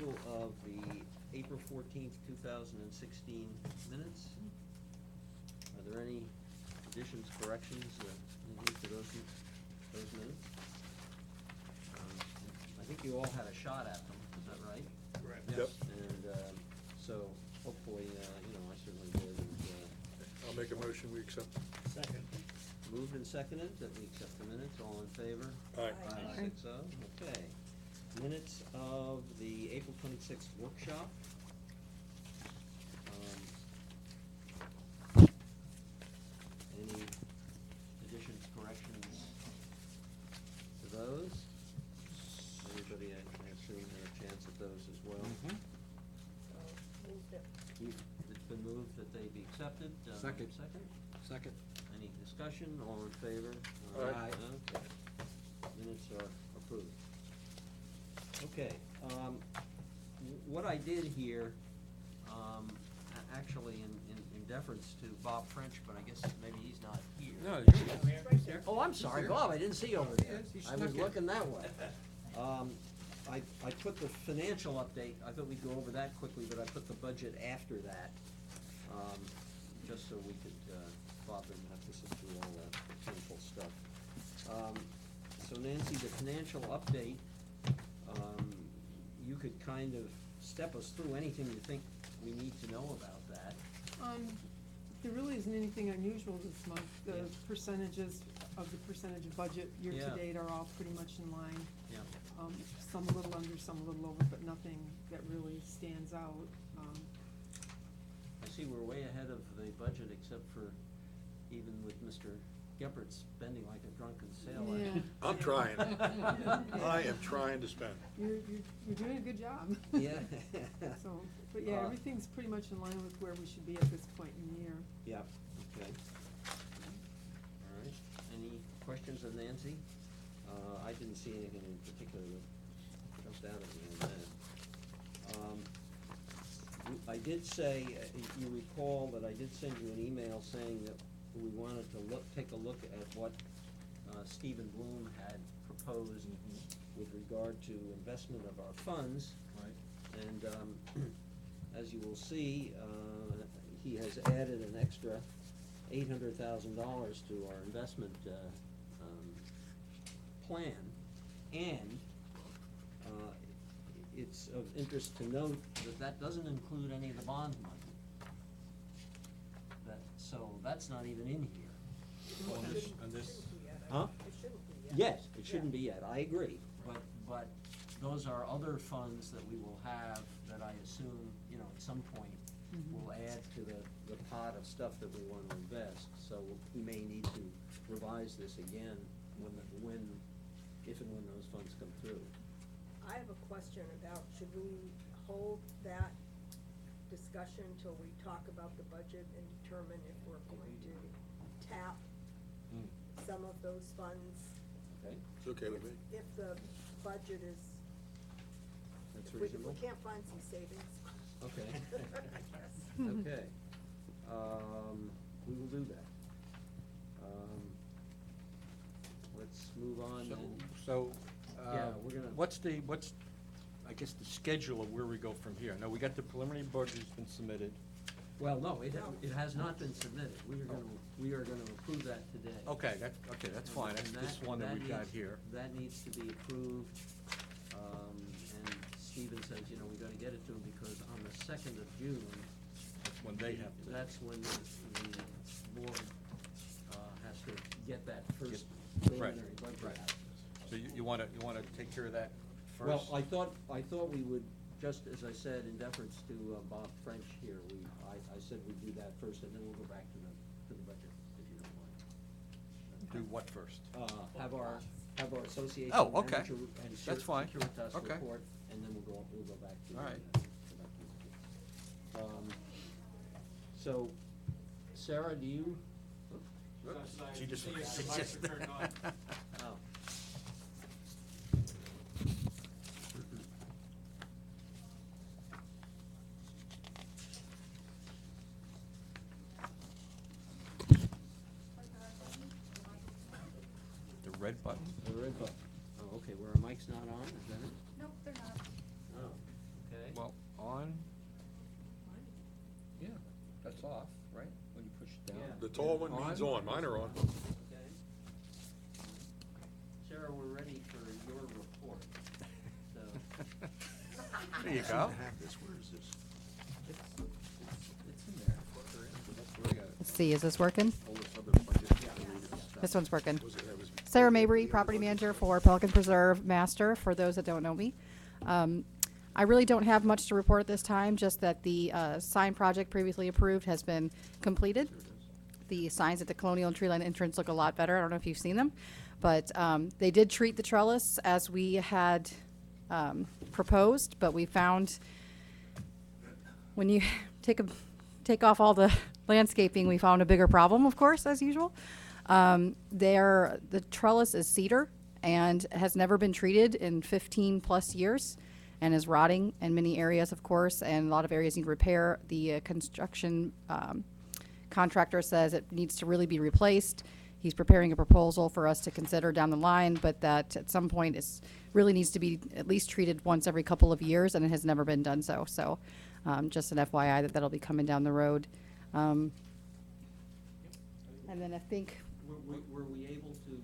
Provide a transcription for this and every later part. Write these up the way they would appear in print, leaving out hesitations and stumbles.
approval of the April 14th, 2016 minutes. Are there any additions, corrections, anything to those minutes? I think you all had a shot at them, is that right? Correct. Yep. And so hopefully, I certainly did. And, I'll make a motion, we accept. Second. moved and seconded that we accept the minutes. All in favor? Aye. Aye. 6-0. Okay. Minutes of the April 26th workshop. Any additions, corrections to those? Everybody, I assume, had a chance at those as well. Moved it. It's been moved that they be accepted. Second. Second? Any discussion? All in favor? Aye. Okay. Minutes are approved. Okay, what I did here, actually in deference to Bob French, but I guess maybe he's not here. No, Right there. Oh, I'm sorry, Bob, I didn't see you over there. Yes, he I was snuck in. looking that way. I put the financial update, I thought we'd go over that quickly, but I put the budget after that, just so we could, Bob didn't have to sit through all that painful stuff. So Nancy, the financial update, you could kind of step us through anything you think we need to know about that. There really isn't anything unusual this month. The Yeah. percentages of the percentage of budget Yeah. year-to-date are all pretty much in line. Yeah. Some a little under, some a little over, but nothing that really stands out. I see we're way ahead of the budget, except for even with Mr. Gephardt spending like a drunken sailor. Yeah. I'm trying. I am trying to spend. You're doing a good job. Yeah. So, but yeah, Uh, everything's pretty much in line with where we should be at this point in the year. Yeah, okay. All right, any questions of Nancy? I didn't see anything in particular that jumped out at me on that. I did say, you recall that I did send you an email saying that we wanted to take a look at what Stephen Bloom had proposed with regard to investment of our funds. Right. And as you will see, he has added an extra $800,000 to our investment plan. And it's of interest to note that that doesn't include any of the bond money. So that's not even in here. On this, Shouldn't be yet. Huh? It shouldn't be yet. Yes, it shouldn't be yet, I agree, but those are other funds that we will have that I assume, at some point, will add to the pot of stuff that we want to invest. So we may need to revise this again if and when those funds come through. I have a question about, should we hold that discussion till we talk about the budget and determine if we're going to tap some of those funds? Okay, It's okay with me. If the budget is, that's if we reasonable? can't find some savings. Okay. I guess. Okay, we will do that. Let's move on and, so, Yeah, we're gonna- what's, I guess, the schedule of where we go from here? Now, we got the preliminary budget's been submitted. well, no, it has not been submitted. We are gonna approve that today. Okay, that's fine, that's And this one that we got needs- here. That needs to be approved, and Stephen says, we gotta get it to him because on the 2nd of June, That's when they have to. that's when the board has to get that first Right, preliminary budget right. out. So you wanna take care of that first? Well, I thought we would, just as I said, in deference to Bob French here, I said we'd do that first, and then we'll go back to the budget, if you don't mind. Do what first? Have our association Oh, okay. manager and That's fine. Securitas Okay. report, and then we'll go back to. All right. the budget. So, Sarah, do you? She just. Oh. The red button? The red button. Oh, okay, where our mic's not on, is that it? Nope, they're not. Oh, okay. tall one means on, mine are on. Okay. Sarah, we're ready for your report. So, There you I go. have this, where is this? it's in there. Let's see, is this working? All this other budget related stuff. This one's working. Was it- that was- Sarah Mabry, property manager for Pelican Preserve Master, for those that don't know me. I really don't have much to report at this time, just that the sign project previously approved has been completed. The signs at the Colonial and Treeline entrance look a lot better. I don't know if you've seen them. But they did treat the trellis as we had proposed, but we found when you take off all the landscaping, we found a bigger problem, of course, as usual. The trellis is cedar and has never been treated in 15 plus years and is rotting in many areas, of course, and a lot of areas need repair. The construction contractor says it needs to really be replaced. He's preparing a proposal for us to consider down the line, but that at some point really needs to be at least treated once every couple of years, and it has never been done so. So just an FYI that'll be coming down the road. And then I think Were we able to,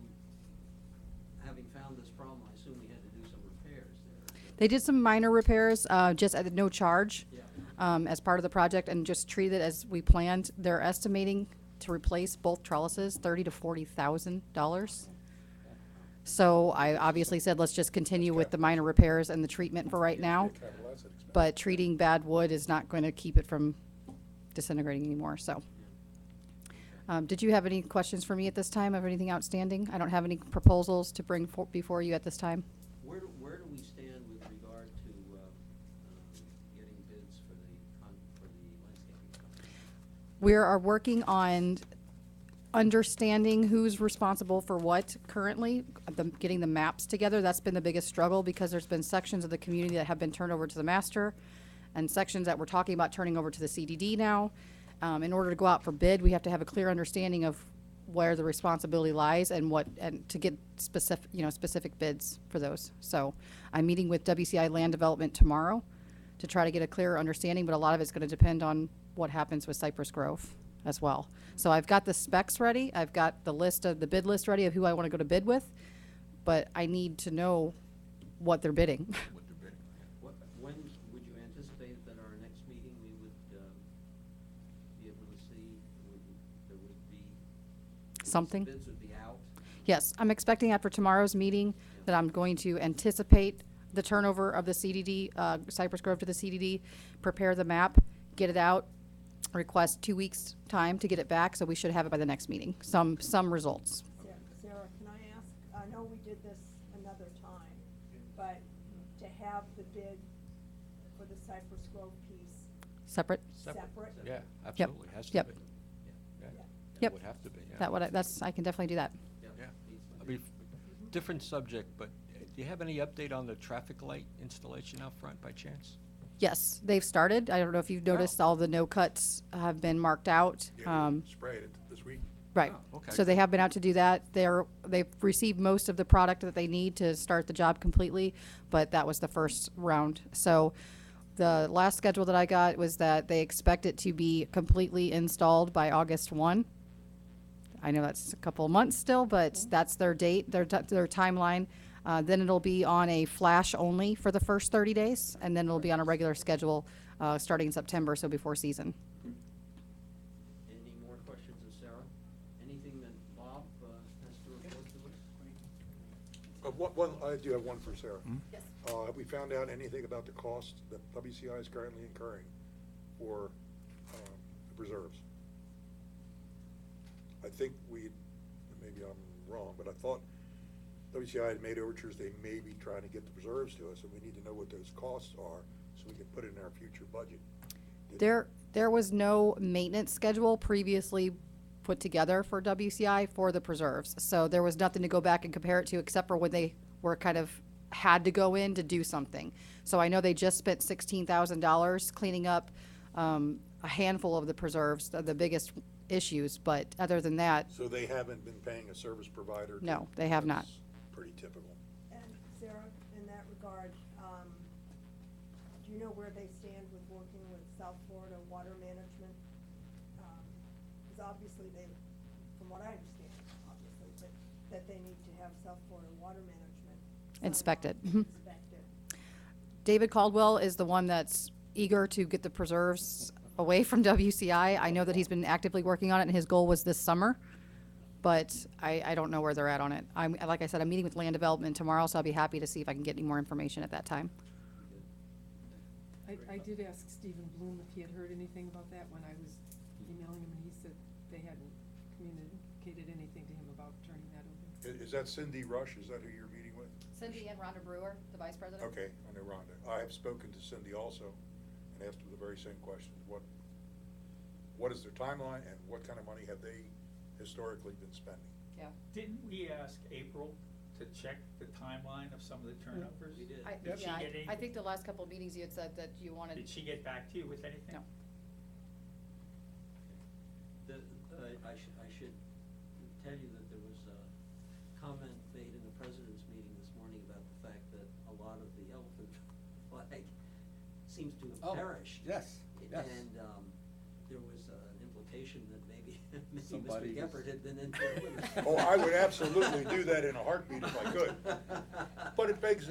having found this problem, I assume we had to do some repairs there? they did some minor repairs, just at no charge, Yeah. as part of the project, and just treated it as we planned. They're estimating to replace both trellises $30,000 to $40,000. So I obviously said, let's just continue with the minor repairs and the treatment for right now. Capital asset expense. But treating bad wood is not going to keep it from disintegrating anymore, so. Did you have any questions for me at this time of anything outstanding? I don't have any proposals to bring before you at this time. Where do we stand with regard to getting bids for the landscaping company? We are working on understanding who's responsible for what currently, getting the maps together. That's been the biggest struggle because there's been sections of the community that have been turned over to the master and sections that we're talking about turning over to the CDD now. In order to go out for bid, we have to have a clear understanding of where the responsibility lies and to get specific bids for those. So I'm meeting with WCI Land Development tomorrow to try to get a clearer understanding, but a lot of it's going to depend on what happens with Cypress Grove as well. So I've got the specs ready. I've got the bid list ready of who I want to go to bid with, but I need to know what they're bidding. When would you anticipate that our next meeting we would be able to see, there would be? Something? Bids would be out? Yes, I'm expecting after tomorrow's meeting that I'm going to anticipate the turnover of the CDD, Cypress Grove to the CDD, prepare the map, get it out, request 2 weeks' time to get it back, so we should have it by the next meeting, some results. Sarah, can I ask, I know we did this another time, but to have the bid for the Cypress Grove piece Separate? separate? Yeah, absolutely, has to Yep. be. Yeah, Yep. it would have to be, yeah. I can definitely do that. Yeah. I mean, different subject, but do you have any update on the traffic light installation out front by chance? Yes, they've started. I don't know if you've noticed, all the no cuts have been marked out. Yeah, we sprayed it this week. Right. Oh, okay. So they have been out to do that. They've received most of the product that they need to start the job completely, but that was the first round. So the last schedule that I got was that they expect it to be completely installed by August 1. I know that's a couple of months still, but that's their date, their timeline. Then it'll be on a flash only for the first 30 days, and then it'll be on a regular schedule starting in September, so before season. Any more questions of Sarah? Anything that Bob has to report to us? I do have one for Sarah. Yes. Have we found out anything about the cost that WCI is currently incurring for the preserves? I think maybe I'm wrong, but I thought WCI had made overtures, they may be trying to get the preserves to us, and we need to know what those costs are so we can put it in our future budget. There was no maintenance schedule previously put together for WCI for the preserves. So there was nothing to go back and compare it to except for when they were had to go in to do something. So I know they just spent $16,000 cleaning up a handful of the preserves, the biggest issues, but other than that, So they haven't been paying a service provider? No, they have not. That's pretty typical. And Sarah, in that regard, do you know where they stand with working with South Florida Water Management? because obviously they, from what I understand, obviously, that they need to have South Florida Water Management. sign Inspected. off, Mhm. Inspected. David Caldwell is the one that's eager to get the preserves away from WCI. I know that he's been actively working on it, and his goal was this summer, but I don't know where they're at on it. Like I said, I'm meeting with land development tomorrow, so I'll be happy to see if I can get any more information at that time. I did ask Stephen Bloom if he had heard anything about that when I was emailing him, and he said they hadn't communicated anything to him about turning that over. Is that Cindy Rush? Is that who you're meeting with? Cindy and Rhonda Brewer, the vice president. Okay, I know Rhonda. I have spoken to Cindy also and asked her the very same question. What is their timeline and what kind of money have they historically been spending? Yeah. Didn't we ask April to check the timeline of some of the turnovers? We did. Did she Yeah, get any? I think the last couple of meetings you had said that you wanted. Did she get back to you with anything? No. I should tell you that there was a comment made in the president's meeting this morning about the fact that a lot of the elephant flag seems to Oh, have perished. yes, yes. And there was an implication that maybe Somebody Mr. was- Geppert had been influenced. Oh, I would absolutely do that in a heartbeat if I could. But it begs,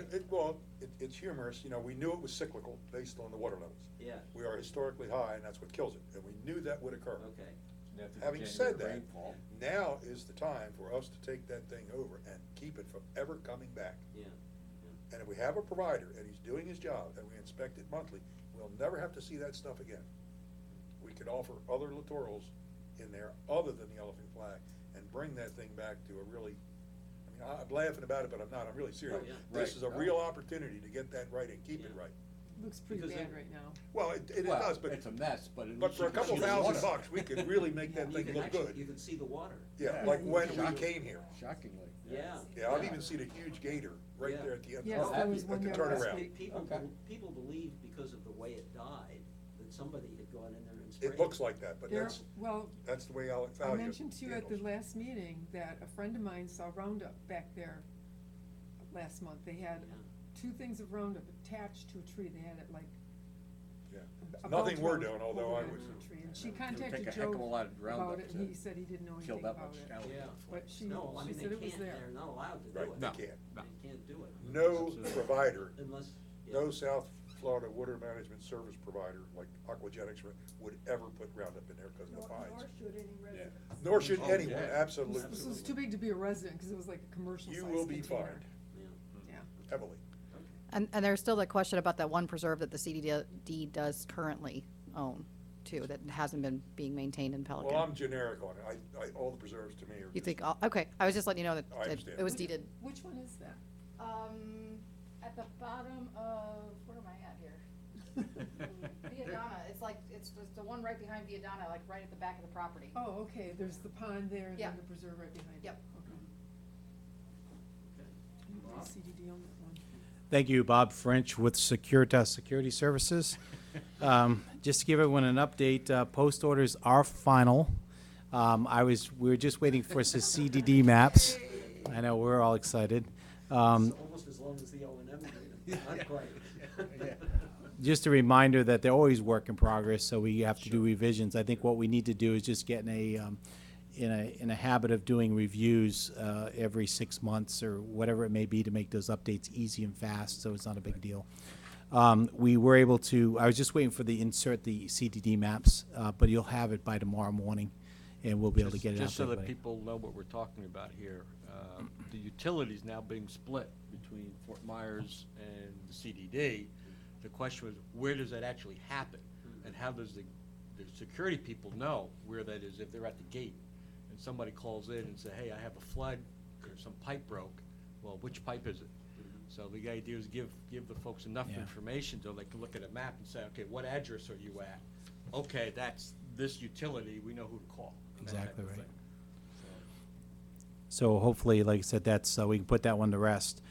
it's humorous, you know, we knew it was cyclical based on the water levels. Yeah, We are historically high and that's what kills it, and we knew that would occur. okay. Having said that, now is the time for us to take that thing over and keep it from ever coming back. Yeah. And if we have a provider and he's doing his job and we inspect it monthly, we'll never have to see that stuff again. We could offer other littorals in there other than the elephant flag and bring that thing back to a really, I mean, I'm laughing about it, but I'm not, I'm really serious. Oh, yeah. This Right. is a real opportunity to get that right and keep it Yeah. right. Looks pretty Because bad it- right now. Well, it Well, does, but. it's a mess, but at But least for you a can couple see the $1,000 water. bucks, we could really make that You thing can look actually- good. You can see the water. Yeah, Yeah. like when we Shocking. came here. Shockingly. Yeah. Yeah, I've even seen a huge gator right Yeah. there at the end. Yes, of there the- was at one the there last turnaround. week. Okay. People believe because of the way it died, that somebody had gone in there and sprayed. It looks like that, but There, that's, well, that's the way I Alexander mentioned to you at the handles. last meeting that a friend of mine saw Roundup back there last month. They had Yeah. 2 things of Roundup attached to a tree. They had it like Yeah. a Nothing belt we're round doing, although I over was. the tree. And she It would contacted take a Joe heck of a lot of about Roundup it, and to he said he didn't know kill anything that about much it. elephant Yeah. flag. But she, No, I she mean, said they it was can't, there. they're not allowed to do Right, it. they No. can't. No. They can't do it. No Absolutely. provider, Unless. yeah. no South Florida water management service provider like Aquagenics would ever put Roundup in there because of the Nor fines. should any residents. Nor should Oh, anyone, yeah. absolutely. This was too big to be a resident, cause it was like a commercial You sized will be container. fined Yeah. Yeah. heavily. And there's still that question about that one preserve that the CDD does currently own, too, that hasn't been being maintained in Pelican. Well, I'm generic on it. All the preserves to me are You just. think, okay, I was just letting you know that I understand. it was deeded. Which one is that? At the bottom of, where am I at here? Viadana, it's the one right behind Viadana, like right at the back of the property. Oh, okay, there's the pond there and Yeah. then the preserve right behind it. Yep. Okay. Bob? CDD on that one. Thank you, Bob French with Securitas Security Services. Just to give everyone an update, post orders are final. We were just waiting for some CDD maps. I know, we're all excited. It's almost as long as the O and M agreement, not quite. Just a reminder that they're always work in progress, so we have to do revisions. I think what we need to do is just get in a habit of doing reviews every 6 months or whatever it may be to make those updates easy and fast, so it's not a big deal. We were able to, I was just waiting for insert the CDD maps, but you'll have it by tomorrow morning, and we'll be able to get it out Just to so that everybody. people know what we're talking about here, the utilities now being split between Fort Myers and the CDD. The question was, where does that actually happen? And how does the security people know where that is if they're at the gate? And somebody calls in and say, hey, I have a flood, or some pipe broke. Well, which pipe is it? So the idea is give the folks enough Yeah. information so they can look at a map and say, okay, what address are you at? Okay, that's this utility, we know who to call. that type Exactly of right. thing. So hopefully, like I said, we can put that one to rest.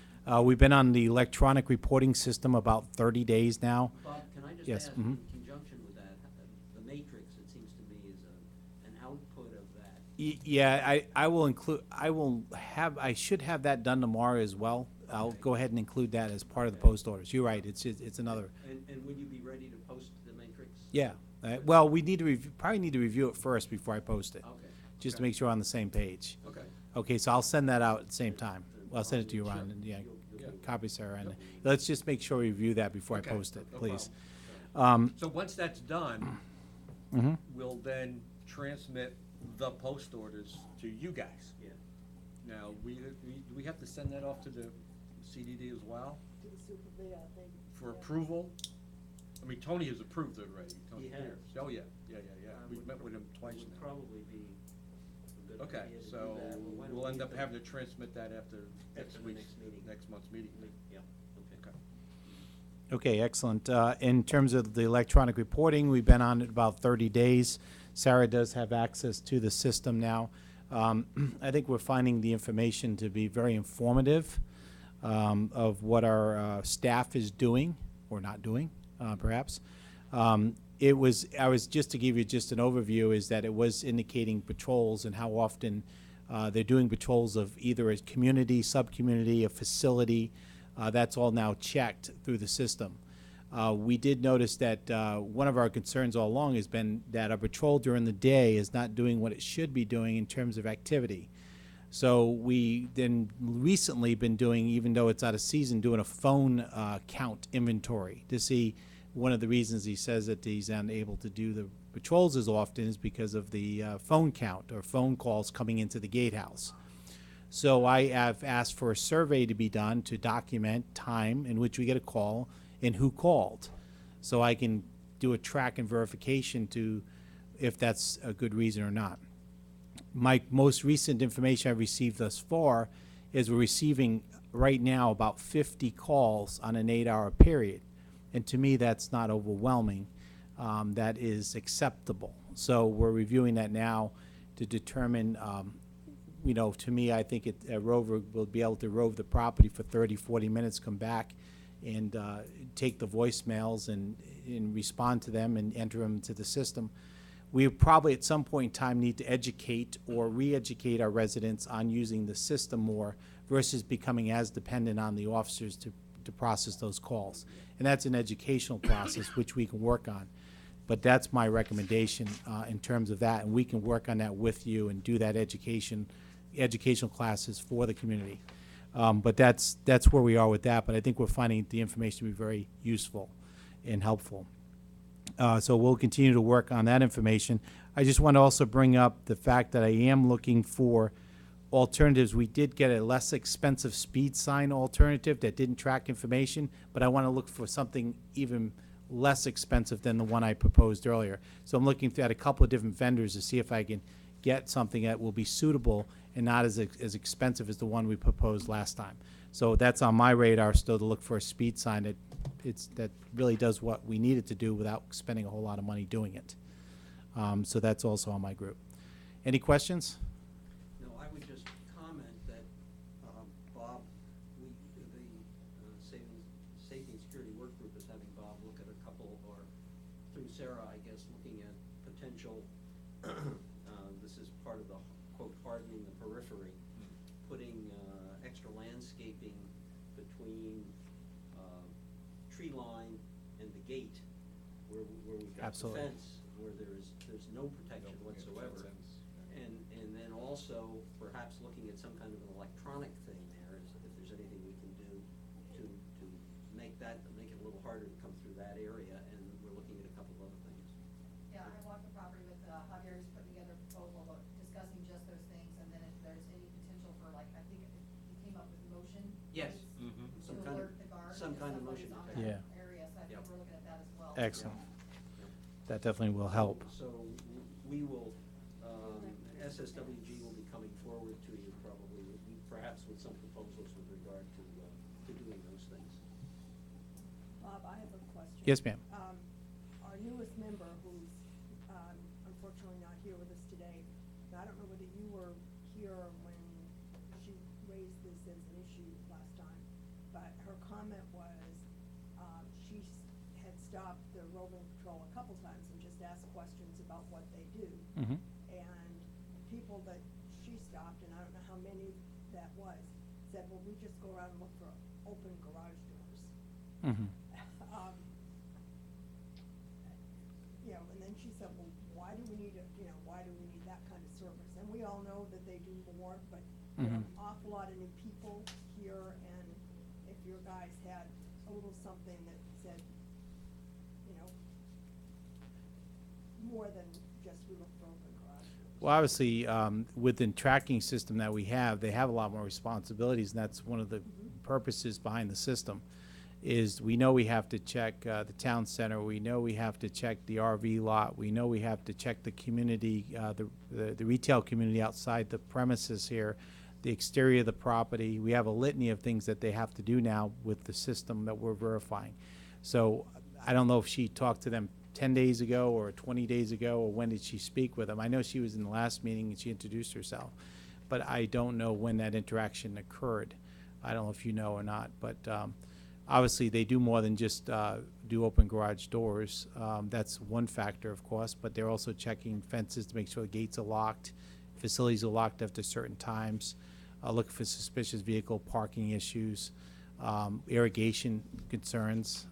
We've been on the electronic reporting system about 30 days now. Bob, can I just Yes, ask, mhm. in conjunction with that, the matrix, it seems to me, is an output of that. Yeah, I should have that done tomorrow as well. I'll Okay. go ahead and include that as part of the post orders. You're right, it's another, And would you be ready to post the matrix? yeah, Well, we need to probably need to review it first before I post it, Okay. just to Okay. make sure we're on the same page. Okay. Okay, so I'll send that out at the same time. Well, I'll send it to you, Ron, and yeah, Yeah. copy Sarah, and let's just make sure we review that before I Okay, post it, no please. So once that's done, Mhm. we'll then transmit the post orders to you guys. Yeah. Now, do we have to send that off to the CDD as well To the super, yeah, they. for approval? I mean, Tony has approved it already. Tony He has. Pierce. Oh, yeah, yeah. We've Would met with him twice would now. probably be a good Okay, idea to do so that. Well, when we'll will end we up do- having to transmit that after next the week's, next meeting. next month's meeting. Yeah, okay. Okay. Okay, excellent. In terms of the electronic reporting, we've been on it about 30 days. Sarah does have access to the system now. I think we're finding the information to be very informative of what our staff is doing or not doing, perhaps. I was just to give you just an overview, is that it was indicating patrols and how often they're doing patrols of either a community, sub-community, a facility. That's all now checked through the system. We did notice that one of our concerns all along has been that a patrol during the day is not doing what it should be doing in terms of activity. So we then recently been doing, even though it's out of season, doing a phone count inventory to see. One of the reasons he says that he's unable to do the patrols as often is because of the phone count or phone calls coming into the gatehouse. So I have asked for a survey to be done to document time in which we get a call and who called, so I can do a track and verification to if that's a good reason or not. My most recent information I've received thus far is we're receiving right now about 50 calls on an 8-hour period. And to me, that's not overwhelming. That is acceptable. So we're reviewing that now to determine, to me, I think a rover will be able to rove the property for 30, 40 minutes, come back and take the voicemails and respond to them and enter them into the system. We probably at some point in time need to educate or re-educate our residents on using the system more versus becoming as dependent on the officers to process those calls. And that's an educational process which we can work on. But that's my recommendation in terms of that, and we can work on that with you and do that educational classes for the community. But that's where we are with that, but I think we're finding the information to be very useful and helpful. So we'll continue to work on that information. I just want to also bring up the fact that I am looking for alternatives. We did get a less expensive speed sign alternative that didn't track information, but I want to look for something even less expensive than the one I proposed earlier. So I'm looking at a couple of different vendors to see if I can get something that will be suitable and not as expensive as the one we proposed last time. So that's on my radar still, to look for a speed sign that really does what we need it to do without spending a whole lot of money doing it. So that's also on my group. Any questions? No, I would just comment that, Bob, Safety and Security Work Group is having Bob look at a couple, or through Sarah, I guess, looking at potential, this is part of the, quote, hardening the periphery, putting extra landscaping between tree line and the gate, where we've got the Absolutely. fence, where there's no protection whatsoever. And then also perhaps looking at some kind of an electronic thing there, if there's anything we can do to make it a little harder to come through that area, and we're looking at a couple of other things. Yeah, I walked the property with Javier, who's putting together a proposal about discussing just those things, and then if there's any potential for, like, I think he came up with motion. Yes. lights Mhm. To Some kind of- alert the guard. some if kind of somebody's motion on detector. that area, so I think Yep. we're looking at that as well. Excellent. That definitely will help. So we will, SSWG will be coming forward to you probably, perhaps with some proposals with regard to doing those things. Bob, I have a question. Yes, ma'am. Our newest member, who's unfortunately not here with us today, and I don't know whether you were here when she raised this as an issue last time, but her comment was, she had stopped the roving patrol a couple times and just asked questions about what they do. Mhm. And people that she stopped, and I don't know how many that was, said, well, we just go around and look for open garage doors. Mhm. You know, and then she said, well, why do we need why do we need that kind of service? And we all know that they do more, but there are an awful lot of new people here, and if your guys had a little something that said, more than just we look for open garage. Well, obviously, with the tracking system that we have, they have a lot more responsibilities, and that's one of the purposes behind the system, is we know we have to check the town center, we know we have to check the RV lot, we know we have to check the community, the retail community outside the premises here, the exterior of the property. We have a litany of things that they have to do now with the system that we're verifying. So I don't know if she talked to them 10 days ago or 20 days ago, or when did she speak with them? I know she was in the last meeting and she introduced herself, but I don't know when that interaction occurred. I don't know if you know or not, but obviously they do more than just do open garage doors. That's one factor, of course, but they're also checking fences to make sure the gates are locked, facilities are locked after certain times, looking for suspicious vehicle parking issues, irrigation concerns.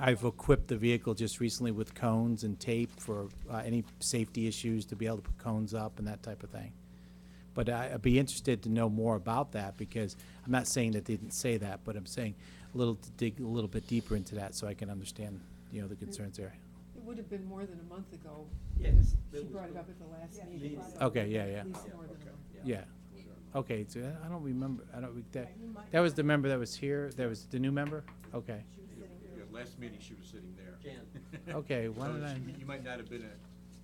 I've equipped the vehicle just recently with cones and tape for any safety issues, to be able to put cones up and that type of thing. But I'd be interested to know more about that, because I'm not saying that they didn't say that, but I'm saying to dig a little bit deeper into that so I can understand, the concerns there. It would have been more than a month ago, Yeah, because there she was brought it no- up at the last Yeah, meeting. she brought it so up. Okay, yeah. At least Yeah, more than a okay. month. Yeah. Okay, so I don't remember, Yeah, you might that was not- the member that was here, that was the new member? Okay, She was sitting here. Last meeting, she was sitting there. Jan. okay, why So did I? You might not have been at,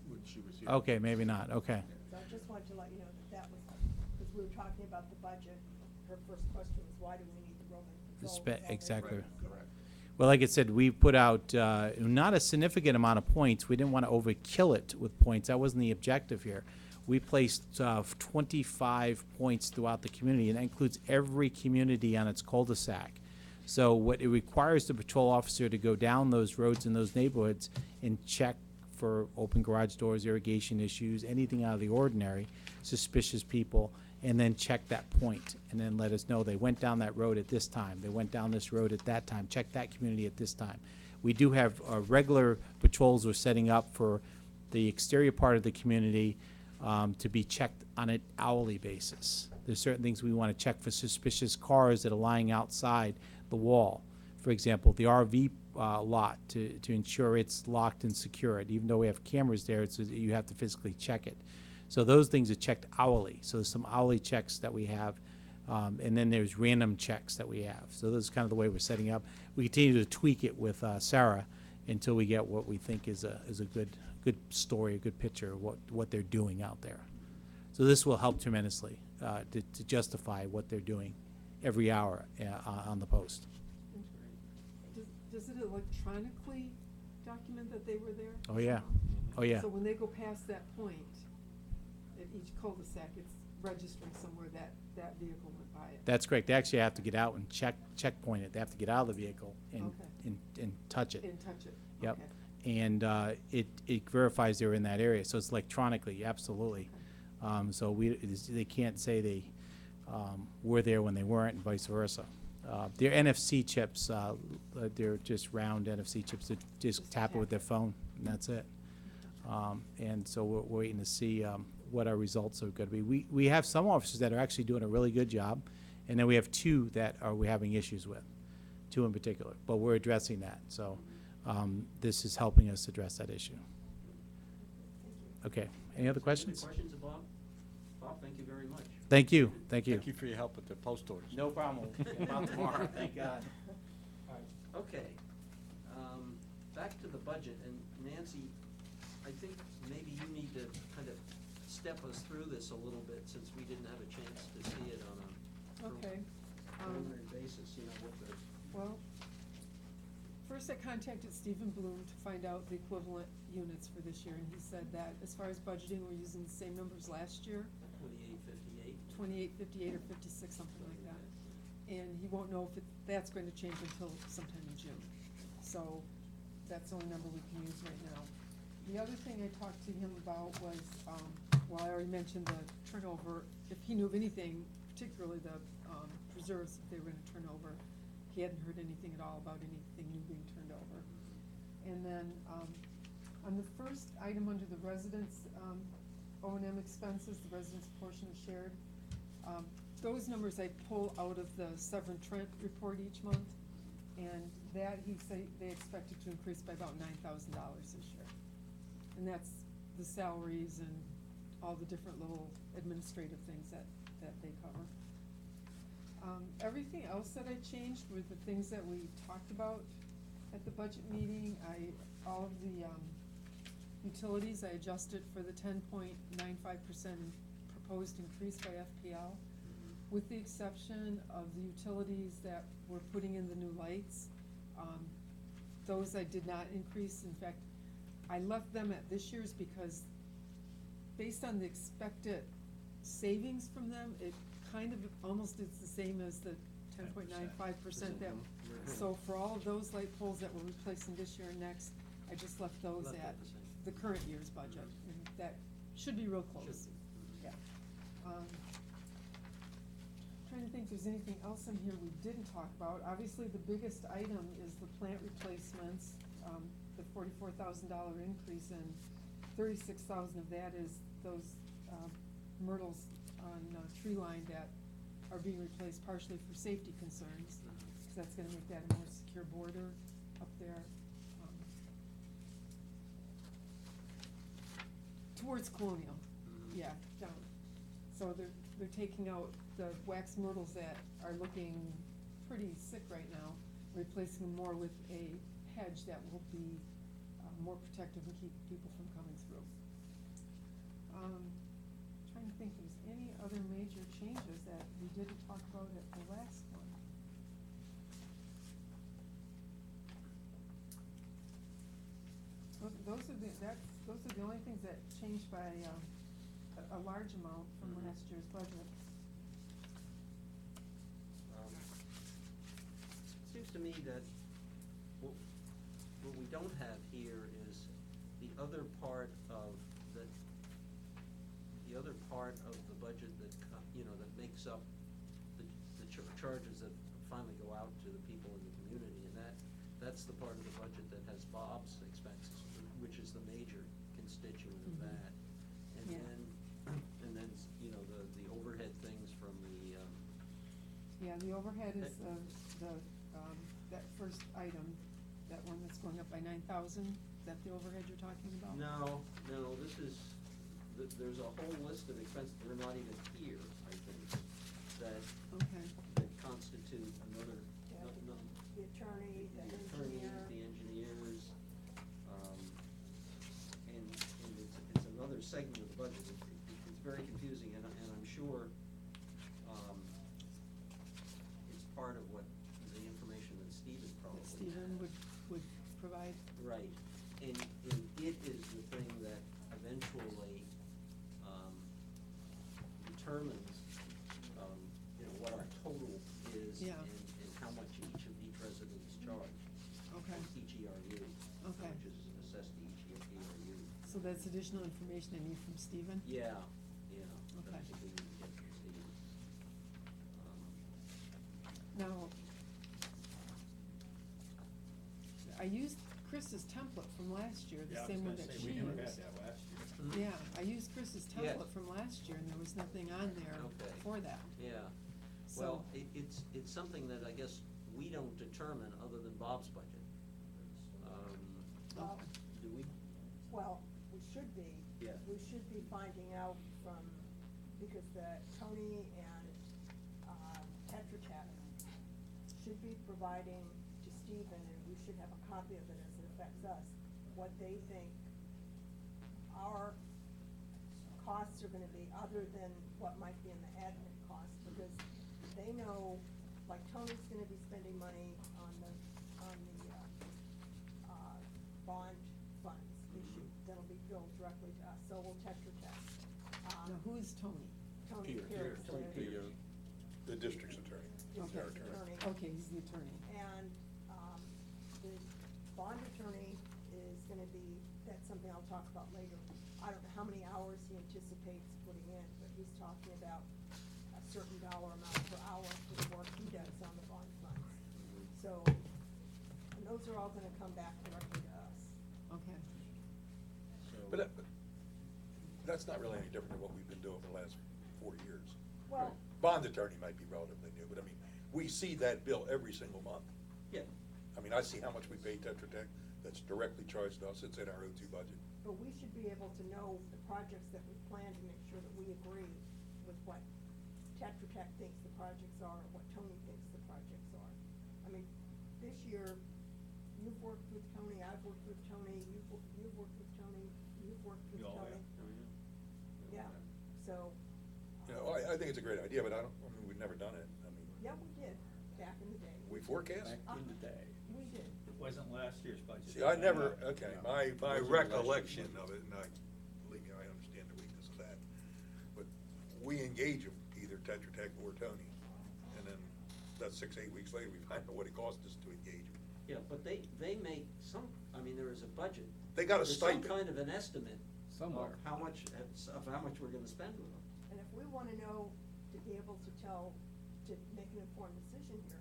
when she was here. Okay, maybe not, okay. So I just wanted to let you know that was, because we were talking about the budget, her first question was, why do we need the roving patrol? with all the Exactly. roads? Correct. Well, like I said, we put out not a significant amount of points. We didn't want to overkill it with points. That wasn't the objective here. We placed 25 points throughout the community, and that includes every community on its cul-de-sac. So what it requires the patrol officer to go down those roads in those neighborhoods and check for open garage doors, irrigation issues, anything out of the ordinary, suspicious people, and then check that point, and then let us know they went down that road at this time, they went down this road at that time, check that community at this time. We do have regular patrols we're setting up for the exterior part of the community to be checked on an hourly basis. There's certain things we want to check for suspicious cars that are lying outside the wall. For example, the RV lot, to ensure it's locked and secured. Even though we have cameras there, you have to physically check it. So those things are checked hourly. So there's some hourly checks that we have, and then there's random checks that we have. So this is kind of the way we're setting up. We continue to tweak it with Sarah until we get what we think is a good story, a good picture of what they're doing out there. So this will help tremendously to justify what they're doing every hour on the post. Does it electronically document that they were there? Oh, yeah. Oh, yeah. So when they go past that point, at each cul-de-sac, it's registering somewhere that that vehicle went by it. That's correct. They actually have to get out and checkpoint it. They have to get out of the vehicle and touch it. And touch it. Yep. Okay. And it verifies they're in that area, so it's electronically, absolutely. So they can't say they were there when they weren't, and vice versa. They're NFC chips, they're just round NFC chips that just tap it with their phone, and that's it. And so we're waiting to see what our results are going to be. We have some officers that are actually doing a really good job, and then we have two that we're having issues with, two in particular, but we're addressing that. So this is helping us address that issue. Okay, any other questions? Any questions, Bob? Bob, thank you very much. Thank you, thank you. Thank you for your help with the post orders. No problem. About tomorrow, thank God. Okay, back to the budget, and Nancy, I think maybe you need to kind of step us through this a little bit, since we didn't have a chance to see it on a Okay. preliminary basis, what the. Well, first I contacted Stephen Bloom to find out the equivalent units for this year, and he said that as far as budgeting, we're using the same numbers last year, 2858. 58, 58, or 56, something like that. And he won't know if that's going to change until sometime in June. So that's the only number we can use right now. The other thing I talked to him about was, well, I already mentioned the turnover. If he knew of anything, particularly the reserves, if they were gonna turn over, he hadn't heard anything at all about anything new being turned over. And then, On the first item under the residents, O and M expenses, the residents' portion of shared, those numbers I pull out of the Severn Trent report each month, and that, he say, they expected to increase by about $9,000 this year. And that's the salaries and all the different little administrative things that they cover. Everything else that I changed were the things that we talked about at the budget meeting. All of the, utilities, I adjusted for the 10.95% proposed increase by FPL, with the exception of the utilities that we're putting in the new lights. Those I did not increase. In fact, I left them at this year's because based on the expected savings from them, it kind of almost is the same as the 10.95% that, so for all of those light poles that we're replacing this year and next, I just left those Left it at the same. the current year's budget, and that should be real close. Should be. Yeah. Trying to think if there's anything else in here we didn't talk about. Obviously, the biggest item is the plant replacements, the $44,000 increase, and 36,000 of that is those, myrtles on, tree line that are being replaced partially for safety concerns, because that's gonna make that a more secure border up there. Towards Colonial, yeah, down. So they're taking out the wax myrtles that are looking pretty sick right now, replacing them more with a hedge that will be more protective and keep people from coming through. Trying to think if there's any other major changes that we didn't talk about at the last one. Those are the only things that changed by a large amount from last year's budget. Seems to me that what we don't have here is the other part of the budget that, that makes up the charges that finally go out to the people in the community, and that's the part of the budget that has Bob's expenses, which is the major constituent of that. And Yeah. then, the overhead things from the, Yeah, the overhead is that first item, that one that's going up by 9,000, is that the overhead you're talking about? No, this is, there's a whole list of expenses, they're not even here, I think, that Okay. constitute another, Yeah, no, the attorney, the attorney, engineer. the engineers, and it's another segment of the budget. It's very confusing, and I'm sure, it's part of what, the information that Stephen probably That Stephen has. would provide? Right, and it is the thing that eventually, determines, what our total is Yeah. and how much each resident is charged. Okay. Each ERU. Okay. How much is assessed to each ERU. So that's additional information I need from Stephen? Yeah. That I Okay. think we need to get from Steve. Now, I used Chris's template from last year, the same one that she used. We never had that last year. Yeah, I used Chris's Yes. template from last year, and there was nothing on there Okay. for that. Yeah, So- well, it's something that I guess we don't determine other than Bob's budget. Well, Do we? well, we should be. Yeah. We should be finding out from, because the Tony and, Tetra Tech should be providing to Stephen, and we should have a copy of it as it affects us, what they think our costs are gonna be, other than what might be in the admin costs, because they know, like Tony's gonna be spending money on the bond funds issue, that'll be billed directly to us, so will Tetra Tech. Now, who is Tony? Tony Pierce. Pierce, Tony the Pierce. The district's attorney. district Okay. attorney. Okay, he's the attorney. And, the bond attorney is gonna be, that's something I'll talk about later. I don't know how many hours he anticipates putting in, but he's talking about a certain dollar amount per hour for the work he does on the bond funds. So, and those are all gonna come back directly to us. Okay. But that's not really any different than what we've been doing for the last 4 years. Well, Bond attorney might be relatively new, but I mean, we see that bill every single month. Yeah, I mean, I see how much we pay Tetra Tech, that's directly charged to us, it's in our O2 budget. but we should be able to know the projects that we plan to make sure that we agree with what Tetra Tech thinks the projects are, what Tony thinks the projects are. I mean, this year, you've worked with Tony, I've worked with Tony, you've worked with Tony, you've worked with We all Tony. have. Yeah, so, You know, I think it's a great idea, but I mean, we've never done it. I mean, yeah, we did, back in the day. we forecast? Back in the day. We did. It wasn't last year's budget. See, I never, okay, No. my Wasn't last year's recollection budget. of it, and believe me, I understand the weakness of that, but we engage them, either Tetra Tech or Tony, and then that's 6, 8 weeks later, we find out what it cost us to engage them. yeah, but they make some, I mean, there is a budget. They got a There's some stipend. kind of an estimate Somewhere. of how much we're gonna spend with them. And if we wanna know, to be able to to make an informed decision here,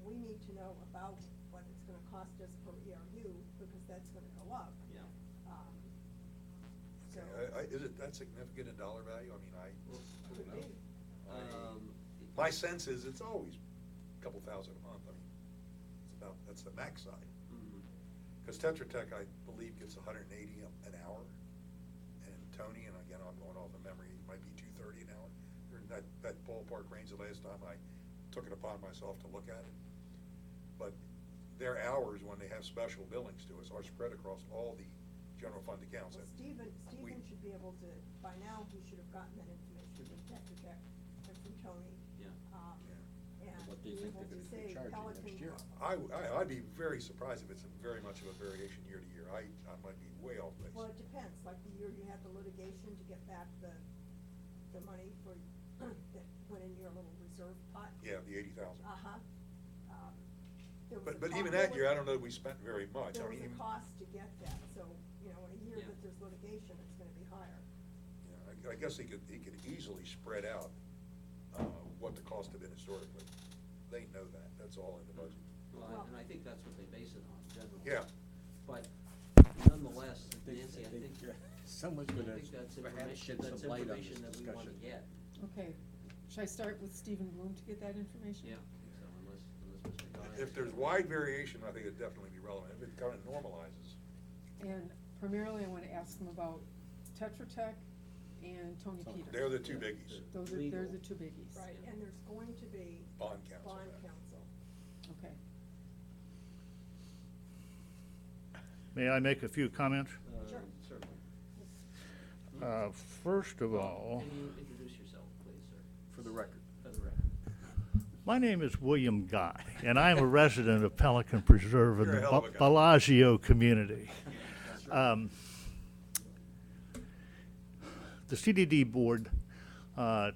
we need to know about what it's gonna cost us per ERU, because that's gonna go up. Yeah. So, Is it that significant in dollar value? I mean, could be. my sense is it's always a couple thousand a month. I mean, that's the max side. Mhm. Because Tetra Tech, I believe, gets 180 an hour, and Tony, and again, I'm going off of memory, it might be 230 an hour. They're in that ballpark range the last time I took it upon myself to look at it. But their hours, when they have special billings to us, are spread across all the general fund accounts. Well, And Stephen should be able to, by now, he should have gotten that information from Tetra Tech and from Tony. Yeah. And What do you be think able they're to gonna be say charging Pelican. next year? I'd be very surprised if it's very much of a variation year to year. I might be way off base. Well, it depends, like the year you had the litigation to get back the money for, that went in your little reserve pot. Yeah, the 80,000. Uh-huh. There was a But even there that year, was- I don't know that we spent very much. There I was mean, a even- cost to get that, so, you know, in a year Yeah. that there's litigation, it's gonna be higher. I guess he could easily spread out what the cost have been historically. They know that, that's all in the budget. Well, and I think that's what they base it on, generally. Yeah. But nonetheless, Nancy, I think, Someone's I gonna think that's perhaps information, shed that's some light on this information that we wanna discussion. get. Okay, should I start with Stephen Bloom to get that information? Yeah, so unless Mr. Guy. If there's wide variation, I think it'd definitely be relevant. If it kind of normalizes. And primarily, I want to ask him about Tetra Tech and Tony Peters. They're the two biggies. They're Legal. the two biggies. Right, and there's going to be Bond counsel. bond counsel. Okay. May I make a few comments? Sure. Certainly. First of all, Can you introduce yourself, please, sir? For the record. For the record. my name is William Guy, and I'm a resident of Pelican Preserve in You're a the hell of a guy. Bellagio community. The CDD board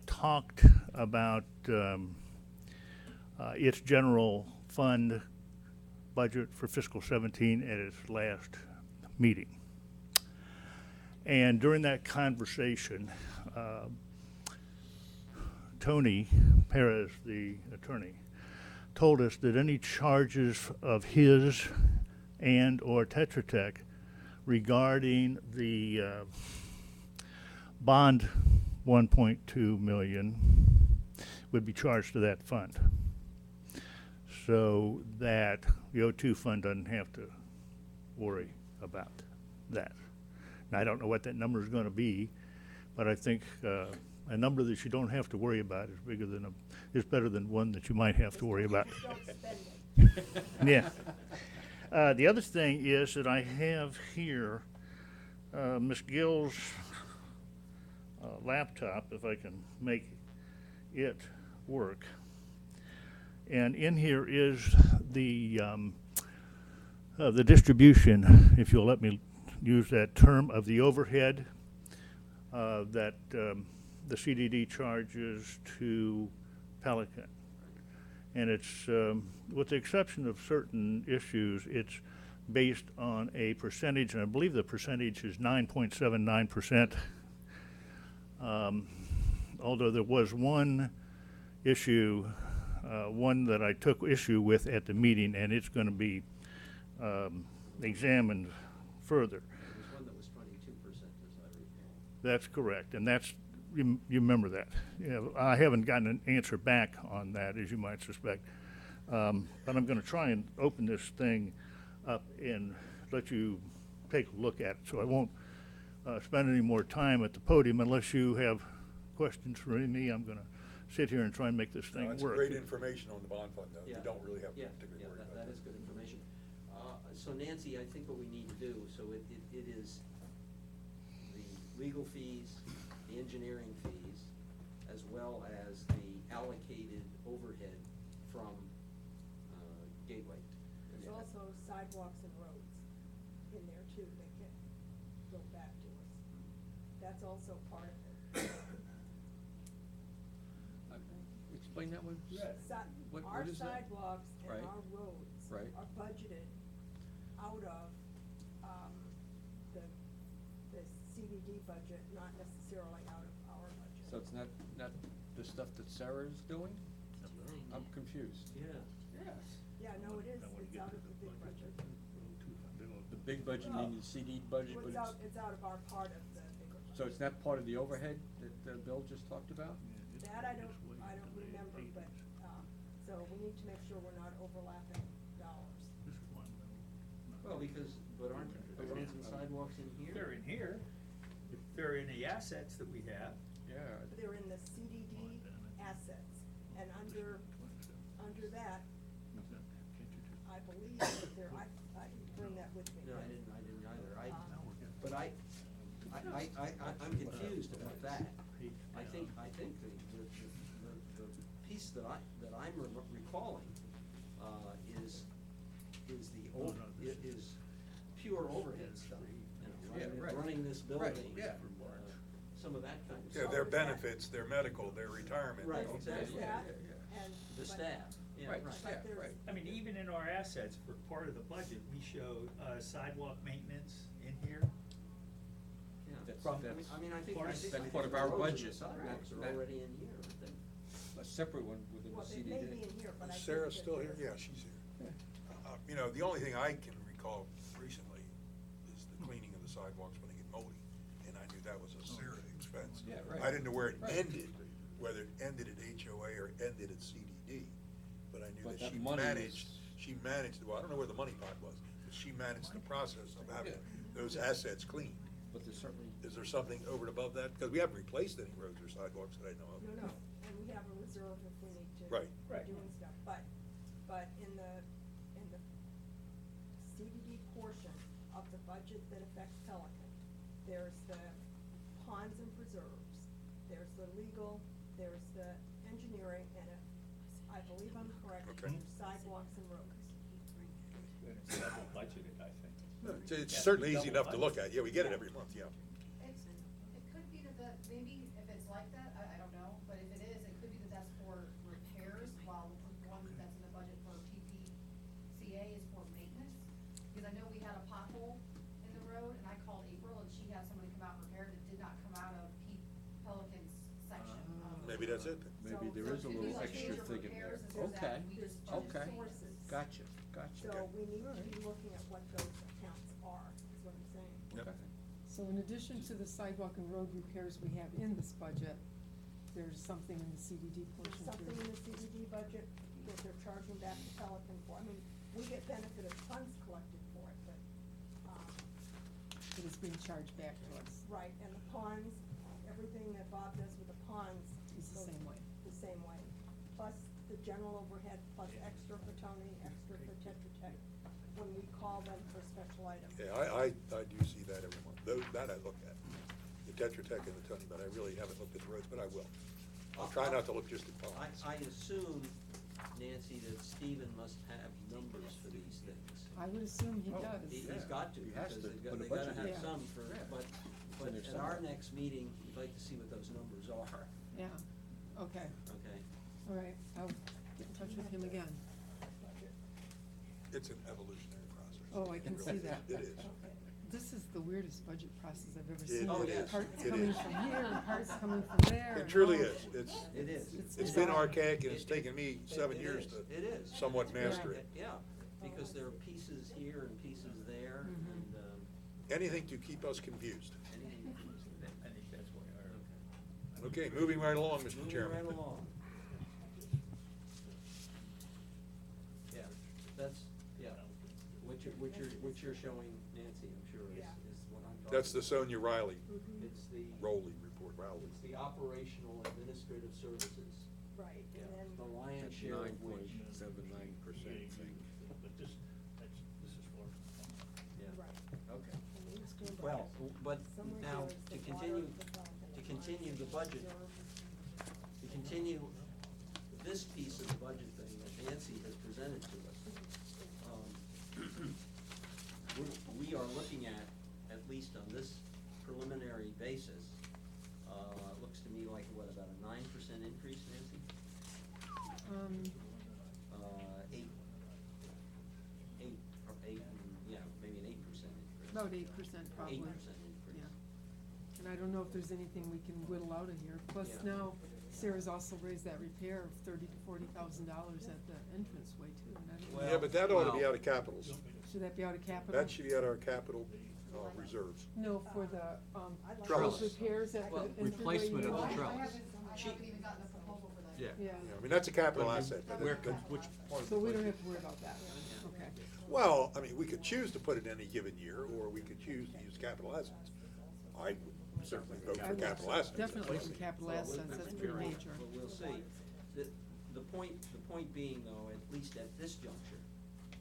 talked about its general fund budget for fiscal 17 at its last meeting. And during that conversation, Tony Perez, the attorney, told us that any charges of his and/or Tetra Tech regarding the bond 1.2 million would be charged to that fund, so that the O2 fund doesn't have to worry about that. Now, I don't know what that number is going to be, but I think a number that you don't have to worry about is better than one that you might have to worry about. Don't spend it. Yeah. The other thing is that I have here Ms. Gill's laptop, if I can make it work. And in here is the distribution, if you'll let me use that term, of the overhead that the CDD charges to Pelican. And it's, with the exception of certain issues, it's based on a percentage, and I believe the percentage is 9.79%. Although there was one issue, one that I took issue with at the meeting, and it's going to be examined further. There was one that was 22%. That's correct, and that's, you remember that. I haven't gotten an answer back on that, as you might suspect. But I'm gonna try and open this thing up and let you take a look at it. So I won't spend any more time at the podium unless you have questions for me. I'm gonna sit here and try and make this thing That's work. great information on the bond fund, though. You Yeah. don't really have to Yeah, particularly yeah, worry about that is good information. So Nancy, I think what we need to do, so it is the legal fees, the engineering fees, as well as the allocated overhead from Gateway. There's also sidewalks and roads in there too that get billed back to us. That's also part of it. Explain that one. Si- What Our is that? sidewalks and Right. our roads Right. are budgeted out of, the CDD budget, not necessarily out of our budget. So it's not the stuff that Sarah's doing? I'm confused. Yeah. Yes. Yeah, no, it is, it's out of the big budget. The big budget, meaning the CD budget, Well, but it's out of our part of the bigger budget. so it's not part of the overhead that Bill just talked about? That I don't remember, but, so we need to make sure we're not overlapping dollars. Well, but aren't the roads and sidewalks in here? They're in here, they're in the assets that we have. Yeah. They're in the CDD assets, and under that, I believe that there, I didn't bring that with me. No, I didn't either. But I'm confused about that. I think the piece that I'm recalling, is pure overhead stuff. You know, Yeah, right. running this Right, building. yeah. Some of that kind of Yeah, stuff. their benefits, their medical, their retirement. Right, There's exactly. that, Yeah. and. The but- staff, yeah, Right, right. staff, there's- right. I mean, even in our assets, for part of the budget, we showed sidewalk maintenance in here. Yeah. From- I mean, I think. Part I of- think- that's I part think of our the roads and budget. the sidewalks are That- already in here, aren't they? A separate one within the Well, it CDD. may be in here, but I Is think Sarah that still here? there's- Yeah, she's here. You know, the only thing I can recall recently is the cleaning of the sidewalks when they get moldy, and I knew that was a serious expense. Yeah, right. I didn't know where it Right. ended, whether it ended at HOA or ended at CDD, but I knew But that that money she managed, well, I don't know where the money pot was, but she managed the process of having Yeah. those assets cleaned. But there's certainly. Is there something over and above that? Because we haven't replaced any roads or sidewalks that I know of. No, and we have a reserve if we need to. Right. Right. Doing stuff, but in the CDD portion of the budget that affects Pelican, there's the ponds and preserves, there's the legal, there's the engineering, and I believe I'm correct, Okay. there's sidewalks and roads. It's double budgeted, I think. It's certainly easy enough to look at. Yeah, we get it every month, yeah. It could be that maybe if it's like that, I don't know, but if it is, it could be that that's for repairs, while the one that's in the budget for PPCA is for maintenance. Because I know we had a pothole in the road, and I called April, and she had somebody come out and repair it, it did not come out of Pelican's section. Maybe that's it then. Maybe So- there so is a it could be little like extra major thing in there. repairs and there's that, Okay, we just okay. Sources. Gotcha. So we need to be looking at what those accounts are, is what I'm saying. Yep. Okay. So in addition to the sidewalk and road repairs we have in this budget, there's something in the CDD There's portion something in too. the CDD budget that they're charging back to Pelican for. I mean, we get benefit of funds collected for it, but, That is being charged back to us. right, and the ponds, everything that Bob does with the ponds. Is the goes same way. The same way. Plus the general overhead, plus extra for Tony, extra for Tetra Tech, when we call them for special items. Yeah, I do see that every month. That I look at. The Tetra Tech and the Tony, but I really haven't looked at the roads, but I will. I'll try not to look just at ponds. I assume, Nancy, that Stephen must have numbers for these things. I would assume he Oh, does. He's Yeah. got to, He has because to, they for the gotta budget. have Yeah. some for, Yeah. but in there at our somewhere. next meeting, we'd like to see what those numbers are, Yeah, okay, okay? all right, I'll get in touch with him again. It's an evolutionary process. Oh, I can see that. It is. This is the weirdest budget process I've ever It- seen. Oh, with it is. Parts It coming is. from here and parts coming from there. It and truly all. is. It is. It's been bizarre. archaic and it's It- taken me 7 it years is. to It is. somewhat master it. Yeah, because there are pieces here and pieces there, Mhm. and, Anything to keep us confused. anything. I think that's Okay, moving right along, Mr. Moving Chairman. right along. Yeah, that's, yeah, what you're showing Nancy, I'm sure, is what I'm talking about. That's the Sonia Riley, It's the, Rowley report, Rowley. it's the operational administrative services, Right, yeah, and then. the lion's share of which, 9.79% thing. But this is for. yeah, Right. okay. And then it's going Well, back. but Somewhere now, here is to the continue, water, the fountain, to continue the budget, to continue this piece of the budget thing that Nancy has presented to us, we are looking at least on this preliminary basis, it looks to me like, what, about a 9% increase, Nancy? Eight, yeah, maybe an 8% increase. About 8% probably. 8% increase. Yeah. And I don't know if there's anything we can whittle out of here. Plus Yeah. now Sarah's also raised that repair of $30,000 to $40,000 at the entranceway too. And I don't know- Well, Yeah, but that ought to be well- out of capitals. Should that be out of capital? That should be out of our capital reserves. No, for the, Trellis. those repairs at the Well, entryway. replacement of you the know? I trellis. haven't even gotten a proposal for that. Yeah. Yeah, Yeah, I mean, that's a capital But asset. but Where, that- which part of the so we don't budget? have to worry about that. Okay. Well, I mean, we could choose to put it in any given year, or we could choose to use capital assets. I would certainly vote I for would capital assets. Definitely some capital Well, assets, that's pretty major. But we'll see. The point being though, at least at this juncture,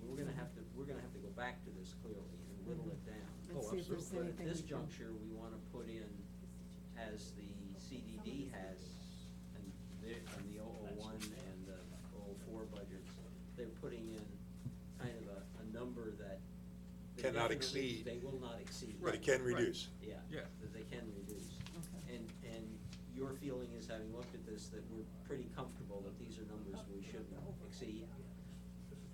we're gonna have to go back to this clearly and whittle it down. And see if there's But at anything this we can. juncture, we wanna put in, as the CDD has, and the 001 and the 004 budgets, they're putting in kind of a number that they Cannot definitely- exceed. They will not exceed. But it can reduce. Yeah, Yeah. that they can reduce. Okay. And your feeling is, having looked at this, that we're pretty comfortable that these are numbers we shouldn't exceed?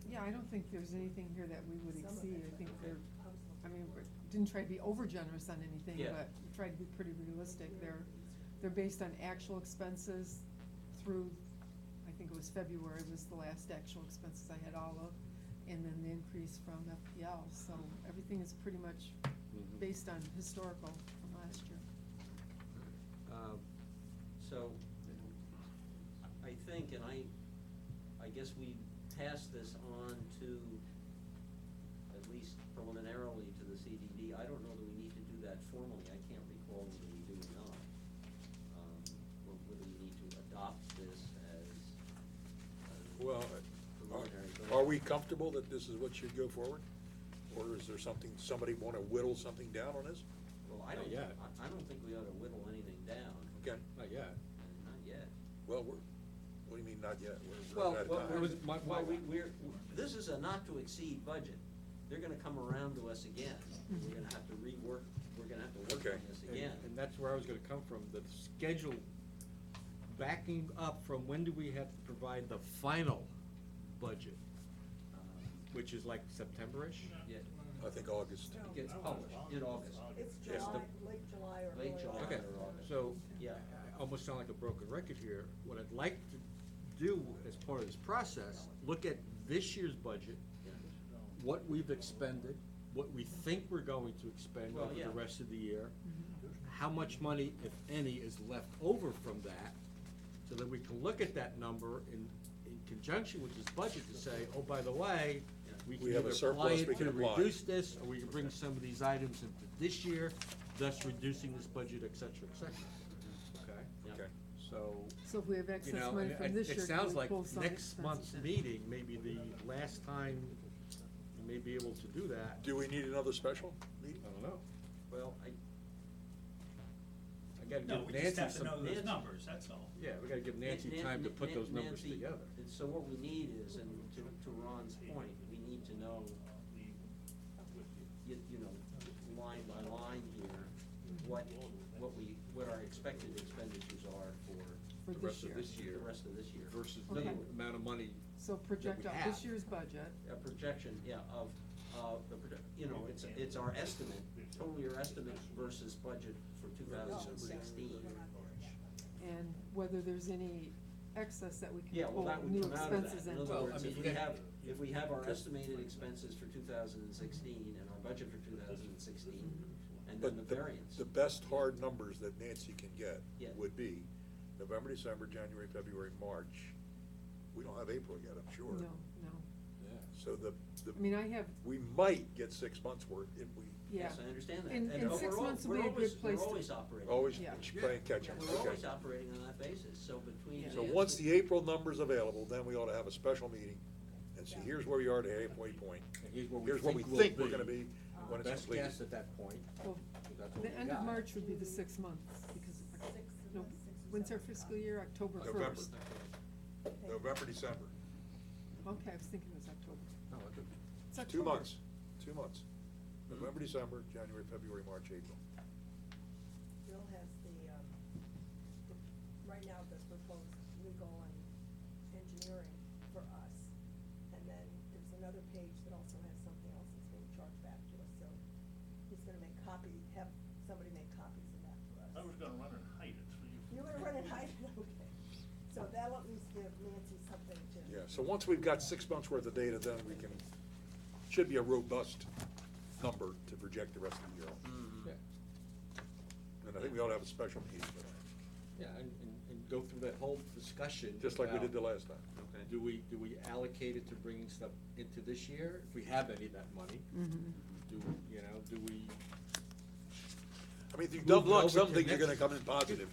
Yeah, I don't think there's anything here that we would exceed. I think we didn't try to be over generous on anything, Yeah. but we tried to be pretty realistic. They're based on actual expenses through, I think it was February was the last actual expenses I had all of, and then the increase from FPL, so everything is pretty much Mhm. based on historical from last year. So, I think, and I guess we pass this on to, at least preliminarily, to the CDD. I don't know that we need to do that formally. I can't recall whether we do or not. Or whether we need to adopt this as Well, preliminary. are we comfortable that this is what should go forward? Or is there somebody want to whittle something down on this? Well, I Not don't, yet. I don't think we ought to whittle anything down, Okay, Not yet. not yet. well, what do you mean, not yet? We're Well, out of well, time. this is a not to exceed budget. They're gonna come around to us again. We're gonna have to rework, we're gonna have to work Okay. on this And- again. And that's where I was gonna come from, the schedule, backing up from when do we have to provide the final budget, which is like September-ish? Yeah, I think August. it gets published in August. It's Yes, July, late July or Late early July. August. Okay, or August. so, Yeah. I almost sound like a broken record here. What I'd like to do as part of this process, look at this year's budget, Yeah. what we've expended, what we think we're going to expend Well, over yeah. the rest of the year, how much money, if any, is left over from that, so that we can look at that number in conjunction with this budget to say, oh, by the way, we can We have a either apply surplus we it can to apply. reduce this, or we can bring some of these items into this year, thus reducing this budget, et cetera, okay? Yeah. Okay. So, So if we have you excess know, money and from this year, it can sounds we like pull some next month's expenses in? meeting may be the last time you may be able to do that. Do we need another special meeting? I don't know. Well, I gotta No, give we just Nancy have to some. know those Nancy- numbers, that's all. Yeah, we gotta give Nancy time to put those numbers Nancy, together. and so what we need is, and to Ron's point, we need to know, you know, line by line here, what our expected expenditures are For The this rest of year. this year the rest of this year. versus Okay. the amount of money. So project we out have. this year's budget. A projection, yeah, of, you know, it's our estimate, total year estimate versus budget for 2016. And whether there's any excess that we Yeah, can well, pull that would new come out of that. expenses In into. other Well, words, I mean, if you we gotta- have, if we have our estimated expenses for 2016 and our budget for 2016, and then the But variance. the best hard numbers that Nancy can get Yeah. would be November, December, January, February, March. We don't have April yet, I'm sure. No, no. So I mean, I have, we might get 6 months worth if we yeah. Yes, I understand that. And 6 overall, months will we're be a always- good place to. We're always operating. always Yeah. playing catch up, We're okay. always operating on that basis, so between. Yeah. So Nancy- once the April number's available, then we ought to have a special meeting and see, here's where we are at the halfway point. And here's where we Here's what we think we'll think we're be. gonna be when it's Best completed. guess at that point, Well, that's what the we end of got. March would be the 6 months, because, no, when's our fiscal year? October November. 1st. November, December, Okay, I was thinking it was October. No, it's It's 2 October. months, 2 months. November, December, January, February, March, April. Bill has right now, the proposed legal and engineering for us. And then there's another page that also has something else that's being charged back to us, so he's gonna have somebody make copies of that for us. I was gonna run and hide it for you. You're gonna run and hide it, okay. So that'll at least give Nancy something to. Yeah, so once we've got 6 months' worth of data, then we can, should be a robust number to project the rest of the year on. Yeah, And I think we ought to have a special meeting for that, yeah, and go through that whole discussion. just like we did the about, last time. Okay. Do we allocate it to bringing stuff into this year, if we have any of that money? Do we, I mean, if you Move dumb it luck, over some to things are next- gonna come in positive.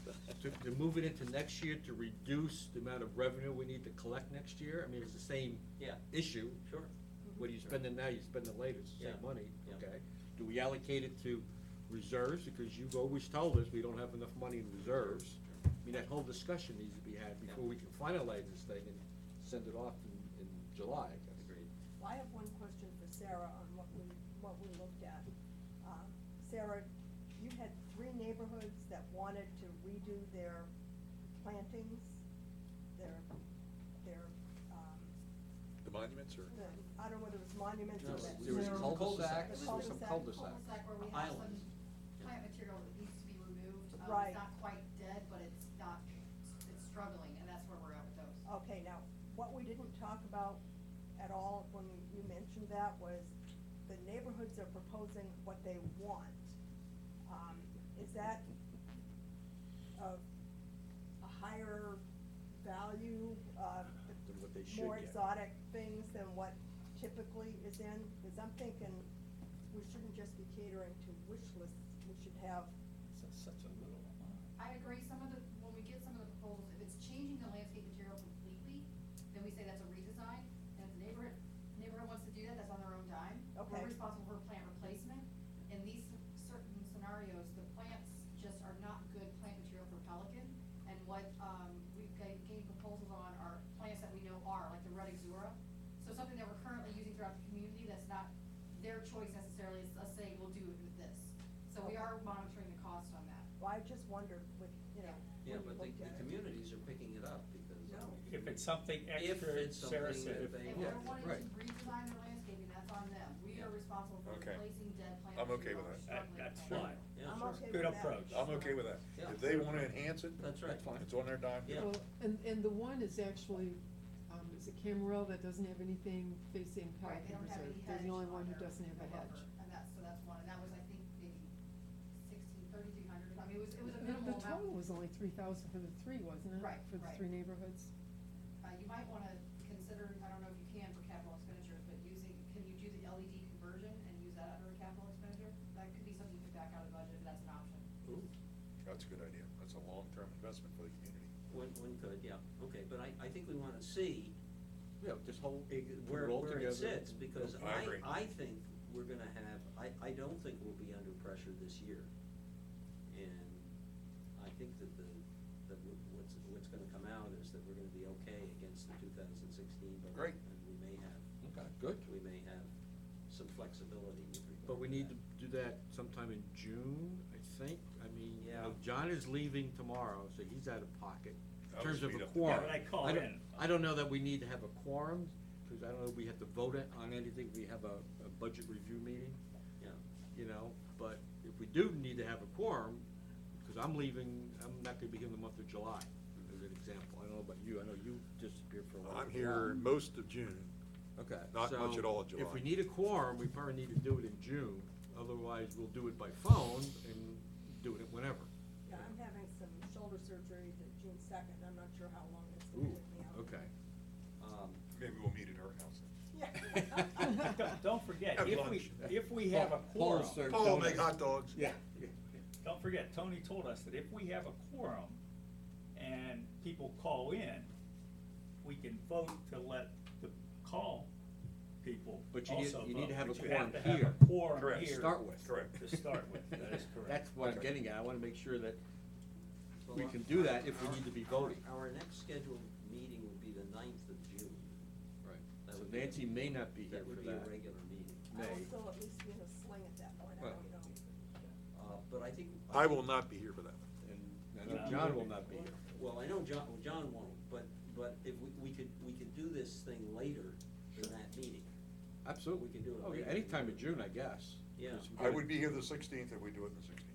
to move it into next year to reduce the amount of revenue we need to collect next year? I mean, it's the same Yeah. issue. Sure. What you spend it now, you spend it later, it's the same Yeah. money, Yeah. okay? Do we allocate it to reserves, because you've always told us we don't have enough money in reserves? I mean, that whole discussion needs to be had before we can finalize this thing and send it off in July. Agreed. Well, I have one question for Sarah on what we looked at. Sarah, you had 3 neighborhoods that wanted to redo their plantings, their, The monuments or? I don't know whether it was monuments or No, that. There was No. cul-de-sacs, The there was some cul-de-sac. cul-de-sacs. Cul-de-sac where we have some Islands. plant material that needs to be removed. Right. It's not quite dead, but it's struggling, and that's where we're at with those. Okay, now, what we didn't talk about at all when you mentioned that was the neighborhoods are proposing what they want. Is that a higher value, Than what they should more get. exotic things than what typically is in? Because I'm thinking we shouldn't just be catering to wish lists, we should have. I agree, when we get some of the proposals, if it's changing the landscape material completely, then we say that's a redesign, and if the neighborhood wants to do that, that's on their own dime. Okay. We're responsible for plant replacement. In these certain scenarios, the plants just are not good plant material for Pelican, and what, we've gained proposals on are plants that we know are, like the red exura. So something that we're currently using throughout the community that's not their choice necessarily, is us saying we'll do it with this. So we are monitoring the cost on that. Well, I just wondered with, Yeah, when you but the looked at it. communities are picking it up because. No. If it's something If extra, it's Sarah something said, that they If want. they're wanting right. to redesign their landscaping, that's on them. We are responsible for Okay. replacing dead plants. I'm okay with that. That's Sure. fine. Yeah, I'm sure. okay Good with that. approach. I'm okay with that. Yeah. If they wanna enhance it, That's right. it's on their dime. Yeah. Well, and the one is actually, is it Camarel that doesn't have anything facing Right, they Pelican don't have Reserve? any hedge They're the only on one who their- doesn't have a their hedge. buffer, and so that's one, and that was, I think, maybe 3,300, I mean, it was a The minimal amount. total was only 3,000 for the 3, wasn't it? Right, For the right. 3 neighborhoods? You might wanna consider, I don't know if you can for capital expenditures, but can you do the LED conversion and use that under a capital expenditure? That could be something you could back out of the budget, if that's an option. Ooh, That's a good idea. That's a long-term investment for the community. one could, yeah, okay, but I think we wanna see Yeah, just hold, put where it all it together. sits, because I agree. I think we're gonna have, I don't think we'll be under pressure this year. And I think that what's gonna come out is that we're gonna be okay against the 2016 budget. Great. And we may have. Okay, good. We may have some flexibility with regard. But we need to do that sometime in June, I think. I mean, you know, Yeah. John is leaving tomorrow, so he's out of pocket. In That terms was of beat a up. quorum. Yeah, but I call don't- in. I don't know that we need to have a quorum, because I don't know if we have to vote on anything. We have a budget review meeting, Yeah, you know, but if we do need to have a quorum, because I'm leaving, I'm not gonna be here in the month of July, as an example. I don't know about you, I know you disappeared for a while. I'm here most of June. Okay. Not so much at all in If July. we need a quorum, we probably need to do it in June, otherwise we'll do it by phone and do it whenever. Yeah, I'm having some shoulder surgery the June second, I'm not sure how long it's gonna Ooh, take me out. okay. Maybe we'll meet at her house. Yeah. Don't forget, Have if lunch. we have a Paul quorum, served Paul will make donuts. hot dogs. Yeah. don't forget, Tony told us that if we have a quorum and people call in, we can vote to let the call people But you need- also you need to vote, have a but you have quorum to have here. a quorum Correct. here Start with. Correct. to start with, that is correct. That's what I'm Okay. getting at, I wanna make sure that Well, we can do that if we need to be voting. Our next scheduled meeting would be the 9th of June. Right. That So would be- Nancy may not be here That for would be a that. regular meeting. I May. will still at least be in a sling at that point, I Well. don't know. But I think. I will not be here for that. And I know John will not be here. Well, I know John won't, but if we could do this thing later than that meeting. Absolutely. We can do it Oh, yeah, later. anytime in June, I guess. Yeah. 'Cause we I gotta- would be here the 16th if we do it on the 16th.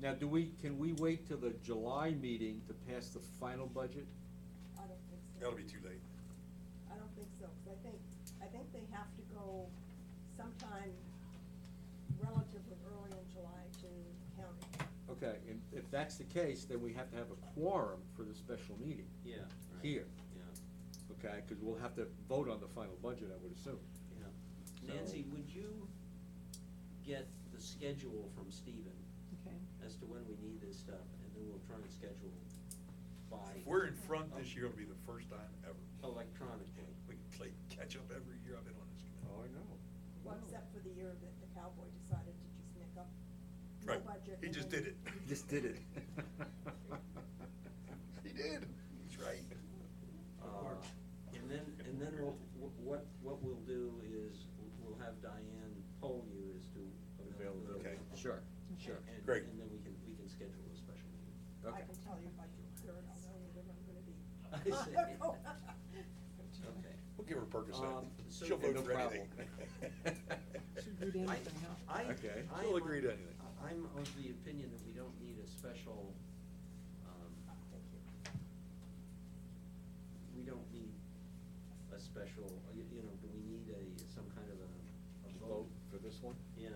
Now, can we wait till the July meeting to pass the final budget? I don't think so. That'll be too late. I don't think so, cause I think they have to go sometime relatively early in July to county. Okay, and if that's the case, then we have to have a quorum for the special meeting Yeah. right. here, Yeah, okay? Because we'll have to vote on the final budget, I would assume. yeah. So- Nancy, would you get the schedule from Stephen Okay. as to when we need this stuff, and then we'll try and schedule by. If we're in front this year, it'll be the first time ever. Electronically. We can play catch up every year I've been on this committee. Oh, I know. Well, except for the year that the cowboy decided to just make up no Right. budget. He and just then- did it. Just did it. He did. He's right. And then what we'll do is, we'll have Diane poll you as to availability. Okay. Sure, sure. And- Great. And then we can schedule a special meeting. I Okay. can tell you by June third, I'll know whether I'm gonna be. I see. Okay. We'll give her a Percocet. So- She'll vote no for anything. Should agree to anything, huh? Okay. She'll agree to anything. I'm of the opinion that we don't need a special, Thank you. we don't need a special, do we need some kind of a Vote for this one? Yeah,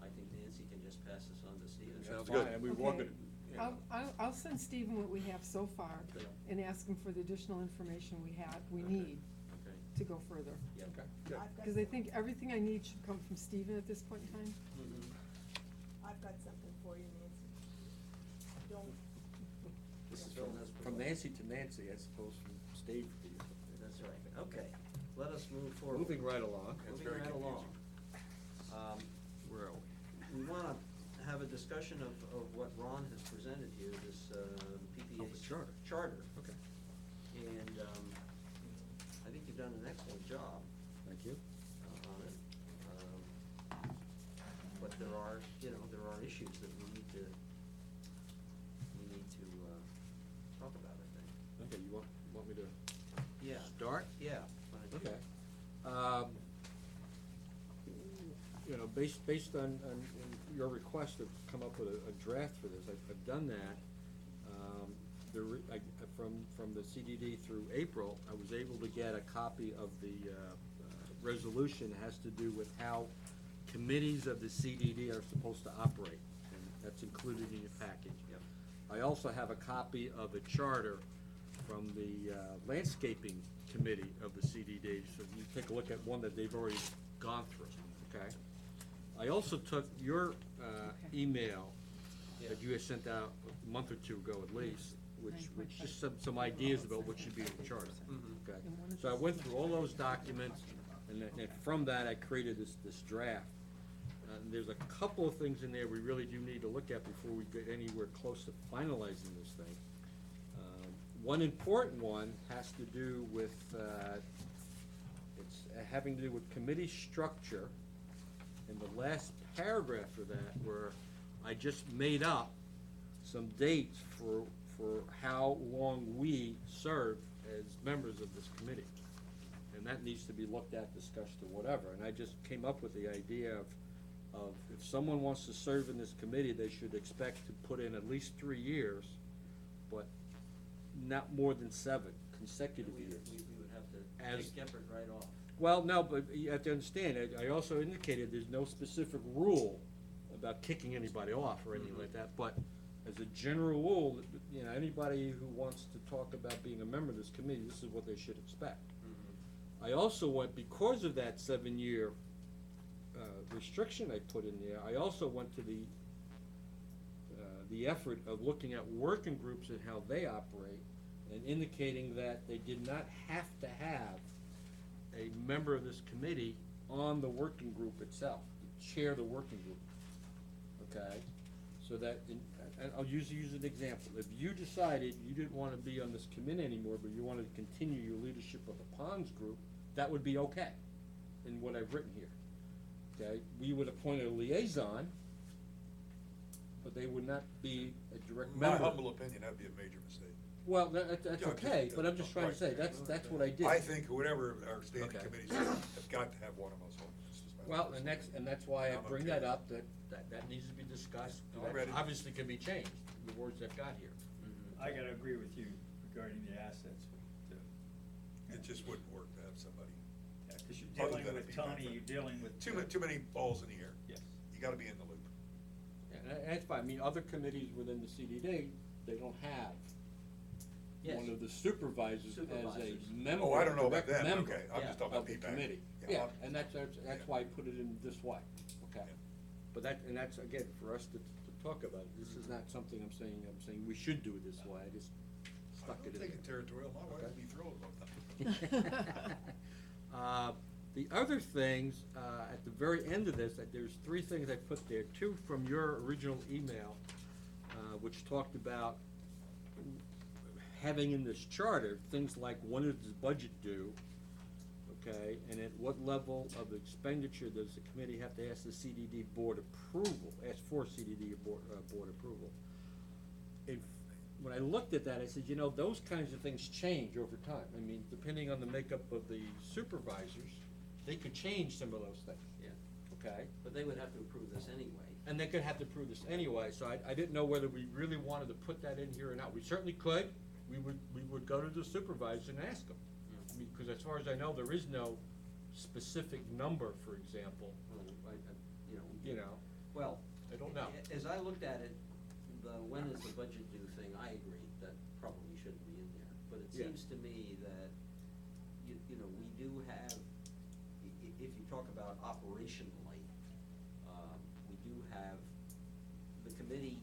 I think Nancy can just pass this on to Stephen. Sounds Fine, good. and we were Okay. gonna, you know. I'll send Stephen what we have so far Yeah. and ask him for the additional information we need Okay, to go further. yeah. Okay. Good. I've got Because I some- think everything I need should come from Stephen at this point in time. Mhm. I've got something for you, Nancy. Don't, This is Bill from, has from provided. Nancy to Nancy as opposed from Steve to you. That's right, okay, let us move forward. Moving right along. It's Moving very right along. confusing. Where are we? We wanna have a discussion of what Ron has presented here, this, PPA. Oh, the charter. Charter. Okay. And, I think you've done an excellent job Thank you. on it. But there are issues that we need to talk about, I think. Okay, you want me to Yeah. start? Yeah. why don't you- Okay. Based on your request to come up with a draft for this, I've done that. From the CDD through April, I was able to get a copy of the resolution that has to do with how committees of the CDD are supposed to operate, and that's included in your package. Yep. I also have a copy of a charter from the landscaping committee of the CDD, so you take a look at one that they've already gone through, okay? I also took your email that you had sent out a month or two ago at least, which just some ideas about what should be in the charter, okay? So I went through all those documents, and then from that, I created this draft. And there's a couple of things in there we really do need to look at before we get anywhere close to finalizing this thing. One important one has to do with, it's having to do with committee structure. In the last paragraph of that, where I just made up some dates for how long we serve as members of this committee. And that needs to be looked at, discussed, or whatever. And I just came up with the idea of if someone wants to serve in this committee, they should expect to put in at least 3 years, but not more than 7 consecutive We years. would have to As- take Geppert right off. Well, no, but you have to understand, I also indicated there's no specific rule about kicking anybody off or anything like that, but as a general rule, you know, anybody who wants to talk about being a member of this committee, this is what they should expect. I also went, because of that 7-year restriction I put in there, I also went to the effort of looking at working groups and how they operate, and indicating that they did not have to have a member of this committee on the working group itself, to chair the working group, okay? So that, and I'll use an example. If you decided you didn't want to be on this committee anymore, but you wanted to continue your leadership of the ponds group, that would be okay, in what I've written here, okay? We would appoint a liaison, but they would not be a direct My member. humble opinion, that'd be a major mistake. Well, that's Yeah, okay, just- but I'm just trying to say, that's what I did. I think whatever our standing Okay. committees have got to have one of us on. It's just my Well, personal and that's why I I'm bring okay that with up, that needs to be discussed. I'm That ready. obviously can be changed, the words I've got here. I gotta agree with you regarding the assets. It just wouldn't work to have somebody. Yeah, cause you're Other dealing than it with being Tony, unfair. you're dealing with. Too many balls in the air. Yes. You gotta be in the loop. And that's fine, I mean, other committees within the CDD, they don't have Yes. one of the supervisors as a Supervisors. member, Oh, I don't know about direct them, member okay, I'm Yeah. just talking of about the PPAC. committee. Yeah, Yeah, I'm- and that's yeah. why I put it in this way, okay? Yeah. But that's, again, for us to talk about it, this is not something I'm saying we should do it this way, I just I stuck don't it in take there. it territorial, my wife Okay. would be thrilled about that. The other things, at the very end of this, that there's 3 things I put there, 2 from your original email, which talked about having in this charter, things like when is the budget due, okay? And at what level of expenditure does the committee have to ask the CDD board approval, ask for CDD board approval? When I looked at that, I said, you know, those kinds of things change over time. I mean, depending on the makeup of the supervisors, they could change some of those things. Yeah. Okay? But they would have to approve this anyway. And they could have to prove this anyway, so I didn't know whether we really wanted to put that in here or not. We certainly could. We would go to the supervisor and ask them. I mean, because as far as I know, there is no specific number, for example. You know, Well, I don't know. As I looked at it, the when is the budget due thing, I agree, that probably shouldn't be in there. But it Yeah. seems to me that, you know, we do have, if you talk about operationally, we do have, the committee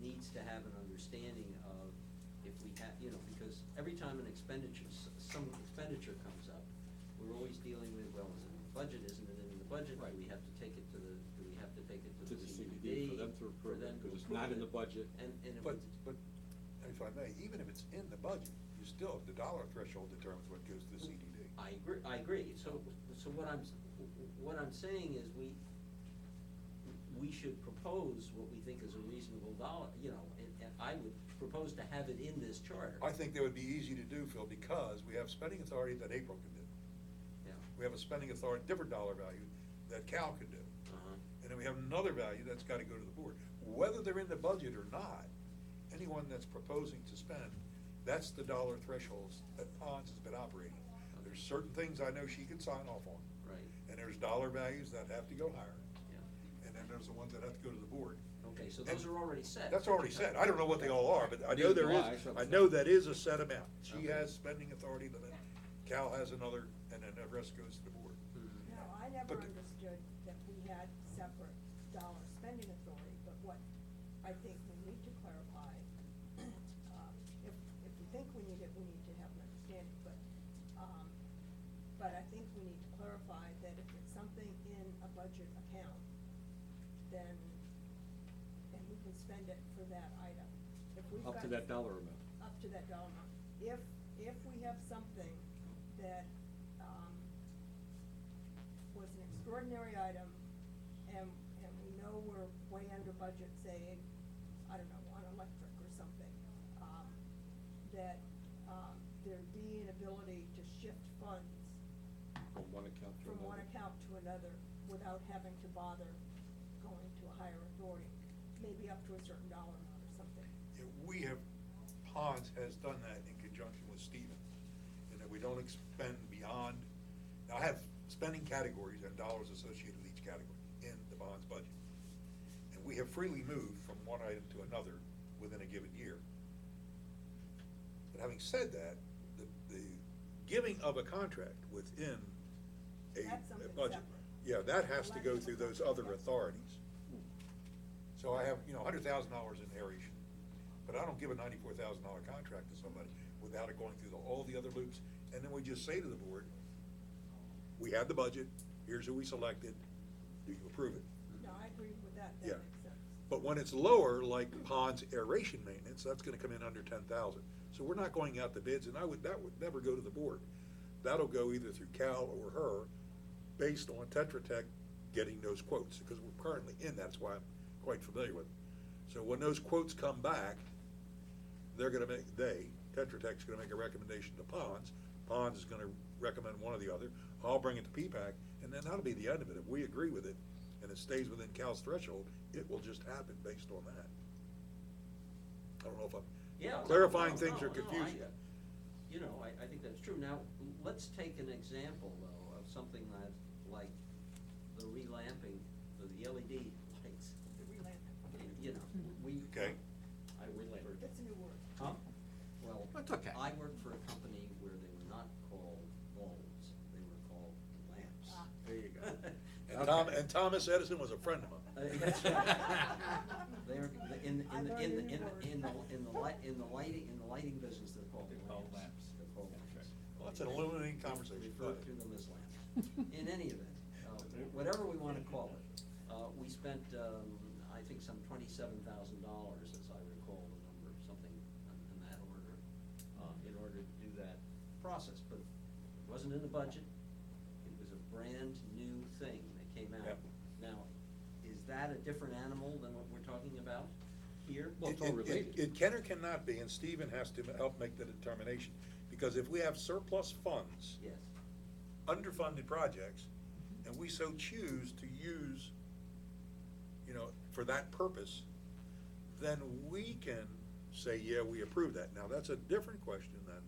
needs to have an understanding of if we have, you know, because every time an expenditure, some expenditure comes up, we're always dealing with, well, is it in the budget, isn't it in the budget? Right. Do we have to take it to the To the CDD? CDD for them to approve it, because it's not in the budget. And if But, it's, but, if I may, even if it's in the budget, you still, the dollar threshold determines what goes to the CDD. I agree, so what I'm saying is we should propose what we think is a reasonable dollar, you know, and I would propose to have it in this charter. I think that would be easy to do, Phil, because we have spending authority that April can do. Yeah. We have a spending authority, different dollar value, that Cal can do. Uh-huh. And then we have another value that's gotta go to the board. Whether they're in the budget or not, anyone that's proposing to spend, that's the dollar thresholds that Ponds has been operating. There's certain things I know she can sign off on. Right. And there's dollar values that have to go higher, Yeah, and then there's the ones that have to go to the board. okay, so those are already set. That's already set. I don't know what they all are, but I know Neither there do I, is, so- I know that is a set amount. She Okay. has spending authority limit, Cal has another, and then the rest goes to the board. Mhm. No, I never But- understood that we had separate dollar spending authority, but what I think we need to clarify, if we think we need it, we need to have an understanding, but I think we need to clarify that if it's something in a budget account, then, and we can spend it for that item. If we've Up to got- that dollar amount. Up to that dollar amount. If we have something that, was an extraordinary item, and we know we're way under budget, say, I don't know, on electric or something, that, there'd be an ability to shift funds From one account to from one another. account to another without having to bother going to a higher authority, maybe up to a certain dollar amount or something. Yeah, we have, Ponds has done that in conjunction with Stevens, and that we don't expend beyond, now I have spending categories and dollars associated with each category in the bonds budget. And we have freely moved from one item to another within a given year. But having said that, the giving of a contract within That's a something budget, separate. yeah, that has to go through those other authorities. So I have, $100,000 in aeration, but I don't give a $94,000 contract to somebody without it going through all the other loops. And then we just say to the board, we had the budget, here's who we selected, do you approve it? No, I agree with that, Yeah. that makes sense. But when it's lower, like ponds aeration maintenance, that's gonna come in under 10,000. So we're not going out to bids, and that would never go to the board. That'll go either through Cal or her, based on Tetra Tech getting those quotes, because we're currently in that, that's why I'm quite familiar with it. So when those quotes come back, Tetra Tech's gonna make a recommendation to Ponds. Ponds is gonna recommend one or the other. I'll bring it to P-PAC, and then that'll be the end of it. If we agree with it, and it stays within Cal's threshold, it will just happen based on that. I don't know if Yeah. I'm clarifying no, things no, or confusing. I think that's true. Now, let's take an example, though, of something that, like, the relamping, the LED lights. The relamping. We. Okay. I work for. That's a new word. Huh? Well, That's okay. I worked for a company where they were not called bulbs, they were called lamps. Ah. There you go. And Thomas Edison was a friend of mine. That's right. They're, I learned a new word. in the lighting business, they're called They're called lamps. lamps. They're called lamps. Well, that's an illuminating conversation. Go Refer ahead. to them as lamps. In any event, whatever we wanna call it, we spent, I think some $27,000, as I recall the number, something in that order, in order to do that process, but it wasn't in the budget. It was a brand-new thing that came out. Yep. Now, is that a different animal than what we're talking about here? Well, it's all related. It can or cannot be, and Stephen has to help make the determination, because if we have surplus funds, Yes. underfunded projects, and we so choose to use, for that purpose, then we can say, yeah, we approve that. Now, that's a different question than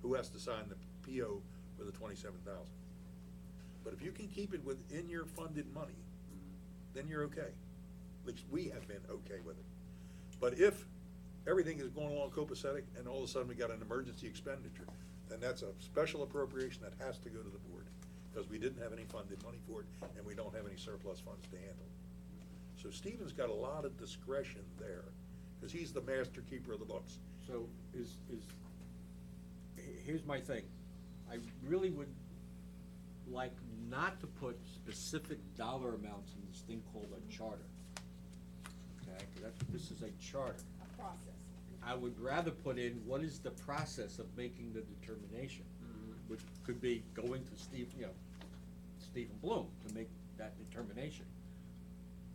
who has to sign the PO for the 27,000. But if you can keep it within your funded money, then you're okay. At least we have been okay with it. But if everything is going along copacetic and all of a sudden we got an emergency expenditure, then that's a special appropriation that has to go to the board, because we didn't have any funded money for it, and we don't have any surplus funds to handle. So Stephen's got a lot of discretion there, because he's the master keeper of the books. So here's my thing. I really would like not to put specific dollar amounts in this thing called a charter. Okay, 'cause this is a charter. A process. I would rather put in, what is the process of making the determination? Which could be going to Stephen Bloom to make that determination.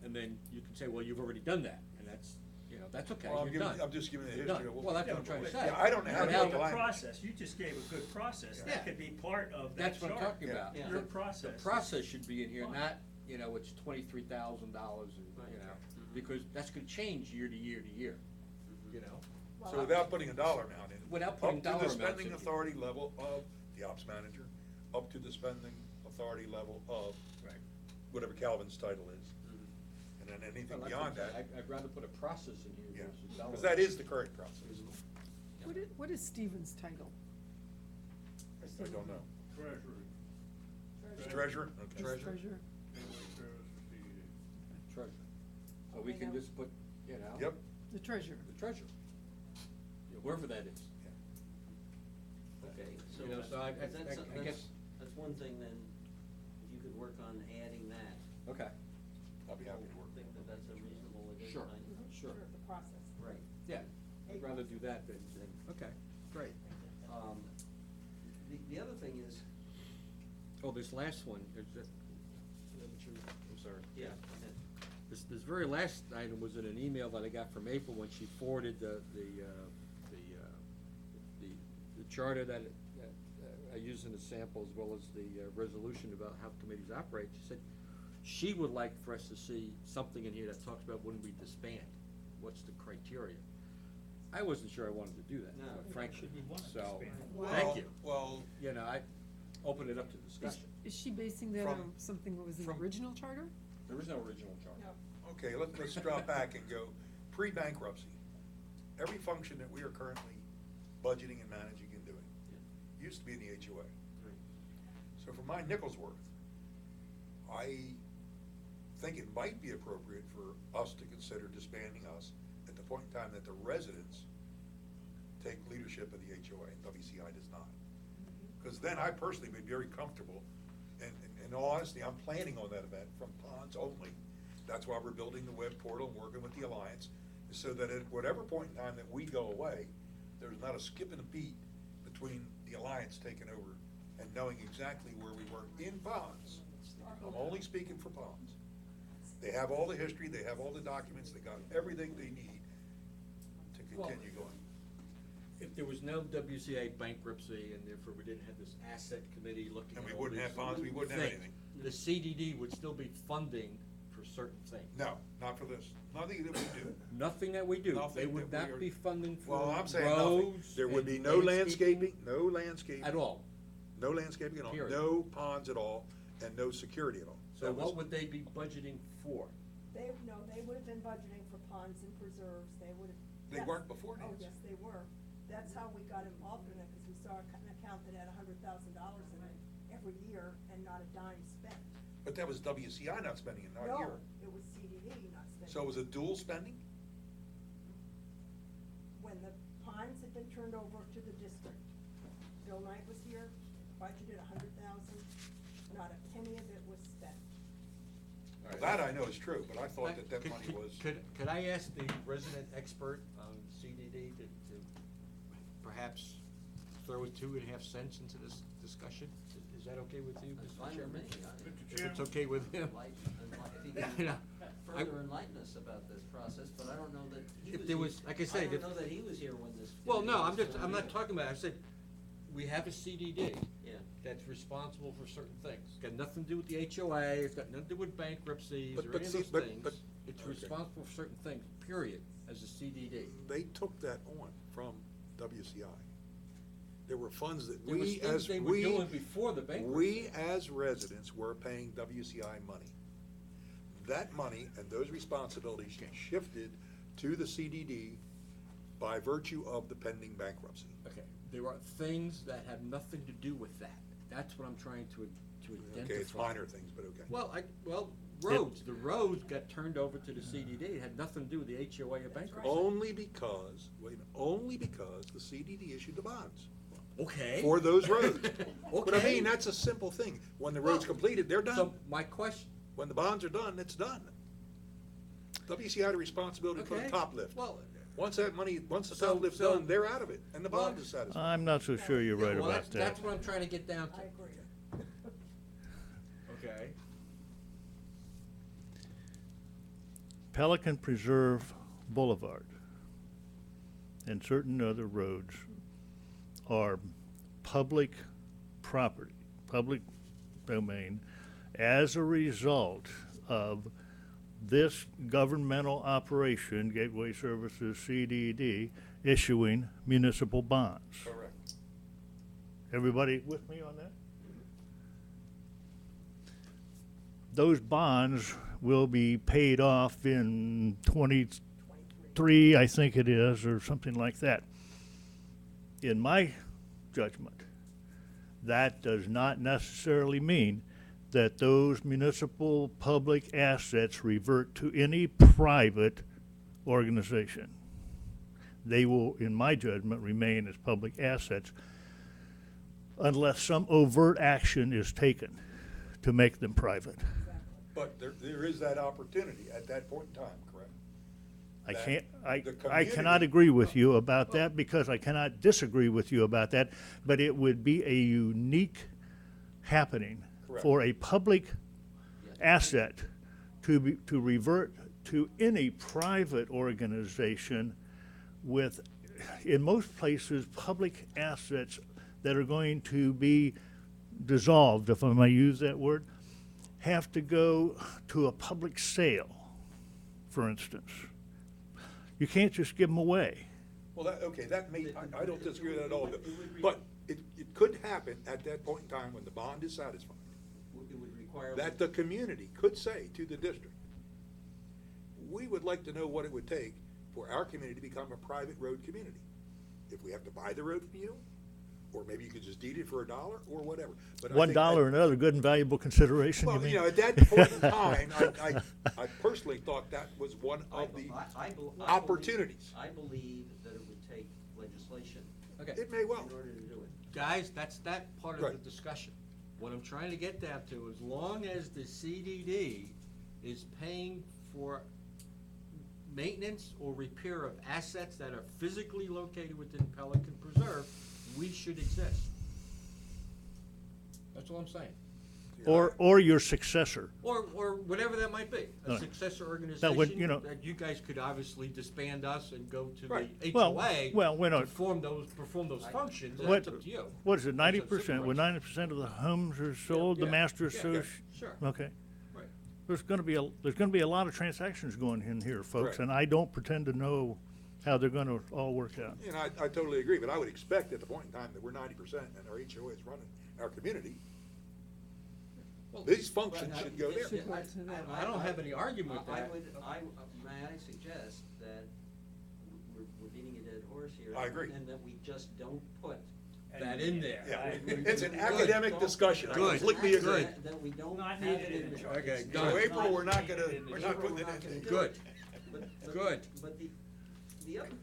And then you can say, well, you've already done that, and that's okay, Well, you're done. I'm just giving the You're history done. of what Well, that's we've what I'm done. trying to say. Yeah, I don't know how to But put how- the The language. process, you just gave a good process, Yeah. that could be part of that That's what I'm chart. talking Yeah. about. Yeah. Your The process. process should be in here, Fine. not, it's $23,000 and, Right. because that's gonna change year to year to year, So without putting a dollar amount in. Without putting dollar Up to amounts the spending in. authority level of the ops manager, up to the spending authority level of Right. whatever Calvin's title is. And then anything Well, that's beyond what I'm that, saying. I'd rather put a process in here yeah, versus dollar. because that is the current process. What is Stephen's title? I don't know. Treasurer. Treasurer? Okay. His treasurer? Treasurer. So we can just put, Yep. The treasurer. the treasurer. Whoever that is. Okay, so So I that's guess, one thing then, if you could work on adding that. okay, I'll be happy to work. I think that that's a reasonable addition. Sure. Sure. The process. Right. yeah, I'd rather do that than, okay, great. The other thing is, Oh, this last one, is that, I'm sorry. yeah, go ahead. This very last item was in an email that I got from April when she forwarded the charter that I used in the sample, as well as the resolution about how committees operate. She said she would like for us to see something in here that talks about when we disband, what's the criteria. I wasn't sure I wanted to do that, No. frankly, Should we want to so, disband? thank you. Well, I opened it up to discussion. Is she basing that on From- something that was in the from- original charter? There is no original charter. No. okay, let's drop back and go pre-bankruptcy. every function that we are currently budgeting and managing and doing, used to be in the HOA. So for my nickel's worth, I think it might be appropriate for us to consider disbanding us at the point in time that the residents take leadership of the HOA, and WCI does not. Because then I personally would be very comfortable, and in all honesty, I'm planning on that event from ponds only. That's why we're building the web portal and working with the Alliance, so that at whatever point in time that we go away, there's not a skip and a beat between the Alliance taking over and knowing exactly where we were in ponds. I'm only speaking for ponds. They have all the history, they have all the documents, they got everything they need to continue going. If there was no WCA bankruptcy and therefore we didn't have this asset committee looking And at we all wouldn't these have bonds, we wouldn't have things, anything. the CDD would still be funding for certain things. No, not for this. Nothing that we do. Nothing that we do. They Nothing would that we not are- be funding for Well, I'm saying roads. nothing. There would be and no landscaping, no landscaping. At all. No landscaping at all, Period. no ponds at all, and no security at all. So That was- what would they be budgeting for? They would have been budgeting for ponds and preserves, they would have. They yes. weren't before, Oh, Nancy. yes, they were. That's how we got involved in it, because we saw an account that had $100,000 in it every year and not a dime spent. But that was WCI not spending it, not No, here. it was CDD not spending. So it was a dual spending? When the ponds had been turned over to the district, Bill Knight was here, budgeted $100,000, not a penny of it was spent. Well, that I know is true, but I thought that that Could- money could- was. Could I ask the resident expert on CDD to perhaps throw 2.5 cents into this discussion? Is that okay with you, That's Mr. fine Chairman? with me. If it's okay with him. If he You know, can further enlighten us about this process, but I don't know that he If was there here- was- like I said, I if- don't know that he was here when this. Well, no, I'm was just, going I'm not in. talking about it. I said, we have a CDD. Yeah. That's responsible for certain things. Got nothing to do with the HOA, it's got nothing to do with bankruptcies But- or but any of see, those but- things. but- It's okay. responsible for certain things, period, as a CDD. They took that on from WCI. There were funds that There was we, things as they were doing before the bankruptcy. we as residents were paying WCI money. That money and those responsibilities shifted to the CDD by virtue of the pending bankruptcy. Okay, there are things that have nothing to do with that. That's what I'm trying to identify. Okay, it's minor things, but okay. Well, roads, the roads got turned over to the CDD. It had nothing to do with the HOA or bankruptcy. Only because, wait a minute, only because the CDD issued the bonds Okay. for those roads. But I Okay. mean, that's a simple thing. When the road's Well, completed, they're done. So my question, When the bonds are done, it's done. WCI had a responsibility for the Okay. top lift. well, Once that money, once the So- top lift's so- done, they're out of it, and the bond Well, is satisfied. I'm not so sure you're right well, about that. that's what I'm trying to get down to. I agree. Okay. Pelican Preserve Boulevard and certain other roads are public property, public domain, as a result of this governmental operation, Gateway Services CDD, issuing municipal bonds. Correct. Everybody with me on that? Those bonds will be paid off in 23, I think it is, or something like that. In my judgment, that does not necessarily mean that those municipal public assets revert to any private organization. They will, in my judgment, remain as public assets unless some overt action is taken to make them private. But there is that opportunity at that point in time, correct? I That can't, the I community- cannot agree with you about that because I cannot disagree with you about that, but it would be a unique happening Correct. for a public asset to revert to any private organization with, in most places, public assets that are going to be dissolved, if I may use that word, have to go to a public sale, for instance. You can't just give them away. Well, that may, I don't disagree with that at all, but it could happen at that point in time when the bond is satisfied, It would require. that the community could say to the district, we would like to know what it would take for our community to become a private road community. If we have to buy the road from you, or maybe you could just deed it for $1 or whatever. But I think $1 another good and valuable consideration, you Well, mean? you know, at that point in time, I personally thought that was one of the opportunities. I believe that it would take legislation Okay. It may well. in order to do it. Guys, that's that part of the Right. discussion. What I'm trying to get down to, as long as the CDD is paying for maintenance or repair of assets that are physically located within Pelican Preserve, we should exist. That's all I'm saying. Or your successor. Or whatever that might be, a Right. successor would, organization, you know- that you guys could obviously disband us and go to Right. the Well, HOA well, we're not- to perform those functions, and What, that's up to you. what is it, That's a 90%? When supervisor. 90% of the homes are sold, the yeah, master yeah, association? sure. Okay. Right. There's gonna be a lot of transactions going in here, folks, Correct. and I don't pretend to know how they're gonna all work out. And I totally agree, but I would expect at the point in time that we're 90% and our HOA is running our community, Well, these functions should go there. Should go to that. I don't have any argument with I that. may I suggest that we're beating a dead horse here? I agree. And that we just don't put. That in there. Yeah, We're- it's an good. academic discussion, I Good. completely agree. That we don't Not have needed it in in the there. charge. Okay, It's done. So Good. April, we're not needed gonna, in the we're charge. not putting it We're in not there. gonna do Good. it. But Good. But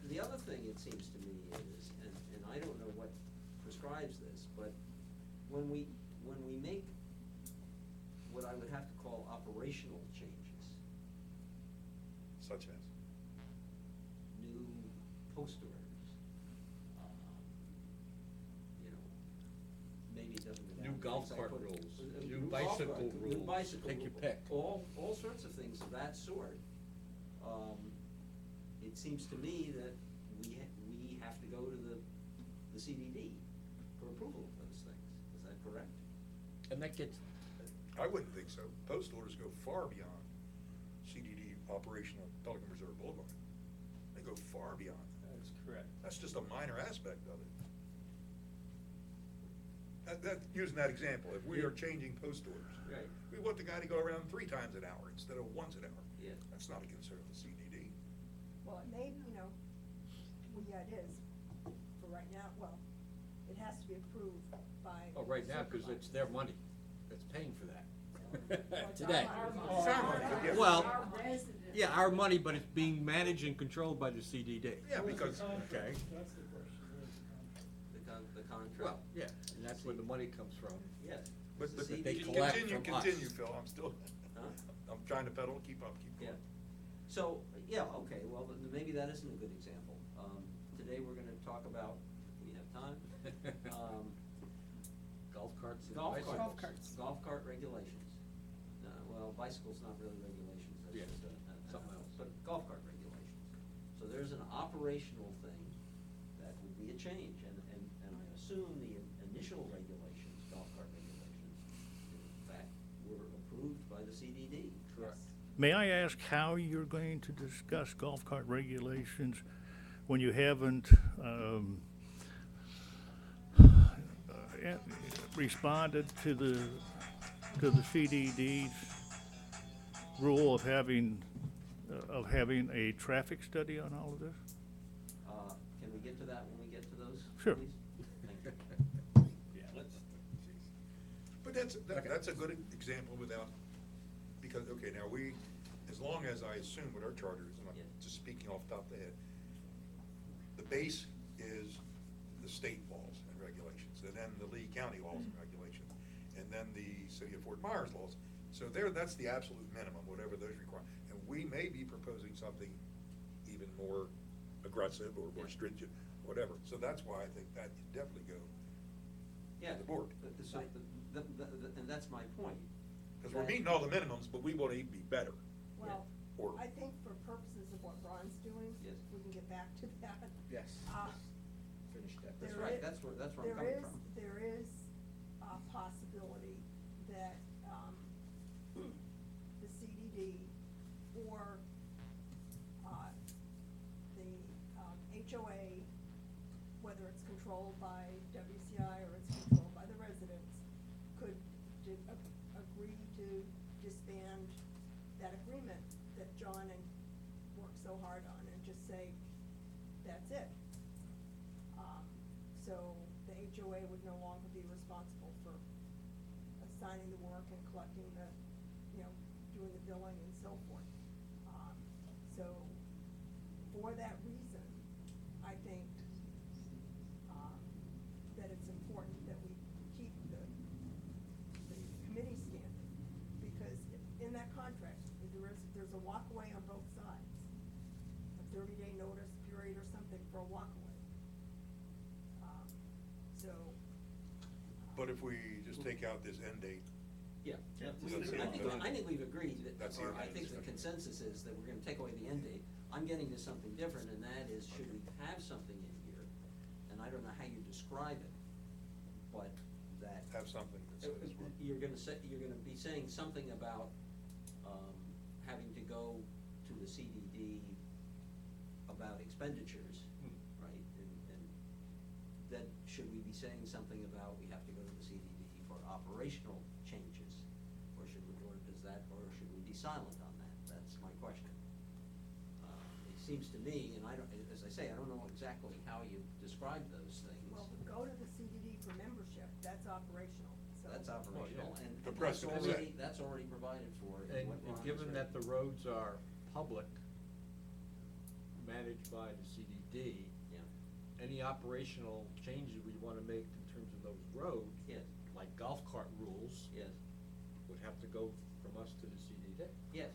the other thing it seems to me is, and I don't know what prescribes this, but when we make what I would have to call operational changes, Such as, new post orders, you know, maybe it doesn't go down. New the golf things I cart put- rules, uh, new golf bicycle cart, new rules, bicycle take your rule, pick. all sorts of things of that sort. It seems to me that we have to go to the CDD for approval of those things. Is that correct? And that gets, I wouldn't think so. Post orders go far beyond CDD operation on Pelican Reserve Boulevard. They go far beyond. That's correct. That's just a minor aspect of it. Using that example, if we are changing post orders, Right. we want the guy to go around 3 times an hour instead of once an hour. Yeah. That's not a concern of the CDD. Well, it may, you know, well, yeah, it is, for right now, well, it has to be approved by. oh, right now, because it's their money that's paying for that. Well, it's Today. our money. Yeah. Well, yeah, our money, but it's being managed and controlled by the CDD. Yeah, because, Okay. The contract. Well, yeah, and that's where the money comes from. Yeah. but The they CDD. collect continue, from us. Phil, I'm still, Huh? I'm trying to pedal, keep up, keep Yeah. going. So, yeah, okay, well, then maybe that isn't a good example. Today, we're gonna talk about, if we have time, Golf carts and golf bicycles. Golf carts. Golf cart regulations. Well, bicycles not really regulations, that's Yeah, just something else. But golf cart regulations. So there's an operational thing that would be a change, and I assume the initial regulations, golf cart regulations, in fact, were approved by the CDD. Correct. May I ask how you're going to discuss golf cart regulations when you haven't responded to the CDD's rule of having a traffic study on all of this? Can we get to that when we get to those? Sure. please? Thank you. Yeah, let's, But that's a good example without, because, okay, now as long as I assume what our charter is, and I'm Yeah. just speaking off the top of the head, the base is the state laws and regulations, and then the Lee County laws and regulations, and then the City of Fort Myers laws. So that's the absolute minimum, whatever those require. And we may be proposing something even more aggressive or more stringent, whatever. So that's why I think that should definitely go Yeah. to the board. So, and that's my point. Because we're that- meeting all the minimums, but we want to even be better. Well, Or- I think for purposes of what Ron's doing, Yes. if we can get back to that. Yes. Finish that. That's There right, is- that's where I'm coming from. There is a possibility that, the CDD or, the, HOA, whether it's controlled by WCI or it's controlled by the residents, could agree to disband that agreement that John and worked so hard hard on and just say, that's it. So the HOA would no longer be responsible for assigning the work and collecting the, doing the billing and so forth. So for that reason, I think, that it's important that we keep the committee standing, because in that contract, there's a walkaway on both sides. A 30-day notice period or something for a walkaway. So. But if we just take out this end date, Yeah, Yeah, I think we've agreed that, That's the or end I of think the discussion. consensus is that we're gonna take away the end date. I'm getting to something different, and that is, should we have something in here? And I don't know how you describe it, but that. have something that says what. You're gonna be saying something about, having to go to the CDD about expenditures, right? And then, should we be saying something about we have to go to the CDD for operational changes? Or should we be silent on that? That's my question. It seems to me, and as I say, I don't know exactly how you describe those things. Well, we go to the CDD for membership, that's operational, so. That's operational, and The that's precedent is that's already provided for. in And what Ron given has that the written. roads are public, managed by the CDD, Yeah, any operational changes we wanna make in terms of those roads, yes, like golf cart rules, yes, would have to go from us to the CDD. yes.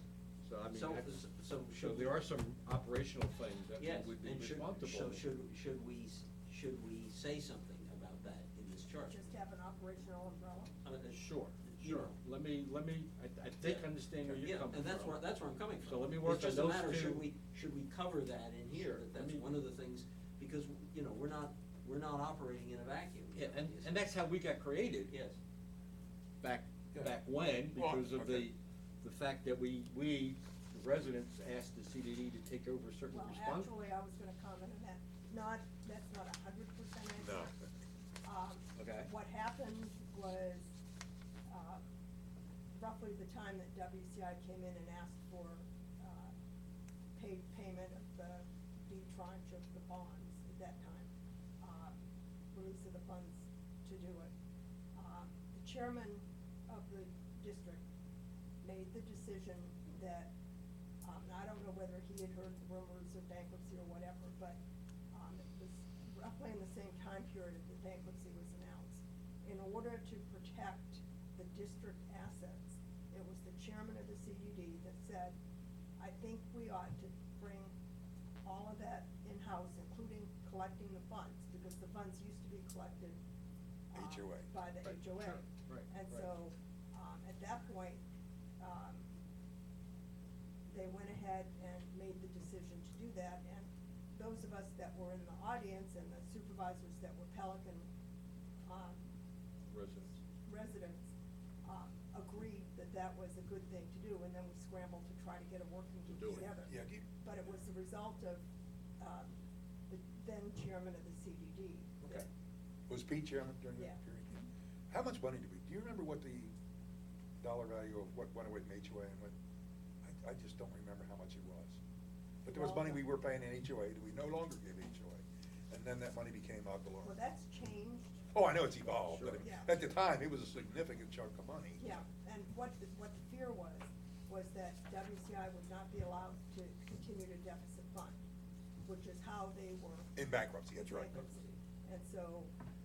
So I mean, So- that's, so so should there we- are some operational things that we Yes, would be and responsible. so should we say something about that in this chart? Just have an operational umbrella. Sure, You sure. know. Let me, I think Yeah. understand where you're Yeah, coming from. and that's where I'm coming from. So let me work on It's just a those matter of two. should we cover that in here, Sure, that let that's me- one of the things, because, we're not operating in a vacuum. Yeah, here, and that's how we got created. Yes, Back Yeah. when, Well, because of okay. the fact that we, the residents asked the CDD to take over certain Well, responsibilities. actually, I was gonna comment on that, that's not 100% accurate. Okay. What happened was, roughly the time that WCI came in and asked for, payment of the B tranche of the bonds at that time, release of the funds to do it. The chairman of the district made the decision that, now I don't know whether he had heard the rumors of bankruptcy or whatever, but, it was roughly in the same time period that bankruptcy was announced. In order to protect the district assets, it was the chairman of the CDD that said, I think we ought to bring all of that in-house, including collecting the funds, because the funds used to be collected, HOA. by the Right, HOA. sure, right, And right. so, at that point, they went ahead and made the decision to do that, and those of us that were in the audience and the supervisors that were Pelican, Residents. residents, agreed that that was a good thing to do, and then we scrambled to try to get a working group Do it. together. Yeah, But it was the result of, the then chairman of the CDD. Okay. Was Pete chairman during Yeah. that period? How much money do you remember what the dollar value of what went away from HOA and what, I just don't remember how much it was. But there was Well, money we were paying in HOA that we no longer give HOA, and then that money became ad valorem. Well, that's changed. Oh, I know it's evolved, but Sure. Yeah. at the time, it was a significant chunk of money. Yeah, and what the fear was that WCI would not be allowed to continue to deficit fund, which is how they were. In bankruptcy, that's right. bankruptcy. And so,